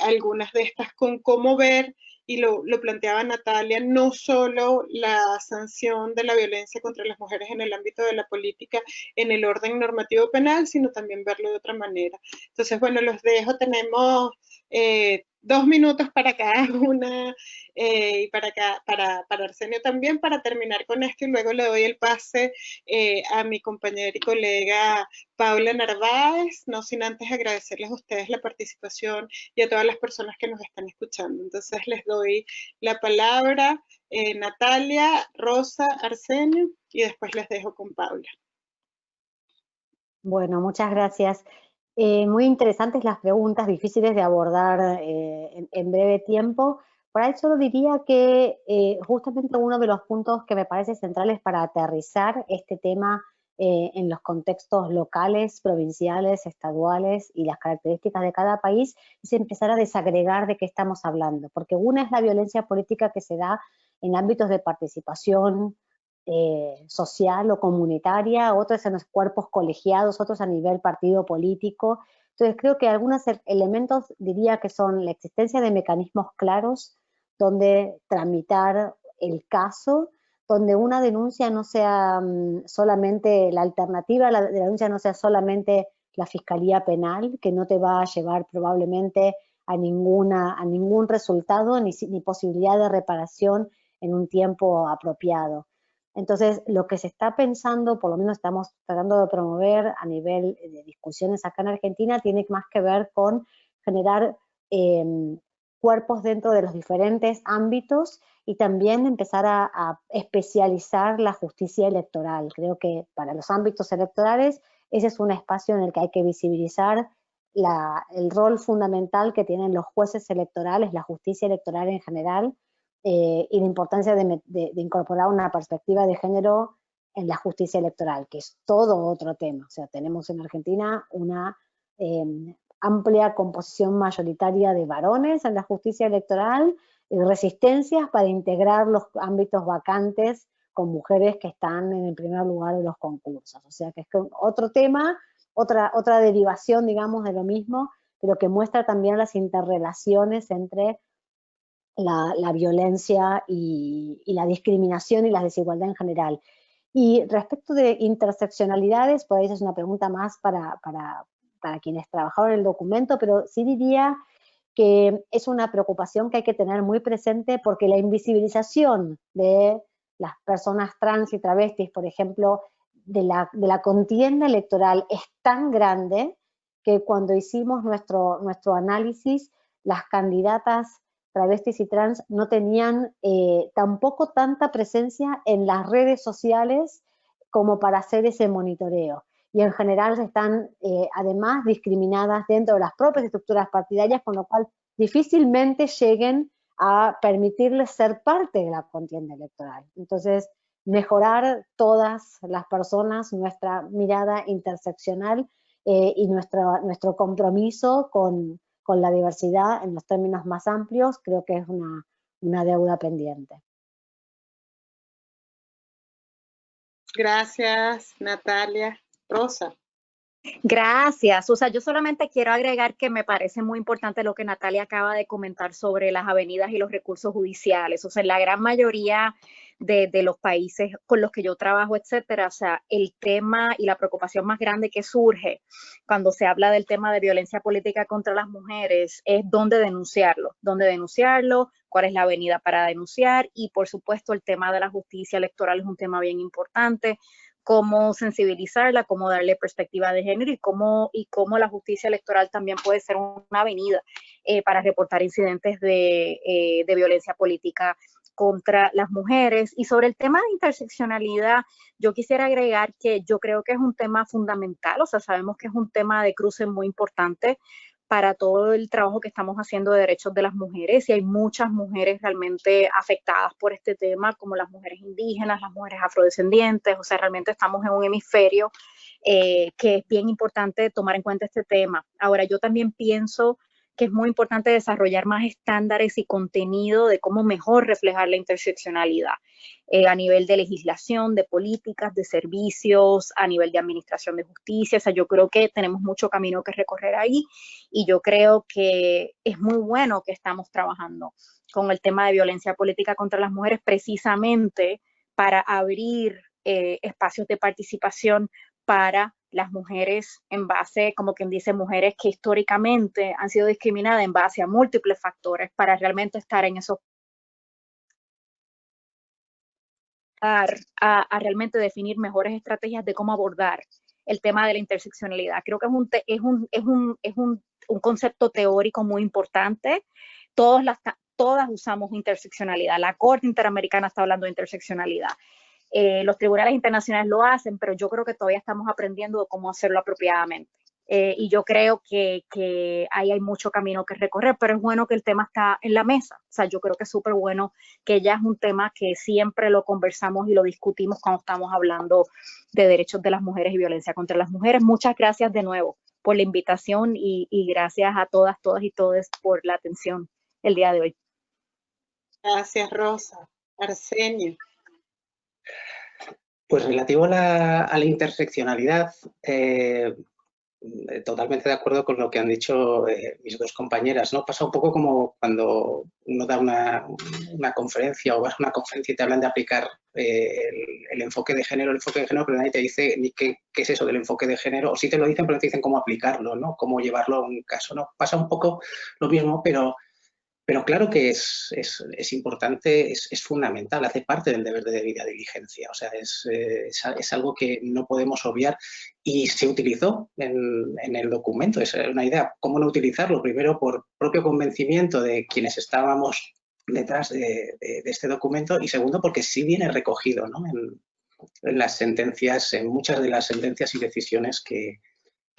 algunas de estas con cómo ver, y lo planteaba Natalia, no solo la sanción de la violencia contra las mujeres en el ámbito de la política en el orden normativo penal, sino también verlo de otra manera. Entonces, bueno, los dejo, tenemos 2 minutos para cada una y para Arsenio también, para terminar con esto, y luego le doy el pase a mi compañera y colega Paula Narváez, no sin antes agradecerles a ustedes la participación y a todas las personas que nos están escuchando. Entonces les doy la palabra, Natalia, Rosa, Arsenio, y después les dejo con Paula. Bueno, muchas gracias. Muy interesantes las preguntas, difíciles de abordar en breve tiempo. Para eso diría que justamente uno de los puntos que me parece centrales para aterrizar este tema en los contextos locales, provinciales, estaduales y las características de cada país es empezar a desagregar de qué estamos hablando. Porque una es la violencia política que se da en ámbitos de participación social o comunitaria, otros en los cuerpos colegiados, otros a nivel partido político. Entonces creo que algunos elementos diría que son la existencia de mecanismos claros donde tramitar el caso, donde una denuncia no sea solamente la alternativa, la denuncia no sea solamente la fiscalía penal, que no te va a llevar probablemente a ningún resultado ni posibilidad de reparación en un tiempo apropiado. Entonces, lo que se está pensando, por lo menos estamos tratando de promover a nivel de discusiones acá en Argentina, tiene más que ver con generar cuerpos dentro de los diferentes ámbitos y también empezar a especializar la justicia electoral. Creo que para los ámbitos electorales ese es un espacio en el que hay que visibilizar el rol fundamental que tienen los jueces electorales, la justicia electoral en general, y la importancia de incorporar una perspectiva de género en la justicia electoral, que es todo otro tema. O sea, tenemos en Argentina una amplia composición mayoritaria de varones en la justicia electoral y resistencias para integrar los ámbitos vacantes con mujeres que están en el primer lugar de los concursos. O sea, que es otro tema, otra derivación, digamos, de lo mismo, pero que muestra también las interrelaciones entre la violencia y la discriminación y la desigualdad en general. Y respecto de interseccionalidades, por ahí es una pregunta más para quienes trabajaron en el documento, pero sí diría que es una preocupación que hay que tener muy presente porque la invisibilización de las personas trans y travestis, por ejemplo, de la contienda electoral es tan grande que cuando hicimos nuestro análisis, las candidatas travestis y trans no tenían tampoco tanta presencia en las redes sociales como para hacer ese monitoreo. Y en general están además discriminadas dentro de las propias estructuras partidarias, con lo cual difícilmente lleguen a permitirles ser parte de la contienda electoral. Entonces, mejorar todas las personas, nuestra mirada interseccional y nuestro compromiso con la diversidad en los términos más amplios, creo que es una deuda pendiente. Gracias, Natalia. Rosa. Gracias. O sea, yo solamente quiero agregar que me parece muy importante lo que Natalia acaba de comentar sobre las avenidas y los recursos judiciales. O sea, en la gran mayoría de los países con los que yo trabajo, etcétera. O sea, el tema y la preocupación más grande que surge cuando se habla del tema de violencia política contra las mujeres es dónde denunciarlo, cuál es la avenida para denunciar, y por supuesto el tema de la justicia electoral es un tema bien importante, cómo sensibilizarla, cómo darle perspectiva de género y cómo la justicia electoral también puede ser una avenida para reportar incidentes de violencia política contra las mujeres. Y sobre el tema de interseccionalidad, yo quisiera agregar que yo creo que es un tema fundamental, o sea, sabemos que es un tema de cruce muy importante para todo el trabajo que estamos haciendo de derechos de las mujeres, y hay muchas mujeres realmente afectadas por este tema, como las mujeres indígenas, las mujeres afrodescendientes, o sea, realmente estamos en un hemisferio que es bien importante tomar en cuenta este tema. Ahora, yo también pienso que es muy importante desarrollar más estándares y contenido de cómo mejor reflejar la interseccionalidad a nivel de legislación, de políticas, de servicios, a nivel de administración de justicia. O sea, yo creo que tenemos mucho camino que recorrer ahí, y yo creo que es muy bueno que estamos trabajando con el tema de violencia política contra las mujeres precisamente para abrir espacios de participación para las mujeres en base, como quien dice, mujeres que históricamente han sido discriminadas en base a múltiples factores, para realmente estar en esos a realmente definir mejores estrategias de cómo abordar el tema de la interseccionalidad. Creo que es un concepto teórico muy importante. Todas usamos interseccionalidad. La Corte Interamericana está hablando de interseccionalidad. Los tribunales internacionales lo hacen, pero yo creo que todavía estamos aprendiendo de cómo hacerlo apropiadamente. Y yo creo que ahí hay mucho camino que recorrer, pero es bueno que el tema está en la mesa. O sea, yo creo que es súper bueno que ya es un tema que siempre lo conversamos y lo discutimos cuando estamos hablando de derechos de las mujeres y violencia contra las mujeres. Muchas gracias de nuevo por la invitación y gracias a todas y todos por la atención el día de hoy. Gracias, Rosa. Arsenio. Pues relativo a la interseccionalidad, totalmente de acuerdo con lo que han dicho mis dos compañeras, ¿no? Pasa un poco como cuando uno da una conferencia o vas a una conferencia y te hablan de aplicar el enfoque de género, pero nadie te dice ni qué es eso del enfoque de género, o sí te lo dicen, pero no te dicen cómo aplicarlo, ¿no? Cómo llevarlo a un caso, ¿no? Pasa un poco lo mismo, pero claro que es importante, es fundamental, hace parte del deber de debida diligencia. O sea, es algo que no podemos obviar y se utilizó en el documento. Es una idea, ¿cómo no utilizarlo? Primero, por propio convencimiento de quienes estábamos detrás de este documento, y segundo, porque sí viene recogido, ¿no? en las sentencias, en muchas de las sentencias y decisiones que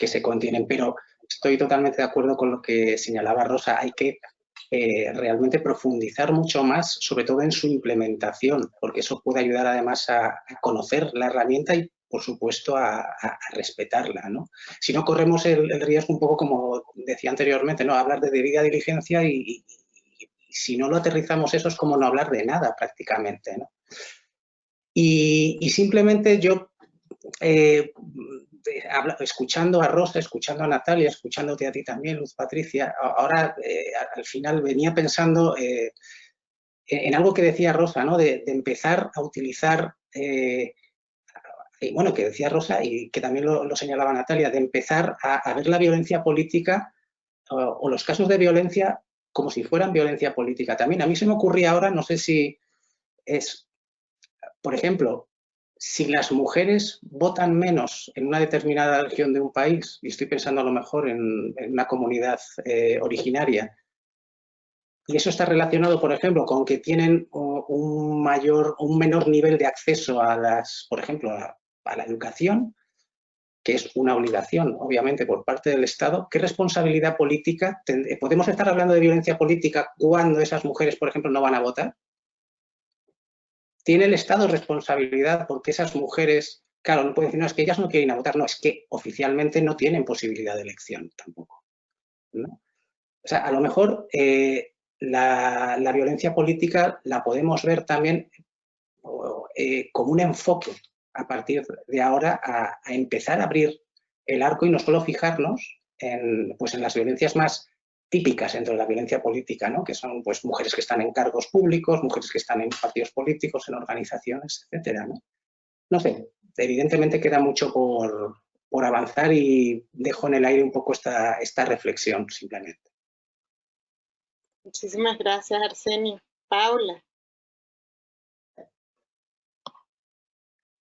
se contienen. Pero estoy totalmente de acuerdo con lo que señalaba Rosa. Hay que realmente profundizar mucho más, sobre todo en su implementación, porque eso puede ayudar además a conocer la herramienta y, por supuesto, a respetarla, ¿no? Si no, corremos el riesgo un poco, como decía anteriormente, ¿no? Hablar de debida diligencia y si no lo aterrizamos, eso es como no hablar de nada prácticamente, ¿no? Y simplemente yo, escuchando a Rosa, escuchando a Natalia, escuchándote a ti también, Luz Patricia, ahora al final venía pensando en algo que decía Rosa, ¿no? De empezar a utilizar, bueno, que decía Rosa y que también lo señalaba Natalia, de empezar a ver la violencia política o los casos de violencia como si fueran violencia política también. A mí se me ocurría ahora, no sé si es, por ejemplo, si las mujeres votan menos en una determinada región de un país, y estoy pensando a lo mejor en una comunidad originaria, y eso está relacionado, por ejemplo, con que tienen un menor nivel de acceso a por ejemplo, a la educación, que es una obligación, obviamente, por parte del Estado, ¿qué responsabilidad política podemos estar hablando de violencia política cuando esas mujeres, por ejemplo, no van a votar? ¿Tiene el Estado responsabilidad porque esas mujeres, claro, no pueden decir, no, es que ellas no quieren ir a votar, no, es que oficialmente no tienen posibilidad de elección tampoco, ¿no? O sea, a lo mejor la violencia política la podemos ver también como un enfoque a partir de ahora a empezar a abrir el arco y no solo fijarnos en las violencias más típicas dentro de la violencia política, ¿no? Que son pues mujeres que están en cargos públicos, mujeres que están en partidos políticos, en organizaciones, etcétera, ¿no? No sé, evidentemente queda mucho por avanzar y dejo en el aire un poco esta reflexión, simplemente. Muchísimas gracias, Arsenio. Paula.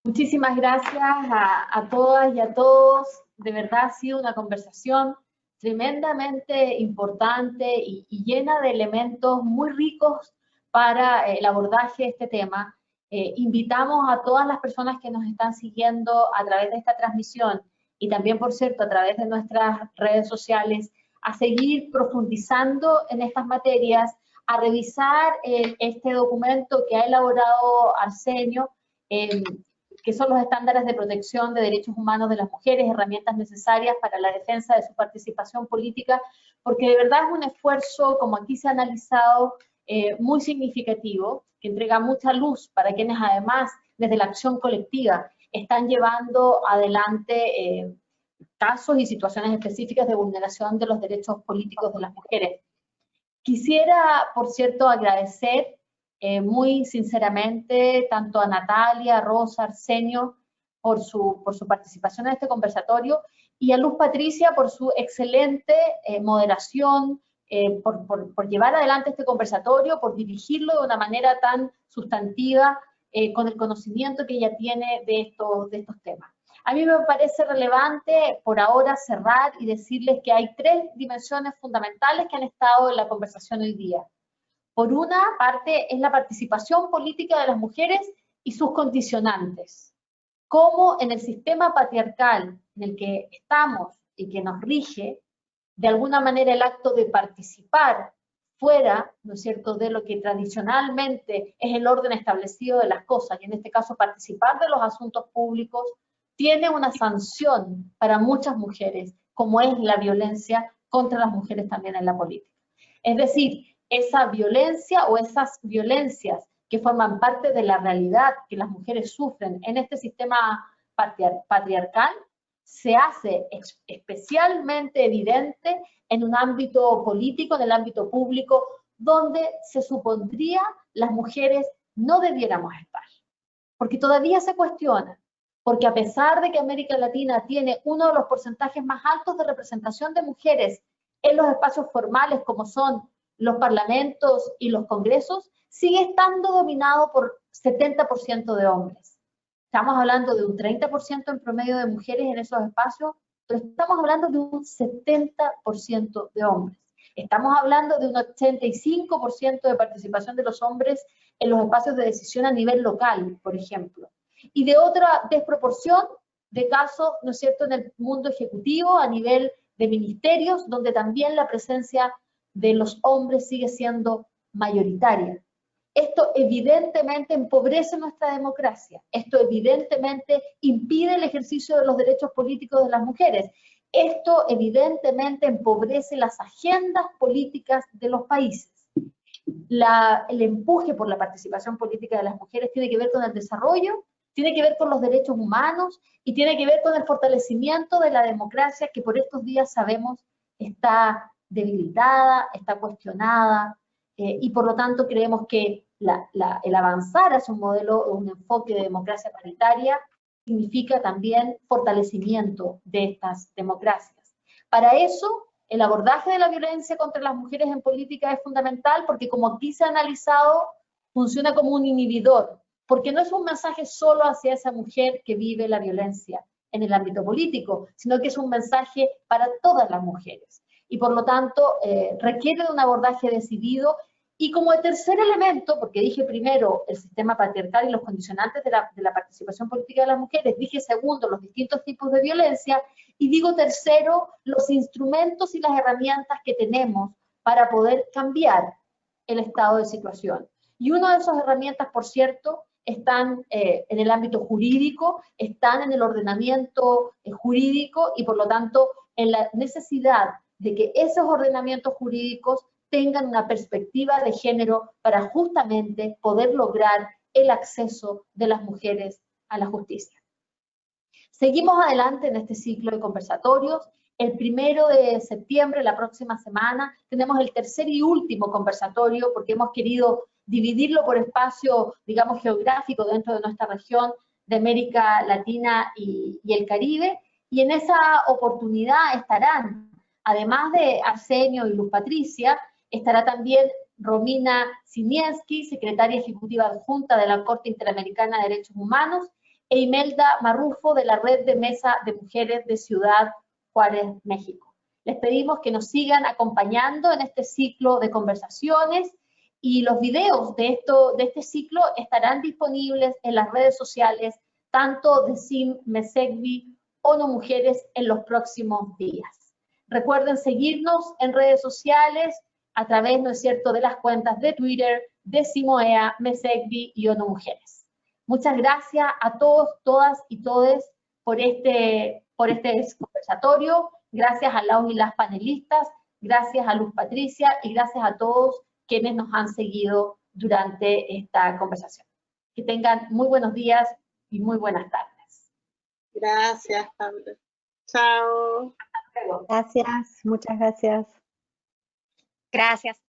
Muchísimas gracias a todas y a todos. De verdad ha sido una conversación tremendamente importante y llena de elementos muy ricos para el abordaje de este tema. Invitamos a todas las personas que nos están siguiendo a través de esta transmisión y también, por cierto, a través de nuestras redes sociales, a seguir profundizando en estas materias, a revisar este documento que ha elaborado Arsenio, que son los estándares de protección de derechos humanos de las mujeres, herramientas necesarias para la defensa de su participación política, porque de verdad es un esfuerzo, como aquí se ha analizado, muy significativo, que entrega mucha luz para quienes además, desde la acción colectiva, están llevando adelante casos y situaciones específicas de vulneración de los derechos políticos de las mujeres. Quisiera, por cierto, agradecer muy sinceramente tanto a Natalia, a Rosa, a Arsenio por su participación en este conversatorio y a Luz Patricia por su excelente moderación, por llevar adelante este conversatorio, por dirigirlo de una manera tan sustantiva con el conocimiento que ella tiene de estos temas. A mí me parece relevante por ahora cerrar y decirles que hay tres dimensiones fundamentales que han estado en la conversación hoy día. Por una parte es la participación política de las mujeres y sus condicionantes. Cómo en el sistema patriarcal en el que estamos y que nos rige, de alguna manera el acto de participar fuera, ¿no es cierto?, de lo que tradicionalmente es el orden establecido de las cosas, y en este caso participar de los asuntos públicos, tiene una sanción para muchas mujeres, como es la violencia contra las mujeres también en la política. Es decir, esa violencia o esas violencias que forman parte de la realidad que las mujeres sufren en este sistema patriarcal, se hace especialmente evidente en un ámbito político, en el ámbito público, donde se supondría las mujeres no debiéramos estar. Porque todavía se cuestiona, porque a pesar de que América Latina tiene uno de los porcentajes más altos de representación de mujeres en los espacios formales como son los parlamentos y los congresos, sigue estando dominado por 70% de hombres. Estamos hablando de un 30% en promedio de mujeres en esos espacios, pero estamos hablando de un 70% de hombres. Estamos hablando de un 85% de participación de los hombres en los espacios de decisión a nivel local, por ejemplo. Y de otra desproporción de casos, ¿no es cierto?, en el mundo ejecutivo, a nivel de ministerios, donde también la presencia de los hombres sigue siendo mayoritaria. Esto evidentemente empobrece nuestra democracia, esto evidentemente impide el ejercicio de los derechos políticos de las mujeres, esto evidentemente empobrece las agendas políticas de los países. El empuje por la participación política de las mujeres tiene que ver con el desarrollo, tiene que ver con los derechos humanos y tiene que ver con el fortalecimiento de la democracia que por estos días sabemos está debilitada, está cuestionada, y por lo tanto creemos que el avanzar hacia un modelo, un enfoque de democracia paritaria, significa también fortalecimiento de estas democracias. Para eso, el abordaje de la violencia contra las mujeres en política es fundamental porque, como aquí se ha analizado, funciona como un inhibidor, porque no es un mensaje solo hacia esa mujer que vive la violencia en el ámbito político, sino que es un mensaje para todas las mujeres. Y por lo tanto, requiere de un abordaje decidido. Y como tercer elemento, porque dije primero el sistema patriarcal y los condicionantes de la participación política de las mujeres, dije segundo los distintos tipos de violencia, y digo tercero los instrumentos y las herramientas que tenemos para poder cambiar el estado de situación. Y una de esas herramientas, por cierto, están en el ámbito jurídico, están en el ordenamiento jurídico y por lo tanto en la necesidad de que esos ordenamientos jurídicos tengan una perspectiva de género para justamente poder lograr el acceso de las mujeres a la justicia. Seguimos adelante en este ciclo de conversatorios El 1 de septiembre, la próxima semana, tenemos el tercer y último conversatorio, porque hemos querido dividirlo por espacio, digamos, geográfico dentro de nuestra región de América Latina y el Caribe, y en esa oportunidad estarán, además de Arsenio y Luz Patricia, estará también Romina Siniewski, secretaria ejecutiva adjunta de la Corte Interamericana de Derechos Humanos, e Imelda Marrufo, de la Red de Mesa de Mujeres de Ciudad Juárez, México. Les pedimos que nos sigan acompañando en este ciclo de conversaciones, y los videos de este ciclo estarán disponibles en las redes sociales, tanto de SIM Mesegvi ONU Mujeres, en los próximos días. Recuerden seguirnos en redes sociales a través, ¿no es cierto?, de las cuentas de Twitter de Simoea, Mesegvi y ONU Mujeres. Muchas gracias a todos, todas y todes por este conversatorio. Gracias a y las panelistas, gracias a Luz Patricia y gracias a todos quienes nos han seguido durante esta conversación. Que tengan muy buenos días y muy buenas tardes. Gracias, Paula. Chao. Gracias, muchas gracias. Gracias.